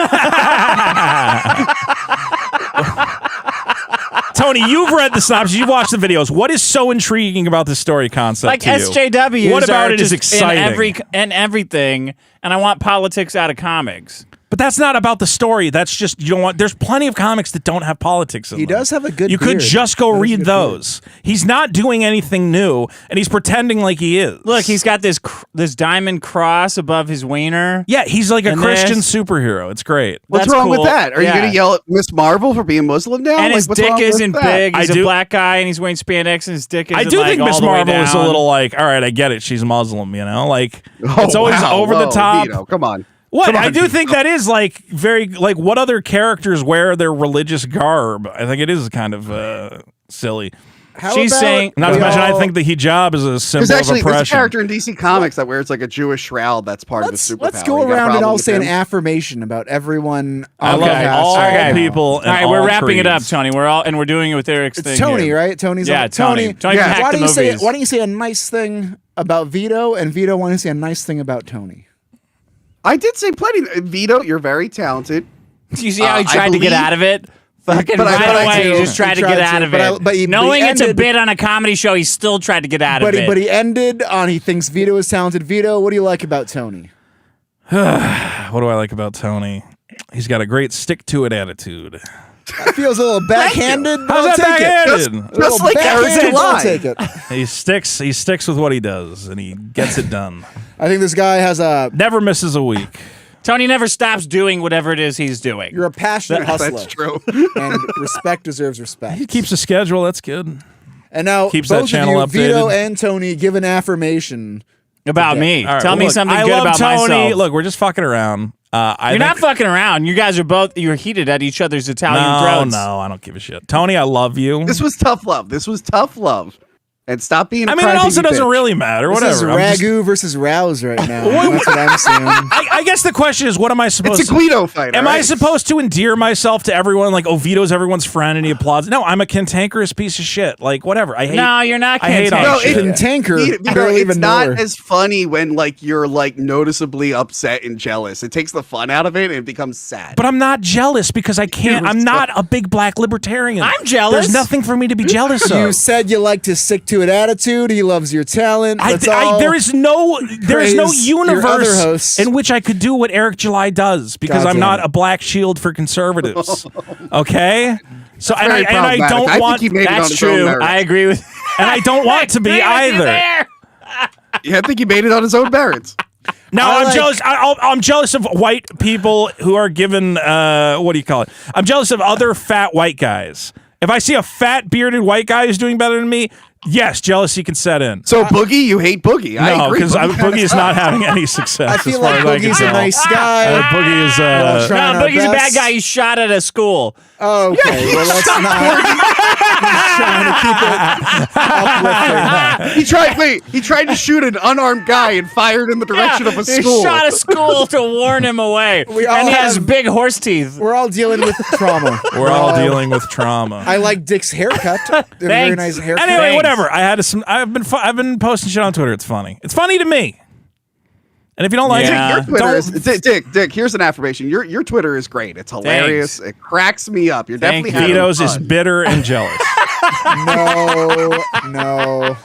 Speaker 1: Tony, you've read the synopsis, you've watched the videos. What is so intriguing about this story concept
Speaker 2: Like
Speaker 1: to you?
Speaker 2: SJWs.
Speaker 1: What about
Speaker 2: are
Speaker 1: it is
Speaker 2: just
Speaker 1: exciting?
Speaker 2: in everything, and I want politics out of comics.
Speaker 1: But that's not about the story. That's just, you don't want, there's plenty of comics that don't have politics in
Speaker 3: He
Speaker 1: them.
Speaker 3: does have a good
Speaker 1: You could
Speaker 3: beard.
Speaker 1: just go
Speaker 3: That is a
Speaker 1: read
Speaker 3: good
Speaker 1: those. He's not doing anything new, and he's pretending like he is.
Speaker 2: Look, he's got this diamond cross above his wiener.
Speaker 1: Yeah, he's like a
Speaker 2: And
Speaker 1: Christian
Speaker 2: this-
Speaker 1: superhero. It's great.
Speaker 6: What's
Speaker 2: That's
Speaker 6: wrong
Speaker 2: cool.
Speaker 6: with that? Are
Speaker 2: Yeah.
Speaker 6: you going to yell at Miss Marvel for being Muslim now?
Speaker 2: And his
Speaker 6: what's
Speaker 2: dick
Speaker 6: wrong with
Speaker 2: isn't
Speaker 6: that?
Speaker 2: big. He's
Speaker 1: I
Speaker 2: a
Speaker 1: do-
Speaker 2: black guy, and he's wearing spandex, and his dick isn't
Speaker 1: I do
Speaker 2: like,
Speaker 1: think
Speaker 2: all
Speaker 1: Miss
Speaker 2: the way
Speaker 1: Marvel is a
Speaker 2: down.
Speaker 1: little like, all right, I get it. She's Muslim, you know? Like,
Speaker 6: Oh,
Speaker 1: it's always
Speaker 6: wow,
Speaker 1: over the
Speaker 6: whoa,
Speaker 1: top.
Speaker 6: Vito, come on.
Speaker 1: What?
Speaker 6: Come on,
Speaker 1: I do
Speaker 6: Vito.
Speaker 1: think that is like very, like, what other characters wear their religious garb? I think it is kind of silly.
Speaker 3: How
Speaker 2: She's
Speaker 3: about
Speaker 2: saying-
Speaker 1: Not to
Speaker 3: we
Speaker 1: mention, I
Speaker 3: all-
Speaker 1: think the hijab is a symbol
Speaker 6: There's actually
Speaker 1: of
Speaker 6: there's a
Speaker 1: oppression.
Speaker 6: character in DC Comics that wears like a Jewish shroud that's part of his superpower.
Speaker 3: Let's go
Speaker 6: You got a
Speaker 3: around and
Speaker 6: problem
Speaker 3: all
Speaker 6: with
Speaker 3: say an
Speaker 6: him?
Speaker 3: affirmation about everyone.
Speaker 1: I
Speaker 3: on
Speaker 1: love
Speaker 3: the cast
Speaker 1: all
Speaker 3: right now.
Speaker 1: people. And
Speaker 2: All right, we're
Speaker 1: all
Speaker 2: wrapping it up,
Speaker 1: creeds.
Speaker 2: Tony. We're doing it with Eric's thing.
Speaker 3: It's Tony,
Speaker 2: here.
Speaker 3: right? Tony's
Speaker 2: Yeah,
Speaker 3: on
Speaker 2: Tony. Tony
Speaker 6: Yeah.
Speaker 2: can hack
Speaker 3: Why
Speaker 2: the
Speaker 3: don't you say?
Speaker 2: movies.
Speaker 3: Why don't you say a nice thing about Vito, and Vito want to say a nice thing about Tony?
Speaker 6: I did say plenty. Vito, you're very talented.
Speaker 2: Do you see how he
Speaker 6: I
Speaker 2: tried to get
Speaker 6: believe-
Speaker 2: out of it? Fucking
Speaker 6: But I-
Speaker 2: right
Speaker 6: but I
Speaker 2: away,
Speaker 6: do.
Speaker 2: he just tried to get out of it.
Speaker 3: But he
Speaker 2: Knowing it's a
Speaker 3: ended-
Speaker 2: bit on a comedy show, he still tried to get out
Speaker 3: But
Speaker 2: of it.
Speaker 3: he ended on he thinks Vito is talented. Vito, what do you like about Tony?
Speaker 1: What do I like about Tony? He's got a great stick-to-it attitude.
Speaker 3: That feels a little backhanded. but
Speaker 1: How's
Speaker 3: I'll
Speaker 1: that
Speaker 3: take it.
Speaker 1: backhanded?
Speaker 3: A little
Speaker 6: Just like Eric
Speaker 3: backhanded, but I'll
Speaker 6: July.
Speaker 3: take it.
Speaker 1: He sticks with what he does, and he gets it done.
Speaker 3: I think this guy has a.
Speaker 1: Never misses a week.
Speaker 2: Tony never stops doing whatever it is he's doing.
Speaker 3: You're a passionate hustler.
Speaker 6: That's true.
Speaker 3: And respect deserves respect.
Speaker 1: He keeps a schedule. That's good.
Speaker 3: And now
Speaker 1: Keeps that
Speaker 3: both
Speaker 1: channel
Speaker 3: of you, Vito
Speaker 1: updated.
Speaker 3: and Tony, give an affirmation.
Speaker 2: About me.
Speaker 1: All right,
Speaker 2: Tell
Speaker 1: well,
Speaker 2: me
Speaker 1: look,
Speaker 2: something
Speaker 1: I
Speaker 2: good
Speaker 1: love
Speaker 2: about
Speaker 1: Tony.
Speaker 2: myself.
Speaker 1: Look, we're just fucking around.
Speaker 2: You're not fucking around. You guys are you're heated at each other's Italian
Speaker 1: No,
Speaker 2: throats.
Speaker 1: no, I don't give a shit. Tony, I love you.
Speaker 6: This was tough love. And stop being a
Speaker 1: I mean, it also
Speaker 6: crybaby
Speaker 1: doesn't
Speaker 6: bitch.
Speaker 1: really matter.
Speaker 3: This
Speaker 1: Whatever.
Speaker 3: is
Speaker 1: I'm just-
Speaker 3: Ragu versus Rouse right now. That's what I'm saying.
Speaker 1: I guess the question is, what am I supposed
Speaker 6: It's a
Speaker 1: to?
Speaker 6: Guido fight.
Speaker 1: Am I
Speaker 6: right?
Speaker 1: supposed to endear myself to everyone? Like, oh, Vito's everyone's friend and he applauds. No, I'm a cantankerous piece of shit. Like, whatever. I hate.
Speaker 2: No, you're not
Speaker 1: I hate all
Speaker 2: cantankerous.
Speaker 1: that
Speaker 6: No,
Speaker 1: shit.
Speaker 3: Tanker,
Speaker 6: Vito,
Speaker 3: barely
Speaker 6: it's
Speaker 3: even know
Speaker 6: not
Speaker 3: her.
Speaker 6: as funny when like you're like noticeably upset and jealous. It takes the fun out of it and it becomes sad.
Speaker 1: But I'm not jealous because I can't. I'm not a big black libertarian.
Speaker 2: I'm jealous.
Speaker 1: There's nothing for me to be jealous of.
Speaker 3: You said you like to stick to it attitude. He loves your talent. That's all.
Speaker 1: there is no
Speaker 3: praise your other
Speaker 1: universe
Speaker 3: hosts.
Speaker 1: in which I could do what Eric July does because
Speaker 3: God
Speaker 1: I'm
Speaker 3: damn
Speaker 1: not
Speaker 3: it.
Speaker 1: a black shield for conservatives. Okay, so and
Speaker 6: very
Speaker 1: I
Speaker 6: problematic.
Speaker 1: don't
Speaker 6: I think
Speaker 1: want.
Speaker 6: he made it on
Speaker 2: That's
Speaker 6: his own
Speaker 2: true.
Speaker 6: merit.
Speaker 2: I agree with
Speaker 1: And I don't want to be either.
Speaker 6: Yeah, I think he made it on his own merits.
Speaker 1: Now
Speaker 3: I
Speaker 1: I'm
Speaker 3: like-
Speaker 1: jealous. I'm jealous of white people who are given what do you call it? I'm jealous of other fat white guys. If I see a fat bearded white guy who's doing better than me, Yes, jealousy can set in.
Speaker 6: So Boogie, you hate Boogie. I
Speaker 1: No,
Speaker 6: agree.
Speaker 1: because Boogie is not having any success.
Speaker 3: I feel
Speaker 1: as far
Speaker 3: like
Speaker 1: as I can
Speaker 3: Boogie's a
Speaker 1: tell.
Speaker 3: nice guy.
Speaker 1: Boogie is.
Speaker 3: Well, trying our
Speaker 2: Boogie's a bad
Speaker 3: best.
Speaker 2: guy. He shot at a school.
Speaker 3: Okay, well, let's not. He's trying to keep it uplifting.
Speaker 6: He tried to shoot an unarmed guy and fired in the direction of a school.
Speaker 2: He shot a school to warn him away.
Speaker 3: We all
Speaker 2: And he has
Speaker 3: have-
Speaker 2: big horse teeth.
Speaker 3: We're all dealing with trauma.
Speaker 1: We're all dealing with trauma.
Speaker 3: I like Dick's haircut. They have a very
Speaker 2: Thanks.
Speaker 3: nice haircut.
Speaker 1: Anyway,
Speaker 2: Thanks.
Speaker 1: whatever. I've been posting shit on Twitter. It's funny. It's funny to me. And if you don't like
Speaker 2: Yeah.
Speaker 1: it,
Speaker 6: Your Twitter is
Speaker 1: don't.
Speaker 6: Dick. Here's an affirmation. Your Twitter is great. It's hilarious.
Speaker 2: Thanks.
Speaker 6: It cracks me up. You're
Speaker 2: Thank
Speaker 6: definitely
Speaker 2: you.
Speaker 6: having
Speaker 1: Vito's is
Speaker 6: fun.
Speaker 1: bitter and jealous.
Speaker 3: No.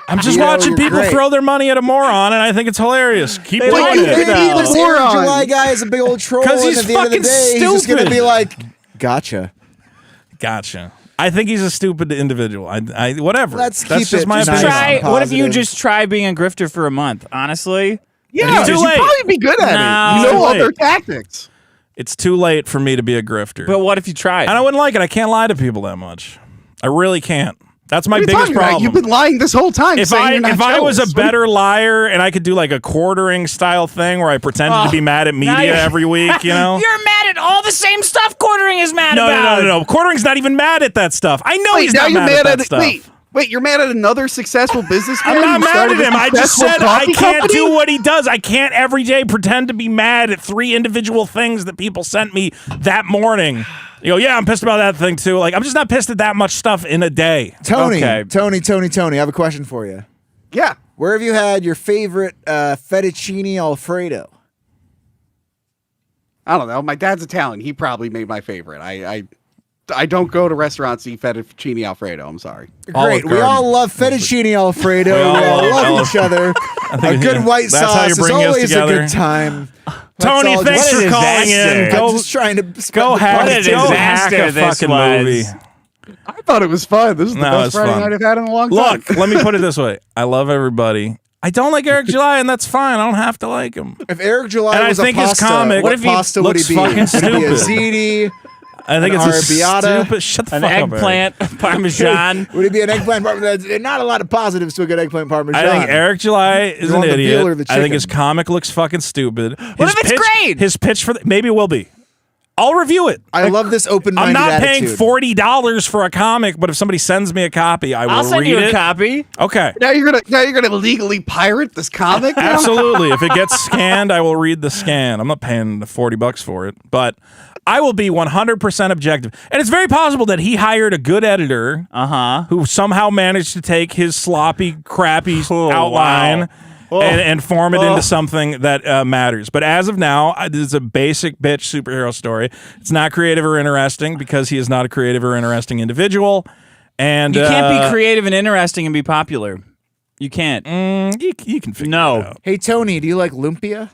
Speaker 1: I'm just
Speaker 3: Vito,
Speaker 1: watching
Speaker 3: you're
Speaker 1: people
Speaker 3: great.
Speaker 1: throw their money at a moron, and I think it's hilarious. Keep
Speaker 2: They
Speaker 1: doing
Speaker 2: like
Speaker 1: it.
Speaker 2: it.
Speaker 3: Maybe this Eric
Speaker 6: Moron.
Speaker 3: July guy is a big old troll.
Speaker 1: 'Cause
Speaker 3: and
Speaker 1: he's
Speaker 3: at the end of the
Speaker 1: fucking
Speaker 3: day, he's just gonna
Speaker 1: stupid.
Speaker 3: be like, "Gotcha."
Speaker 1: Gotcha. I think he's a stupid individual. I whatever.
Speaker 3: Let's
Speaker 1: That's
Speaker 3: keep
Speaker 1: just
Speaker 3: it
Speaker 1: my
Speaker 3: nice.
Speaker 1: opinion.
Speaker 2: Try.
Speaker 3: and
Speaker 2: What if you
Speaker 3: positive.
Speaker 2: just try being a grifter for a month? Honestly,
Speaker 6: Yeah,
Speaker 1: It's too
Speaker 6: you'd
Speaker 1: late.
Speaker 6: probably be good at
Speaker 2: No.
Speaker 6: it. You know
Speaker 1: Too
Speaker 6: all
Speaker 1: late.
Speaker 6: their tactics.
Speaker 1: It's too late for me to be a grifter.
Speaker 2: but what if you tried?
Speaker 1: and I wouldn't like it. I can't lie to people that much. I really can't. That's my
Speaker 6: What are you
Speaker 1: biggest
Speaker 6: talking about?
Speaker 1: problem.
Speaker 6: You've been lying this whole time.
Speaker 1: if
Speaker 6: saying
Speaker 1: I
Speaker 6: you're not
Speaker 1: if I was
Speaker 6: jealous.
Speaker 1: a better liar and I could do like a quartering style thing where I pretended to be mad at
Speaker 2: now
Speaker 1: media
Speaker 2: you're-
Speaker 1: every week, you know?
Speaker 2: You're mad at all the same stuff Quartering is mad
Speaker 1: No,
Speaker 2: about.
Speaker 1: no. Quartering's not even mad at that stuff. I know
Speaker 6: Wait,
Speaker 1: he's
Speaker 6: now
Speaker 1: not
Speaker 6: you're
Speaker 1: mad at that
Speaker 6: it.
Speaker 1: stuff.
Speaker 6: Wait, you're mad at another successful businessman?
Speaker 1: I'm not
Speaker 6: who
Speaker 1: mad
Speaker 6: started
Speaker 1: at
Speaker 6: a
Speaker 1: him. I just
Speaker 6: successful
Speaker 1: said I
Speaker 6: coffee
Speaker 1: can't
Speaker 6: company?
Speaker 1: do what he does. I can't every day pretend to be mad at 3 individual things that people sent me that morning. You go, yeah, I'm pissed about that thing too. Like, I'm just not pissed at that much stuff in a day.
Speaker 3: Tony,
Speaker 2: Okay.
Speaker 3: Tony. I have a question for you.
Speaker 6: Yeah.
Speaker 3: Where have you had your favorite fettuccine Alfredo?
Speaker 6: I don't know. My dad's Italian. He probably made my favorite. I don't go to restaurants to eat fettuccine Alfredo. I'm sorry.
Speaker 3: Great. We all love fettuccine Alfredo. We all love each other. A good white
Speaker 1: That's how you
Speaker 3: sauce is
Speaker 1: bring us
Speaker 3: always a
Speaker 1: together.
Speaker 3: good time.
Speaker 1: Tony,
Speaker 3: all
Speaker 1: thanks
Speaker 3: just-
Speaker 1: for
Speaker 2: What a
Speaker 1: calling
Speaker 2: disaster.
Speaker 1: in.
Speaker 3: I'm
Speaker 1: Go,
Speaker 3: just trying to
Speaker 1: go
Speaker 3: spread the
Speaker 1: hack,
Speaker 2: What a
Speaker 3: positivity.
Speaker 1: go hack
Speaker 2: disaster
Speaker 1: a
Speaker 2: this
Speaker 1: fucking
Speaker 2: was.
Speaker 1: movie.
Speaker 6: I thought it was fun. This is the
Speaker 1: No,
Speaker 6: best
Speaker 1: it's
Speaker 6: Friday
Speaker 1: fun.
Speaker 6: night I've had in a long time.
Speaker 1: Look, let me put it this way. I love everybody. I don't like Eric July, and that's fine. I don't have to like him.
Speaker 3: If Eric July
Speaker 1: And I
Speaker 3: was
Speaker 1: think
Speaker 3: a
Speaker 1: his
Speaker 3: pasta,
Speaker 1: comic
Speaker 3: what pasta would he
Speaker 1: looks
Speaker 3: be?
Speaker 1: fucking
Speaker 3: Would he be a
Speaker 1: stupid.
Speaker 3: ziti?
Speaker 1: I think
Speaker 3: An
Speaker 1: it's a
Speaker 3: arrabbiata?
Speaker 1: stupid. Shut the
Speaker 2: An
Speaker 1: fuck up, Eric.
Speaker 2: eggplant parmesan.
Speaker 3: Would he be an eggplant parmesan? There's not a lot of positives to a good eggplant parmesan.
Speaker 1: I think Eric July is
Speaker 3: You
Speaker 1: an
Speaker 3: want the veal or
Speaker 1: idiot.
Speaker 3: the
Speaker 1: I think his
Speaker 3: chicken?
Speaker 1: comic looks fucking stupid.
Speaker 2: What if it's great?
Speaker 1: His pitch for maybe it will be. I'll review it.
Speaker 3: I love this open-minded
Speaker 1: I'm not paying
Speaker 3: attitude.
Speaker 1: $40 for a comic, but if somebody sends me a copy, I will
Speaker 2: I'll send
Speaker 1: read
Speaker 2: you a
Speaker 1: it.
Speaker 2: copy.
Speaker 1: Okay.
Speaker 6: Now you're gonna legally pirate this comic? now?
Speaker 1: Absolutely. If it gets scanned, I will read the scan. I'm not paying the $40 for it, but I will be 100% objective. And it's very possible that he hired a good editor who somehow managed to take his sloppy, crappy outline and form it into something that matters. But as of now, this is a basic bitch superhero story. It's not creative or interesting because he is not a creative or interesting individual. And
Speaker 2: You can't be creative and interesting and be popular. You can't.
Speaker 1: You can figure it
Speaker 2: No.
Speaker 1: out.
Speaker 3: Hey, Tony, do you like lumpia?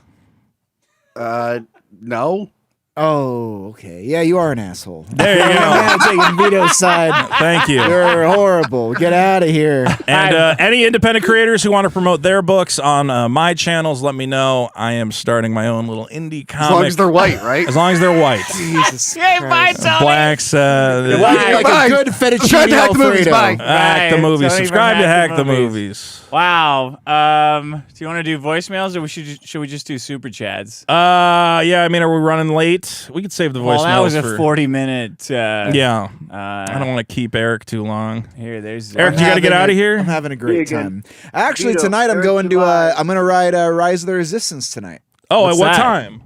Speaker 6: No.
Speaker 3: Oh, okay. Yeah, you are an asshole.
Speaker 1: There you go.
Speaker 3: I'm taking Vito's side.
Speaker 1: Thank you.
Speaker 3: You're horrible. Get out of here.
Speaker 1: And any independent creators who want to promote their books on my channels, let me know. I am starting my own little indie comic.
Speaker 6: As long as they're white, right?
Speaker 1: As long as they're white.
Speaker 3: Jesus
Speaker 2: Hey, bye,
Speaker 3: Christ.
Speaker 2: Tony.
Speaker 1: Blacks,
Speaker 3: Like
Speaker 6: Bye.
Speaker 3: a good
Speaker 6: Subscribe
Speaker 3: fettuccine
Speaker 6: to Hack the Movies.
Speaker 3: Alfredo.
Speaker 6: Bye.
Speaker 1: Hack the
Speaker 2: Bye.
Speaker 1: movies.
Speaker 2: Tony
Speaker 1: Subscribe
Speaker 2: from
Speaker 1: to
Speaker 2: Hack
Speaker 1: Hack
Speaker 2: the
Speaker 1: the
Speaker 2: Movies.
Speaker 1: Movies.
Speaker 2: Wow. Do you want to do voicemails or should we just do super chats?
Speaker 1: Yeah, I mean, are we running late? We could save the voicemails
Speaker 2: Well, that was a
Speaker 1: for...
Speaker 2: 40-minute.
Speaker 1: Yeah. I don't want to keep Eric too long.
Speaker 2: Here, there's
Speaker 1: Eric,
Speaker 3: I'm
Speaker 1: you got to get
Speaker 3: having
Speaker 1: out
Speaker 3: a-
Speaker 1: of here?
Speaker 3: I'm having a great
Speaker 5: Yeah,
Speaker 3: time. Actually,
Speaker 5: Vito,
Speaker 3: tonight I'm
Speaker 5: Eric
Speaker 3: going to
Speaker 5: July.
Speaker 3: I'm going to ride Rise of the Resistance tonight.
Speaker 1: Oh,
Speaker 2: What's
Speaker 1: at what
Speaker 2: that?
Speaker 1: time?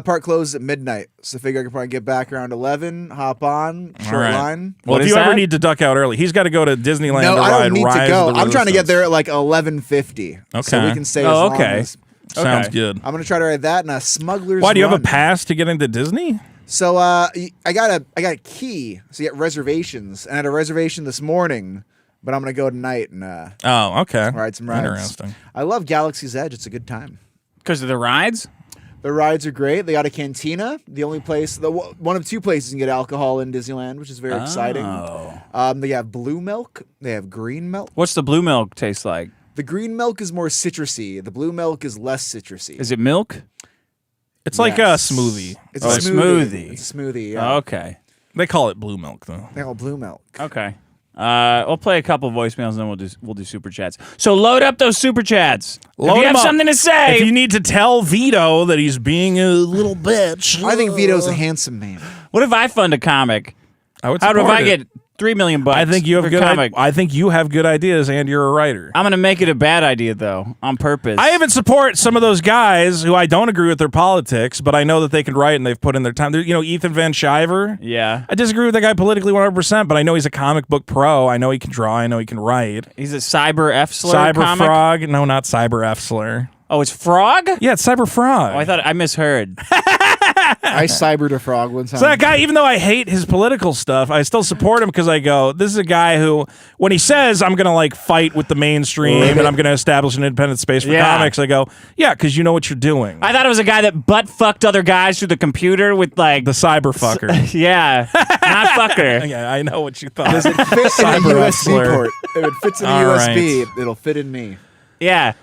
Speaker 3: Park closes at midnight, so I figure I can probably get back around 11. Hop on, short
Speaker 1: All right.
Speaker 3: line.
Speaker 1: Well,
Speaker 2: What
Speaker 1: if
Speaker 2: is
Speaker 1: you ever
Speaker 2: that?
Speaker 1: need to duck out early, he's got to go to Disneyland
Speaker 3: No,
Speaker 1: to
Speaker 3: I
Speaker 1: ride
Speaker 3: don't need
Speaker 1: Rise
Speaker 3: to go.
Speaker 1: of the
Speaker 3: I'm trying to get
Speaker 1: Resistance.
Speaker 3: there at like 11:50. So
Speaker 1: Okay.
Speaker 3: we can stay
Speaker 2: Oh,
Speaker 3: as long
Speaker 2: okay.
Speaker 3: as.
Speaker 1: Sounds
Speaker 2: Okay.
Speaker 1: good.
Speaker 3: I'm gonna try to ride that and a Smuggler's
Speaker 1: Why, do you have a
Speaker 3: Run.
Speaker 1: pass to get into Disney?
Speaker 3: So I got a key, so you get reservations, and I had a reservation this morning, but I'm gonna go tonight and
Speaker 1: Oh, okay.
Speaker 3: ride some rides.
Speaker 1: Interesting.
Speaker 3: I love Galaxy's Edge. It's a good time.
Speaker 2: because of the rides.
Speaker 3: The rides are great. They got a cantina. The only place, one of two places you can get alcohol in Disneyland, which is very exciting. They have blue milk. They have green milk.
Speaker 2: What's the blue milk taste like?
Speaker 3: The green milk is more citrusy. The blue milk is less citrusy.
Speaker 2: Is it milk?
Speaker 1: It's like a
Speaker 3: Yes.
Speaker 1: smoothie.
Speaker 3: It's
Speaker 2: Oh,
Speaker 3: a
Speaker 2: a
Speaker 3: smoothie.
Speaker 2: smoothie.
Speaker 3: It's a smoothie. Yeah.
Speaker 2: Okay.
Speaker 1: They call it blue milk, though.
Speaker 3: They call it blue milk.
Speaker 2: Okay. We'll play a couple voicemails and then we'll do super chats. So load up those super chats.
Speaker 1: Load
Speaker 2: if you
Speaker 1: them
Speaker 2: have
Speaker 1: up.
Speaker 2: something to say.
Speaker 1: If you need to tell Vito that he's being a little bitch.
Speaker 3: I think Vito's a handsome man.
Speaker 2: What if I fund a comic?
Speaker 1: I would
Speaker 2: How do if
Speaker 1: support
Speaker 2: I
Speaker 1: it.
Speaker 2: get $3 million?
Speaker 1: I think you have
Speaker 2: for
Speaker 1: good.
Speaker 2: comic.
Speaker 1: I think you have good ideas, and you're a writer.
Speaker 2: I'm gonna make it a bad idea though, on purpose.
Speaker 1: I even support some of those guys who I don't agree with their politics, but I know that they can write and they've put in their time. You know, Ethan Van Shiver.
Speaker 2: Yeah,
Speaker 1: I disagree with that guy politically 100%, but I know he's a comic book pro. I know he can draw. I know he can write.
Speaker 2: he's a Cyber F slur
Speaker 1: Cyber
Speaker 2: comic.
Speaker 1: Frog. No, not Cyber F slur.
Speaker 2: Oh, it's Frog.
Speaker 1: Yeah, it's Cyber Frog.
Speaker 2: Oh, I thought I misheard.
Speaker 3: I cybered a frog one time.
Speaker 1: So that guy, even though I hate his political stuff, I still support him because I go, this is a guy who, when he says I'm going to like fight with the mainstream and I'm going to establish an independent space for comics, I go, yeah, because you know what you're doing.
Speaker 2: I thought it was a guy that butt fucked other guys through the computer with like
Speaker 1: The cyber fucker.
Speaker 2: yeah, not fucker.
Speaker 1: Yeah, I know what you thought.
Speaker 3: Does it fit in a
Speaker 1: Cyber
Speaker 3: USB
Speaker 1: wrestler.
Speaker 3: port? If it fits in a
Speaker 1: All
Speaker 3: USB, it'll fit in me.
Speaker 2: Yeah.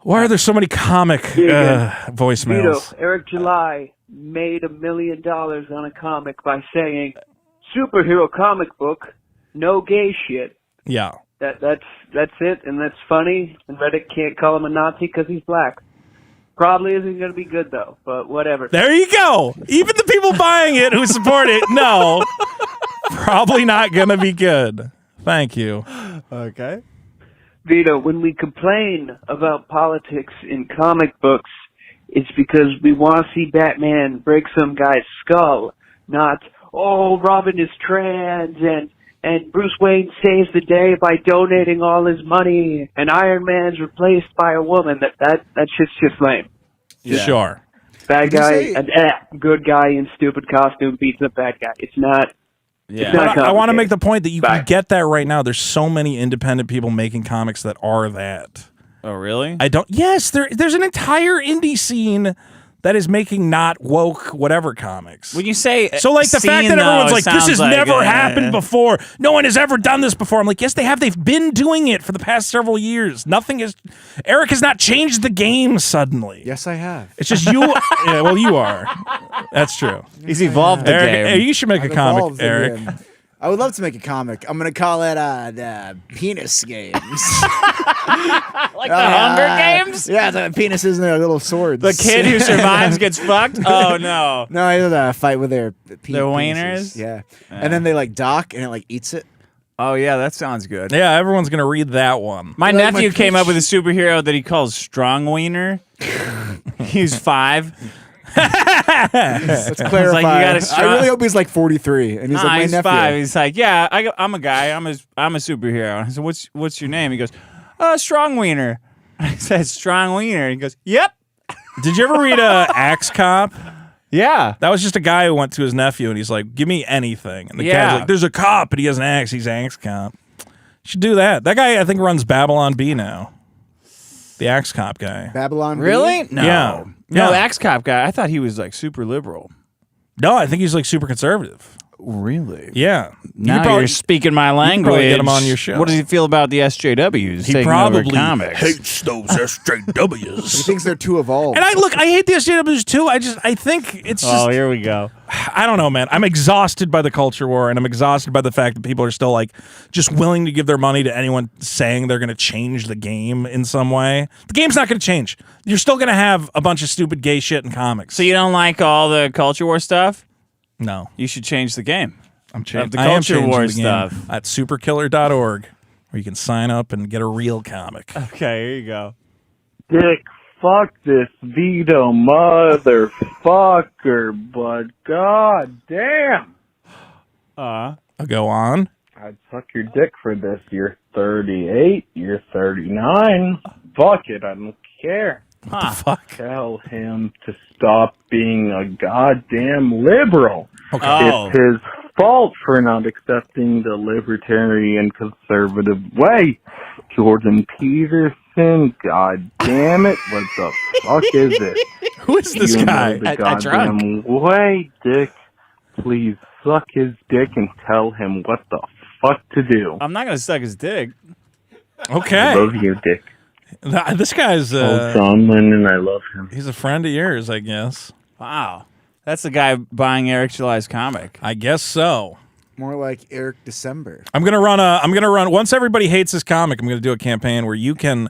Speaker 1: Why are there so many comic voicemails?
Speaker 7: Vito, Eric July made $1 million on a comic by saying, "Superhero comic book, no gay shit."
Speaker 1: Yeah.
Speaker 7: That's it, and that's funny. And Reddit can't call him a Nazi because he's black. Probably isn't going to be good though, but whatever.
Speaker 1: There you go. Even the people buying it who support it, no, probably not going to be good. Thank you.
Speaker 3: Okay.
Speaker 7: Vito, when we complain about politics in comic books, it's because we want to see Batman break some guy's skull, not, oh, Robin is trans and Bruce Wayne saves the day by donating all his money and Iron Man's replaced by a woman. That shit's just lame.
Speaker 1: Yeah. Sure.
Speaker 7: Bad
Speaker 3: you
Speaker 7: guy
Speaker 3: say-
Speaker 7: and good guy in stupid costume beats up bad guy. It's not.
Speaker 2: Yeah.
Speaker 7: It's not
Speaker 1: But I want to
Speaker 7: complicated.
Speaker 1: make the point that you
Speaker 7: Bye.
Speaker 1: can get that right now. There's so many independent people making comics that are that.
Speaker 2: Oh, really?
Speaker 1: Yes, there's an entire indie scene that is making not woke whatever comics.
Speaker 2: When you say
Speaker 1: So like the fact
Speaker 2: scene,
Speaker 1: that everyone's
Speaker 2: though,
Speaker 1: like, this
Speaker 2: sounds
Speaker 1: has
Speaker 2: like,
Speaker 1: never happened before. No one has ever done this before. I'm like, yes, they have. They've been doing it for the past several years. Nothing has. Eric has not changed the game suddenly.
Speaker 3: Yes, I have.
Speaker 1: It's just you. Yeah, well, you are. That's true.
Speaker 2: He's evolved the
Speaker 1: Eric,
Speaker 2: game.
Speaker 1: hey, you should make a
Speaker 3: I've
Speaker 1: comic,
Speaker 3: evolved
Speaker 1: Eric.
Speaker 3: again. I would love to make a comic. I'm gonna call it the penis games.
Speaker 2: Like the Hunger Games?
Speaker 3: Yeah, the penises and their little swords.
Speaker 2: The kid who survives gets fucked? Oh, no.
Speaker 3: No, I did a fight with their
Speaker 2: Their
Speaker 3: penises.
Speaker 2: wieners?
Speaker 3: Yeah. And then they like dock and it like eats it.
Speaker 2: Oh, yeah, that sounds good.
Speaker 1: Yeah, everyone's gonna read that one.
Speaker 2: My
Speaker 3: Like my
Speaker 2: nephew came
Speaker 3: peach.
Speaker 2: up with a superhero that he calls Strong Wiener. He's 5.
Speaker 3: Let's clarify.
Speaker 2: like, you gotta
Speaker 3: I really hope he's like 43 and he's like my
Speaker 2: he's
Speaker 3: nephew.
Speaker 2: 5. He's like, yeah, I'm a guy. I'm a superhero. I said, what's your name? He goes, Strong Wiener. I said, Strong Wiener. He goes, yep.
Speaker 1: Did you ever read Axe Cop?
Speaker 2: Yeah.
Speaker 1: That was just a guy who went to his nephew and he's like, give me anything. And the
Speaker 2: Yeah.
Speaker 1: guy's like, there's a cop and he has an axe. He's Axe Cop. You should do that. That guy, I think, runs Babylon B now. The Axe Cop guy.
Speaker 3: Babylon. Bee?
Speaker 2: Really? No.
Speaker 1: Yeah.
Speaker 2: No,
Speaker 1: Yeah.
Speaker 2: Axe Cop guy. I thought he was like super liberal.
Speaker 1: No, I think he's like super conservative.
Speaker 2: Really?
Speaker 1: Yeah.
Speaker 2: Now
Speaker 1: you could probably,
Speaker 2: you're speaking my language.
Speaker 1: probably get him on your show.
Speaker 2: What does he feel about the SJWs?
Speaker 1: He
Speaker 2: taking
Speaker 1: probably
Speaker 2: over comics?
Speaker 1: hates those
Speaker 3: He
Speaker 1: SJWs.
Speaker 3: thinks they're too evolved.
Speaker 1: And I hate the SJWs too. I think it's just,
Speaker 2: Oh, here we go.
Speaker 1: I don't know, man. I'm exhausted by the culture war, and I'm exhausted by the fact that people are still like just willing to give their money to anyone saying they're going to change the game in some way. The game's not going to change. You're still going to have a bunch of stupid gay shit in comics.
Speaker 2: So you don't like all the culture war stuff?
Speaker 1: No,
Speaker 2: You should change the game.
Speaker 1: I'm
Speaker 2: Of
Speaker 1: changing
Speaker 2: the
Speaker 1: I am
Speaker 2: culture
Speaker 1: changing
Speaker 2: war
Speaker 1: the game
Speaker 2: stuff.
Speaker 1: at superkiller.org, where you can sign up and get a real comic.
Speaker 2: Okay, here you go.
Speaker 7: Dick, fuck this Vito motherfucker, but god damn.
Speaker 1: I'll go on.
Speaker 7: I'd suck your dick for this. You're 38, you're 39. Fuck it, I don't care.
Speaker 1: Fuck.
Speaker 7: Tell him to stop being a goddamn liberal.
Speaker 1: Okay.
Speaker 2: Oh.
Speaker 7: It's his fault for not accepting the libertarian conservative way. Jordan Peterson, god damn it, what the fuck is it?
Speaker 1: Who is this
Speaker 7: You
Speaker 1: guy?
Speaker 7: know the
Speaker 2: I
Speaker 7: goddamn way, Dick. Please suck his dick and tell him what the fuck to do.
Speaker 2: I'm not going to suck his dick.
Speaker 1: Okay.
Speaker 7: Love you, Dick.
Speaker 1: This guy's
Speaker 7: John Lennon, I love him.
Speaker 1: he's a friend of yours, I guess.
Speaker 2: Wow. That's the guy buying Eric July's comic.
Speaker 1: I guess so.
Speaker 3: More like Eric December.
Speaker 1: I'm gonna run once everybody hates his comic. I'm gonna do a campaign where you can,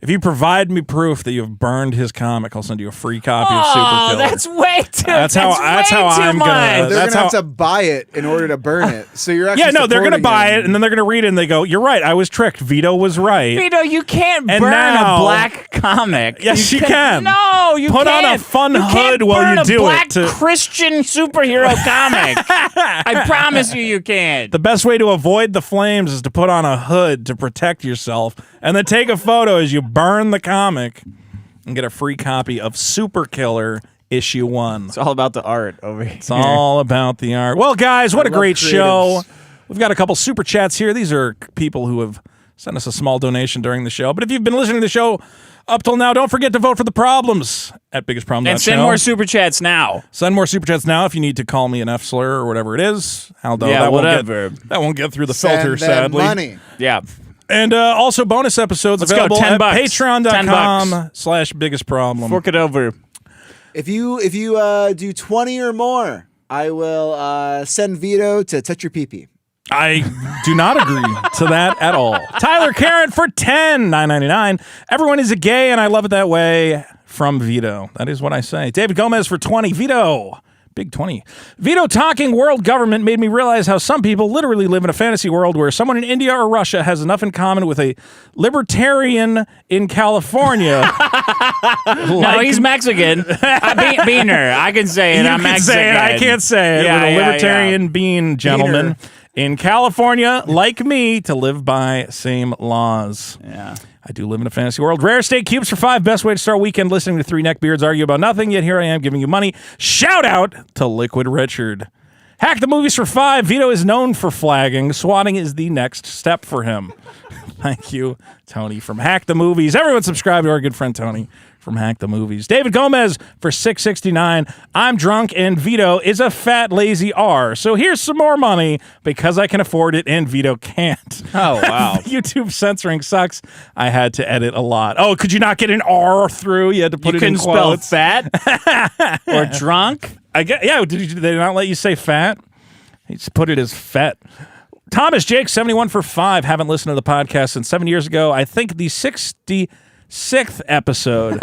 Speaker 1: if you provide me proof that you have burned his comic, I'll send you a free copy of Super Killer.
Speaker 2: That's way too.
Speaker 1: That's how I'm gonna.
Speaker 3: They're gonna have to buy it in order to burn it. So you're actually
Speaker 1: they're gonna buy it and then they're gonna read it and they go, "You're right. I was tricked. Vito was right."
Speaker 2: Vito, you can't burn a black comic.
Speaker 1: Yes, you can.
Speaker 2: No, you
Speaker 1: put
Speaker 2: can't.
Speaker 1: on a fun
Speaker 2: you
Speaker 1: hood while you do
Speaker 2: black
Speaker 1: it.
Speaker 2: Christian superhero comic. I promise you can't.
Speaker 1: The best way to avoid the flames is to put on a hood to protect yourself, and then take a photo as you burn the comic, and get a free copy of Super Killer issue 1.
Speaker 2: It's all about the art over here.
Speaker 1: It's all about the art. Well, guys, what a great show. We've got a couple super chats here. These are people who have sent us a small donation during the show. But if you've been listening to the show up till now, don't forget to vote for the problems at biggestproblem.show.
Speaker 2: And send more super chats now.
Speaker 1: Send more super chats now if you need to call me an F slur or whatever it is. Although
Speaker 2: whatever.
Speaker 1: That won't get through the filter, sadly.
Speaker 3: Money.
Speaker 2: Yeah.
Speaker 1: And also bonus episodes available
Speaker 2: go, $10
Speaker 1: at
Speaker 2: bucks.
Speaker 1: patreon.com/biggestproblem.
Speaker 2: Fork it over.
Speaker 3: If you do 20 or more, I will send Vito to touch your pee-pee.
Speaker 1: I do not agree to that at all. Tyler Karen for $10.999. Everyone is a gay, and I love it that way. From Vito. That is what I say. David Gomez for 20. Vito. Big 20. Vito talking world government made me realize how some people literally live in a fantasy world where someone in India or Russia has enough in common with a libertarian in California.
Speaker 2: No, he's Mexican. Beaner. I can say it. I'm Mexican.
Speaker 1: Say it. I can't say it.
Speaker 2: Yeah,
Speaker 1: with a libertarian bean gentleman in California, like me, to live by same laws.
Speaker 2: Yeah.
Speaker 1: I do live in a fantasy world. Rare Estate Cubes for $5. Best way to start a weekend listening to three neckbeards argue about nothing, yet here I am giving you money. Shout out to Liquid Richard. Hack the Movies for $5. Vito is known for flagging. Swatting is the next step for him. Thank you, Tony from Hack the Movies. Everyone subscribe to our good friend Tony from Hack the Movies. David Gomez for $6.69. I'm drunk and Vito is a fat, lazy R. So here's some more money because I can afford it and Vito can't.
Speaker 2: Oh, wow.
Speaker 1: YouTube censoring sucks. I had to edit a lot. Oh, could you not get an R through? You had to put it in quotes.
Speaker 2: You couldn't spell fat or drunk?
Speaker 1: Did they not let you say fat? He just put it as fet. Thomas Jake, 71 for $5. Haven't listened to the podcast since 7 years ago. I think the 66th episode.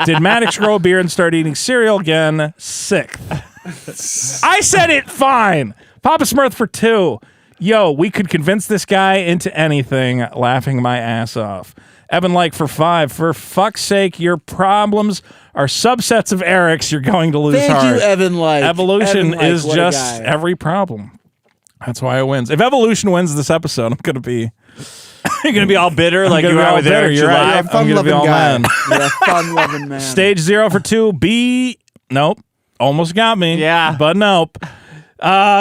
Speaker 1: Did Maddox grow a beard and start eating cereal again? 6th. I said it fine. Papa Smurth for $2. Yo, we could convince this guy into anything. Laughing my ass off. Evan Like for $5. For fuck's sake, your problems are subsets of Eric's. You're going to lose heart.
Speaker 3: Thank you, Evan Like.
Speaker 1: Evolution
Speaker 3: Evan Like,
Speaker 1: is
Speaker 3: what a
Speaker 1: just
Speaker 3: guy.
Speaker 1: every problem. That's why it wins. If Evolution wins this episode, I'm going to be...
Speaker 2: You're going to be all bitter like you are with Eric
Speaker 1: You're right.
Speaker 3: You're a
Speaker 1: I'm going to be
Speaker 3: fun-loving
Speaker 1: all
Speaker 3: guy.
Speaker 1: mad.
Speaker 3: You're a fun-loving man.
Speaker 1: Stage 0 for 2. B. Nope. Almost got me.
Speaker 2: Yeah.
Speaker 1: But nope.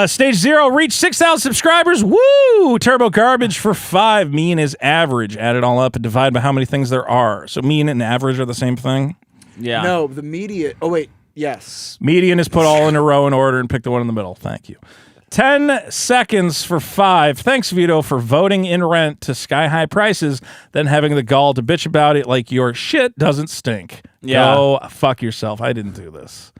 Speaker 1: Stage 0 reached 6,000 subscribers. Woo! Turbo Garbage for 5. Mean is average. Add it all up and divide by how many things there are. So mean and average are the same thing?
Speaker 2: Yeah.
Speaker 3: No, the media. Oh, wait. Yes.
Speaker 1: Median is put all in a row in order and pick the one in the middle. Thank you. 10 seconds for 5. Thanks, Vito, for voting in rent to sky-high prices, then having the gall to bitch about it like your shit doesn't stink.
Speaker 2: Yeah.
Speaker 1: Go fuck yourself. I didn't do this.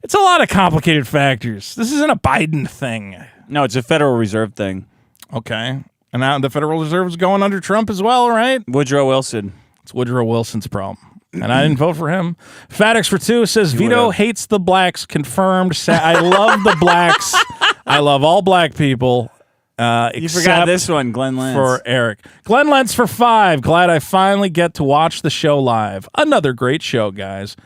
Speaker 1: It's a lot of complicated factors. This isn't a Biden thing.
Speaker 2: No, it's a Federal Reserve thing.
Speaker 1: Okay. And now the Federal Reserve is going under Trump as well, right?
Speaker 2: Woodrow Wilson.
Speaker 1: It's Woodrow Wilson's problem. And I didn't vote for him. FatX for 2 says, Vito hates the blacks. Confirmed. I love the blacks. I love all black people.
Speaker 2: You forgot this one, Glenn Lentz.
Speaker 1: For Eric. Glenn Lentz for 5. Glad I finally get to watch the show live. Another great show, guys.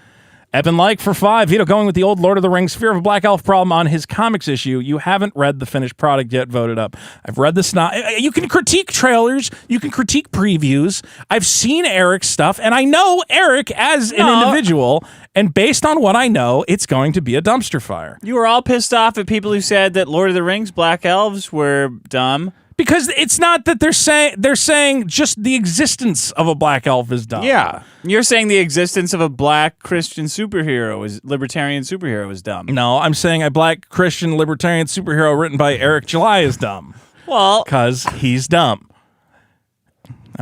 Speaker 1: Evan Like for 5. Vito going with the old Lord of the Rings Fear of a Black Elf problem on his comics issue. You haven't read the finished product yet. Voted up. I've read the You can critique trailers. You can critique previews. I've seen Eric's stuff, and I know Eric as an individual. And based on what I know, it's going to be a dumpster fire.
Speaker 2: You were all pissed off at people who said that Lord of the Rings Black Elves were dumb.
Speaker 1: Because it's not that they're saying just the existence of a black elf is dumb.
Speaker 2: Yeah. You're saying the existence of a black Christian libertarian superhero is dumb.
Speaker 1: No, I'm saying a black Christian libertarian superhero written by Eric July is dumb.
Speaker 2: Well,
Speaker 1: because he's dumb.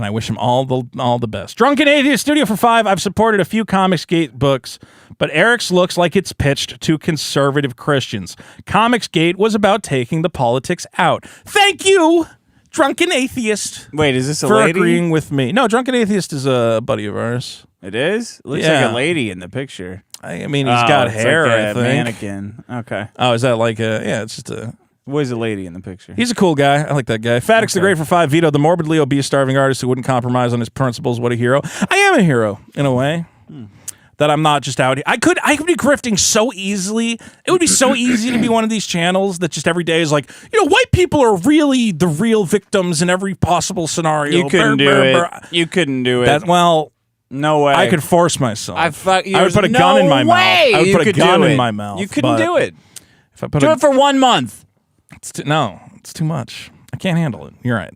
Speaker 1: and I wish him all the best. Drunken Atheist Studio for 5. I've supported a few Comicsgate books, but Eric's looks like it's pitched to conservative Christians. Comicsgate was about taking the politics out. Thank you, Drunken Atheist.
Speaker 2: Wait, is this a
Speaker 1: for
Speaker 2: lady?
Speaker 1: agreeing with me? No, Drunken Atheist is a buddy of ours.
Speaker 2: It is? It looks like a lady in the picture.
Speaker 1: I mean, he's got hair,
Speaker 2: like
Speaker 1: I think.
Speaker 2: Mannequin. Okay.
Speaker 1: Oh, is that like a... Yeah, it's just a...
Speaker 2: What is a lady in the picture?
Speaker 1: He's a cool guy. I like that guy. Fatix the Great for 5. Vito, the morbidly obese starving artist who wouldn't compromise on his principles. What a hero. I am a hero, in a way. That I'm not just out here. I could be grifting so easily. It would be so easy to be one of these channels that just every day is like, white people are really the real victims in every possible scenario.
Speaker 2: You couldn't do it. You couldn't do it. No way.
Speaker 1: I could force myself.
Speaker 2: I would
Speaker 1: put a gun in my mouth. I would put a gun in my mouth.
Speaker 2: You couldn't do it.
Speaker 1: If I put
Speaker 2: do it for 1 month.
Speaker 1: It's too much. I can't handle it. You're right.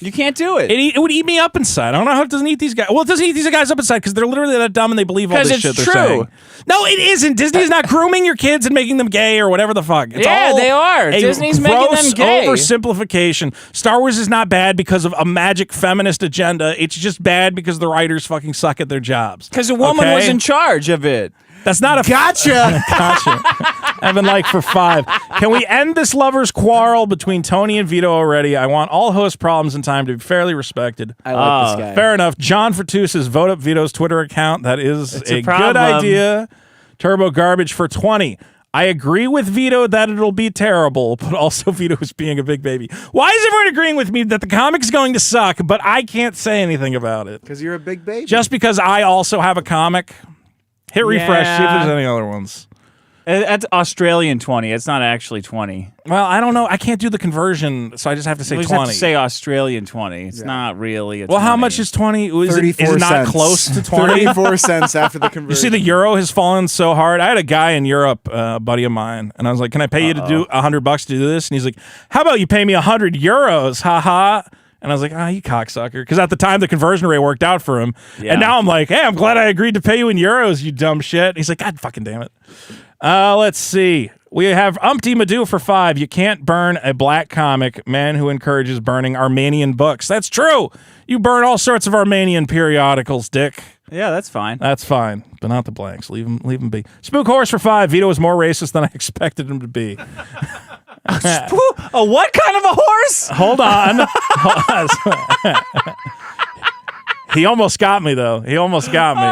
Speaker 2: You can't do it.
Speaker 1: It would eat me up inside. I don't know how it doesn't eat these guys. Well, it doesn't eat these guys up inside because they're literally that dumb and they believe all this shit they're saying. No, it isn't. Disney's not grooming your kids and making them gay or whatever the fuck. It's all
Speaker 2: they are. Disney's making them gay.
Speaker 1: Oversimplification. Star Wars is not bad because of a magic feminist agenda. It's just bad because the writers fucking suck at their jobs.
Speaker 2: Because a woman was in charge of it.
Speaker 1: That's not a
Speaker 3: gotcha.
Speaker 1: Gotcha. Evan like for 5. Can we end this lovers' quarrel between Tony and Vito already? I want all host problems in time to be fairly respected.
Speaker 3: I like this guy.
Speaker 1: Fair enough. John for 2 says vote up Vito's Twitter account. That is a good idea. Turbo Garbage for 20. I agree with Vito that it'll be terrible, but also Vito is being a big baby. Why is everyone agreeing with me that the comic's going to suck, but I can't say anything about it?
Speaker 3: Because you're a big baby.
Speaker 1: Just because I also have a comic. Hit refresh, see if there's any other ones.
Speaker 2: That's Australian 20. It's not actually 20.
Speaker 1: Well, I don't know. I can't do the conversion, so I just have to say 20.
Speaker 2: Have to say Australian 20. It's not really a 20.
Speaker 1: Well, how much is 20? Is it not close to 20?
Speaker 3: 34 cents after the conversion.
Speaker 1: You see, the euro has fallen so hard. I had a guy in Europe, a buddy of mine, and I was like, can I pay you to do $100 to do this? And he's like, how about you pay me 100 euros? Ha ha. And I was like, you cocksucker. Because at the time, the conversion rate worked out for him. Yeah. And now I'm like, hey, I'm glad I agreed to pay you in euros, you dumb shit. And he's like, God fucking damn it. Let's see. We have Umpty Madu for 5. You can't burn a black comic, man who encourages burning Armenian books. That's true. You burn all sorts of Armenian periodicals, dick.
Speaker 2: Yeah, that's fine.
Speaker 1: That's fine, but not the blanks. Leave him be. Spook Horse for 5. Vito is more racist than I expected him to be.
Speaker 2: A what kind of a horse?
Speaker 1: Hold on. He almost got me, though. He almost got me.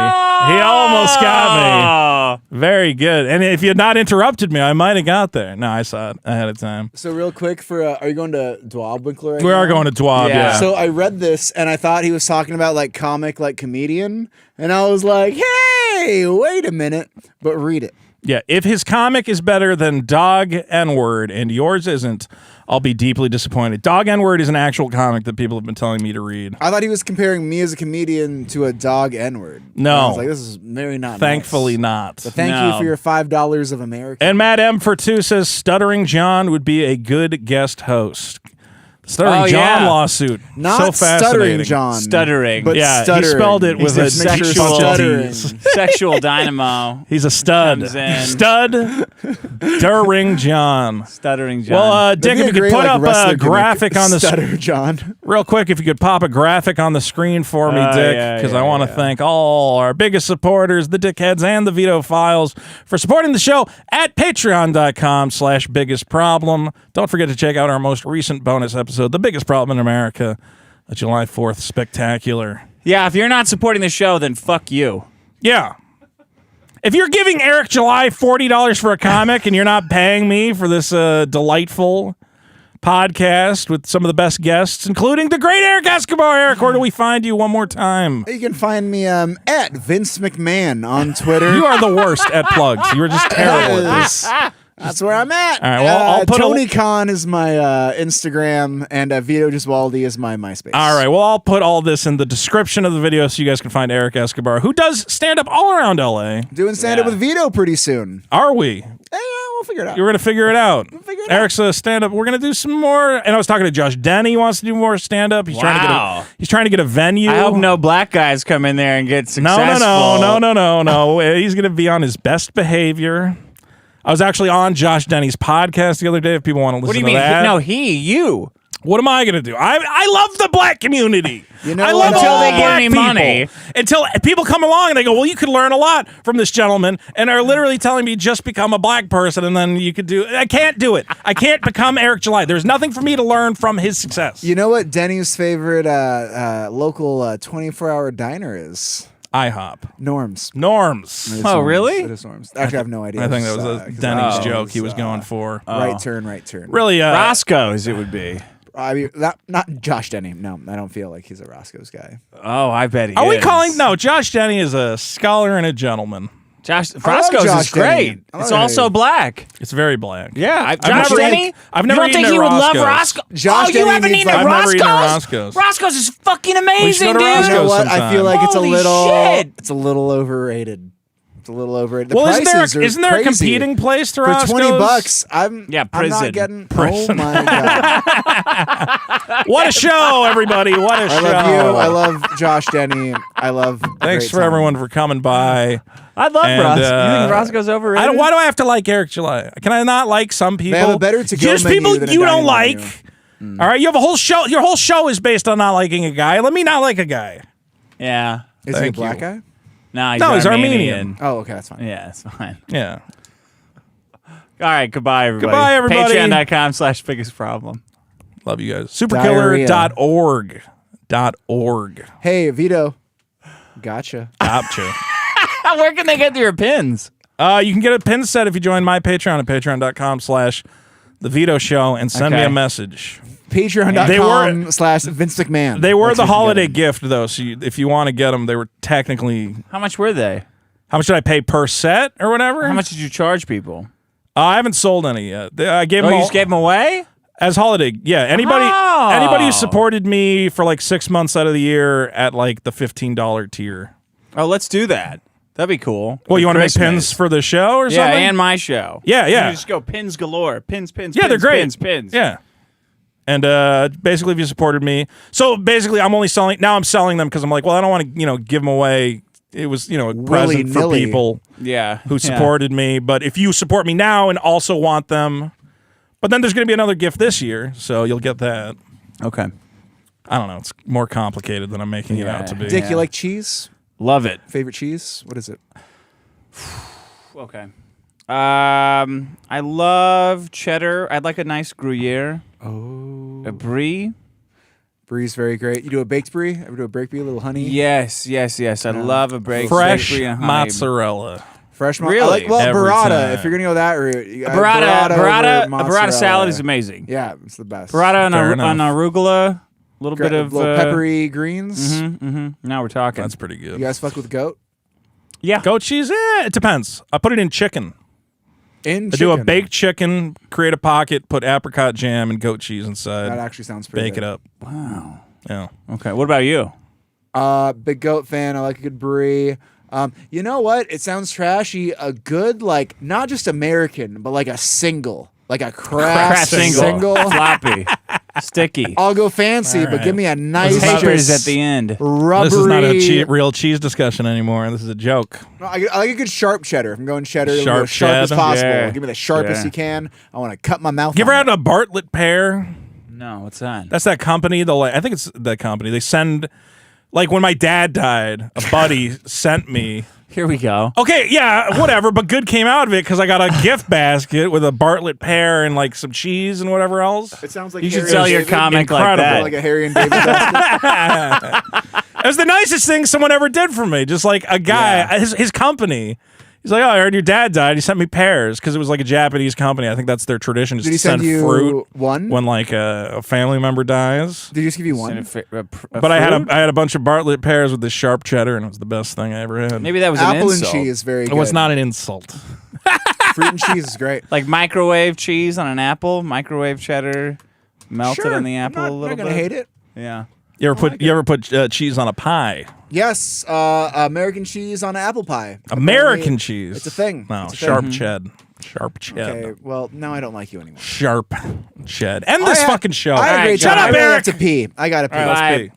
Speaker 1: Very good. And if you had not interrupted me, I might have got there. No, I saw it ahead of time.
Speaker 3: So real quick, are you going to Dwobwinkler right
Speaker 1: We
Speaker 3: now?
Speaker 1: are going to Dwob, yeah.
Speaker 3: So I read this, and I thought he was talking about, like, comic, like, comedian. And I was like, hey, wait a minute. But read it.
Speaker 1: Yeah, if his comic is better than Dog N-Word and yours isn't, I'll be deeply disappointed. Dog N-Word is an actual comic that people have been telling me to read.
Speaker 3: I thought he was comparing me as a comedian to a dog N-Word.
Speaker 1: No.
Speaker 3: And I was like, this is very not
Speaker 1: Thankfully
Speaker 3: nice.
Speaker 1: not.
Speaker 3: But thank you for your $5 of American.
Speaker 1: And Matt M for 2 says Stuttering John would be a good guest host. Stuttering John lawsuit.
Speaker 3: Not
Speaker 1: so fascinating.
Speaker 3: Stuttering John.
Speaker 2: Stuttering.
Speaker 3: But
Speaker 1: yeah,
Speaker 3: stuttering.
Speaker 1: he spelled it with a
Speaker 2: sexual
Speaker 1: stuttering.
Speaker 2: Sexual dynamo.
Speaker 1: He's a stud. Stuttering John.
Speaker 2: Stuttering John.
Speaker 1: Well, Dick, if you could put up a graphic on the
Speaker 3: Stutter John.
Speaker 1: Real quick, if you could pop a graphic on the screen for me, Dick, because I want to thank all our biggest supporters, the Dickheads and the Vito Files, for supporting the show at patreon.com/biggestproblem. Don't forget to check out our most recent bonus episode, The Biggest Problem in America, a July 4th spectacular.
Speaker 2: Yeah, if you're not supporting the show, then fuck you.
Speaker 1: Yeah. If you're giving Eric July $40 for a comic and you're not paying me for this delightful podcast with some of the best guests, including the great Erik Escobar. Eric, where do we find you one more time?
Speaker 3: You can find me at Vince McMahon on Twitter.
Speaker 1: You are the worst at plugs. You are just terrible at this.
Speaker 3: That's where I'm at.
Speaker 1: All right, well, I'll put
Speaker 3: Tony Khan is my Instagram, and Vito Giswaldi is my MySpace.
Speaker 1: All right, well, I'll put all this in the description of the video so you guys can find Erik Escobar, who does stand-up all around L.A.
Speaker 3: Doing stand-up with Vito pretty soon.
Speaker 1: Are we?
Speaker 3: We'll figure it out.
Speaker 1: You're going to figure it out.
Speaker 3: We'll figure it
Speaker 1: Eric's a stand-up. We're going to do some more. And I was talking to Josh Denny. He wants to do more stand-up. He's trying to get a venue.
Speaker 2: I hope no black guys come in there and get successful.
Speaker 1: No. He's going to be on his best behavior. I was actually on Josh Denny's podcast the other day if people want to listen to that.
Speaker 2: No, you.
Speaker 1: What am I gonna do? I love the black community.
Speaker 3: You know
Speaker 1: I
Speaker 3: what?
Speaker 1: love
Speaker 2: Until
Speaker 1: all
Speaker 2: they give
Speaker 1: black
Speaker 2: me
Speaker 1: people.
Speaker 2: money.
Speaker 1: Until people come along and they go, well, you could learn a lot from this gentleman, and are literally telling me just become a black person, and then you could do. I can't do it. I can't become Eric July. There's nothing for me to learn from his success.
Speaker 3: You know what Denny's favorite local 24-hour diner is?
Speaker 1: IHOP.
Speaker 3: Norms.
Speaker 1: Norms.
Speaker 3: It is
Speaker 2: Oh,
Speaker 3: Norms.
Speaker 2: really?
Speaker 3: It is Norms. Actually, I have no idea.
Speaker 1: I think that was a
Speaker 3: 'cause
Speaker 1: Denny's
Speaker 3: I think
Speaker 1: joke
Speaker 3: it
Speaker 1: he was going for.
Speaker 3: Right turn, right turn.
Speaker 1: Really,
Speaker 2: Roscoe's, it would be.
Speaker 3: I mean, not Josh Denny. No, I don't feel like he's a Roscoe's guy.
Speaker 2: Oh, I bet he
Speaker 1: Are we
Speaker 2: is.
Speaker 1: calling? No, Josh Denny is a scholar and a gentleman.
Speaker 2: Roscoe's
Speaker 3: Josh
Speaker 2: is great.
Speaker 3: Denny. I
Speaker 2: It's
Speaker 3: love
Speaker 2: also
Speaker 3: him.
Speaker 2: black.
Speaker 1: It's very black.
Speaker 2: Yeah, Josh
Speaker 1: never
Speaker 2: Denny.
Speaker 1: eaten- I've never
Speaker 2: You don't think
Speaker 1: eaten
Speaker 2: he
Speaker 1: at
Speaker 2: would love
Speaker 1: Roscoe's.
Speaker 2: Roscoe?
Speaker 3: Josh
Speaker 2: you
Speaker 3: Denny
Speaker 2: haven't
Speaker 3: needs,
Speaker 2: eaten
Speaker 3: like-
Speaker 2: at
Speaker 1: I've never eaten at
Speaker 2: Roscoe's?
Speaker 1: Roscoe's.
Speaker 2: Roscoe's is fucking
Speaker 1: should
Speaker 2: amazing,
Speaker 1: go to
Speaker 2: dude.
Speaker 1: Roscoe's.
Speaker 3: You know what? I
Speaker 1: sometime.
Speaker 3: feel like it's a
Speaker 2: Holy
Speaker 3: little.
Speaker 2: shit.
Speaker 3: It's a little overrated. It's a little overrated. The
Speaker 1: Well, isn't
Speaker 3: prices are
Speaker 1: there a
Speaker 3: crazy.
Speaker 1: competing place to
Speaker 3: For
Speaker 1: Roscoe's?
Speaker 3: $20? I'm
Speaker 2: Yeah,
Speaker 3: I'm
Speaker 2: prison.
Speaker 3: not getting.
Speaker 1: Prison.
Speaker 3: Oh my god!
Speaker 1: What a show, everybody! What a
Speaker 3: I
Speaker 1: show!
Speaker 3: love you. I love Josh Denny. I love.
Speaker 1: Thanks for everyone for coming by.
Speaker 2: I love
Speaker 1: And,
Speaker 2: Roscoe's. You think Roscoe's overrated?
Speaker 1: Why do I have to like Eric July? Can I not like some people?
Speaker 3: They have a better to-go
Speaker 1: Just
Speaker 3: menu
Speaker 1: people
Speaker 3: than a
Speaker 1: you don't
Speaker 3: dining
Speaker 1: like.
Speaker 3: menu.
Speaker 1: All right, you have a whole show. Your whole show is based on not liking a guy. Let me not like a guy.
Speaker 2: Yeah.
Speaker 3: Is he a
Speaker 1: Thank
Speaker 3: black
Speaker 1: you.
Speaker 3: guy?
Speaker 2: No,
Speaker 1: he's
Speaker 2: Armenian.
Speaker 3: Oh, okay, that's fine.
Speaker 2: Yeah, it's fine.
Speaker 1: Yeah.
Speaker 2: All right, goodbye, everybody.
Speaker 1: Goodbye, everybody.
Speaker 2: Patreon.com/biggest problem.
Speaker 1: Love you guys. Superkiller.org. .org.
Speaker 3: Hey, Vito. Gotcha.
Speaker 1: Gotcha.
Speaker 2: Where can they get your pins?
Speaker 1: You can get a pin set if you join my Patreon at patreon.com/The Vito Show and send me
Speaker 2: Okay.
Speaker 1: a message.
Speaker 3: Patreon.com/Vince McMahon.
Speaker 1: They were
Speaker 3: That's
Speaker 1: the
Speaker 3: what you
Speaker 1: holiday
Speaker 3: get.
Speaker 1: gift, though, so if you want to get them, they were technically...
Speaker 2: How much were they?
Speaker 1: How much did I pay per set or whatever?
Speaker 2: How much did you charge people?
Speaker 1: I haven't sold any yet. I gave
Speaker 2: Oh,
Speaker 1: them
Speaker 2: you
Speaker 1: all
Speaker 2: just gave them away?
Speaker 1: as holiday. Yeah, anybody
Speaker 2: Oh.
Speaker 1: who supported me for like 6 months out of the year at like the $15 tier.
Speaker 2: Oh, let's do that. That'd be cool.
Speaker 1: Well, you want to make
Speaker 2: Christmas.
Speaker 1: pins for the show or
Speaker 2: Yeah,
Speaker 1: something?
Speaker 2: and my show.
Speaker 1: Yeah, yeah.
Speaker 2: You just go pins galore. Pins.
Speaker 1: Yeah,
Speaker 2: pins,
Speaker 1: they're great.
Speaker 2: Pins.
Speaker 1: Yeah. And basically, if you supported me, so basically, I'm selling them because I'm like, well, I don't want to, give them away. It was, a present for
Speaker 3: Willy-nilly.
Speaker 1: people
Speaker 2: Yeah.
Speaker 1: who supported me. But if you support me now and also want them, but then there's going to be another gift this year, so you'll get that.
Speaker 2: Okay.
Speaker 1: I don't know. It's more complicated than I'm making it out to be.
Speaker 3: Dick, you like cheese?
Speaker 2: Love it.
Speaker 3: Favorite cheese? What is it?
Speaker 2: Okay. I love cheddar. I'd like a nice Gruyere.
Speaker 3: Oh,
Speaker 2: A brie.
Speaker 3: Brie's very great. You do a baked brie? Ever do a baked brie? A little honey?
Speaker 2: Yes. I love a
Speaker 1: Fresh
Speaker 2: brie and honey.
Speaker 1: mozzarella.
Speaker 3: Fresh
Speaker 2: Really?
Speaker 3: I like, well,
Speaker 1: Every
Speaker 3: burrata.
Speaker 1: time.
Speaker 3: If you're gonna go that route, you got
Speaker 2: Burrata
Speaker 3: over
Speaker 2: a burrata
Speaker 3: mozzarella.
Speaker 2: salad is amazing.
Speaker 3: Yeah, it's the best.
Speaker 2: Burrata
Speaker 1: Fair
Speaker 2: on
Speaker 1: enough.
Speaker 2: arugula. A little bit of
Speaker 3: little peppery greens.
Speaker 2: Now we're talking.
Speaker 1: That's pretty good.
Speaker 3: You guys fuck with goat?
Speaker 2: Yeah.
Speaker 1: Goat cheese? It depends. I put it in chicken.
Speaker 3: In
Speaker 1: I do a
Speaker 3: chicken.
Speaker 1: baked chicken, create a pocket, put apricot jam and goat cheese inside.
Speaker 3: That actually sounds pretty
Speaker 1: Bake
Speaker 3: good.
Speaker 1: it up.
Speaker 2: Wow.
Speaker 1: Yeah.
Speaker 2: Okay. What about you?
Speaker 3: Big goat fan. I like a good brie. You know what? It sounds trashy. A good, like, not just American, but like a single. Like a craft single.
Speaker 2: Floppy. Sticky.
Speaker 3: I'll go fancy, but give me a nice
Speaker 2: Papers
Speaker 3: just
Speaker 2: at the end.
Speaker 3: rubbery.
Speaker 1: This is not a real cheese discussion anymore. This is a joke.
Speaker 3: No, I like a good sharp cheddar. If I'm going cheddar, it'll
Speaker 1: Sharp
Speaker 3: go as sharp as
Speaker 1: cheddar.
Speaker 3: possible.
Speaker 2: Yeah.
Speaker 3: Give me the sharpest
Speaker 2: Yeah.
Speaker 3: you can. I want to cut my mouth.
Speaker 1: You ever
Speaker 3: on
Speaker 1: had a Bartlett pear?
Speaker 2: No, what's that?
Speaker 1: That's that company. I think it's that company. They send, like when my dad died, a buddy sent me.
Speaker 2: Here we go.
Speaker 1: Okay, yeah, whatever, but good came out of it because I got a gift basket with a Bartlett pear and like some cheese and whatever else.
Speaker 3: It sounds like
Speaker 2: You should
Speaker 3: Harry
Speaker 2: sell
Speaker 3: and
Speaker 2: your
Speaker 3: David.
Speaker 2: comic like
Speaker 1: Incredible.
Speaker 2: that.
Speaker 3: Like a Harry and David basket.
Speaker 1: It was the nicest thing someone ever did for me. Just like a guy, his company. He's like, oh, I heard your dad died. He sent me pears because it was like a Japanese company. I think that's their tradition. Just
Speaker 3: Did he
Speaker 1: to send
Speaker 3: send you
Speaker 1: fruit
Speaker 3: one?
Speaker 1: when like a family member dies.
Speaker 3: Did he just give you one?
Speaker 1: But I had a bunch of Bartlett pears with this sharp cheddar, and it was the best thing I ever had.
Speaker 2: Maybe that was an
Speaker 3: Apple and
Speaker 2: insult.
Speaker 3: cheese, very
Speaker 1: it
Speaker 3: good.
Speaker 1: was not an insult.
Speaker 3: Fruit and cheese is great.
Speaker 2: Like microwave cheese on an apple, microwave cheddar melted
Speaker 3: Sure,
Speaker 2: on the apple
Speaker 3: I'm
Speaker 2: a little
Speaker 3: not gonna
Speaker 2: bit.
Speaker 3: hate it.
Speaker 2: Yeah.
Speaker 1: You ever put cheese on a pie?
Speaker 3: Yes, American cheese on apple pie.
Speaker 1: American
Speaker 3: Apparently,
Speaker 1: cheese.
Speaker 3: It's a thing.
Speaker 1: No,
Speaker 3: It's a thing.
Speaker 1: sharp ched. Sharp ched.
Speaker 3: Okay, well, now I don't like you anymore.
Speaker 1: Sharp ched. End this fucking show.
Speaker 3: I had a great
Speaker 1: Shut
Speaker 3: time.
Speaker 1: up,
Speaker 3: I really
Speaker 1: Eric.
Speaker 3: have to pee. I gotta pee.
Speaker 1: All right, let's
Speaker 2: Bye.
Speaker 1: pee.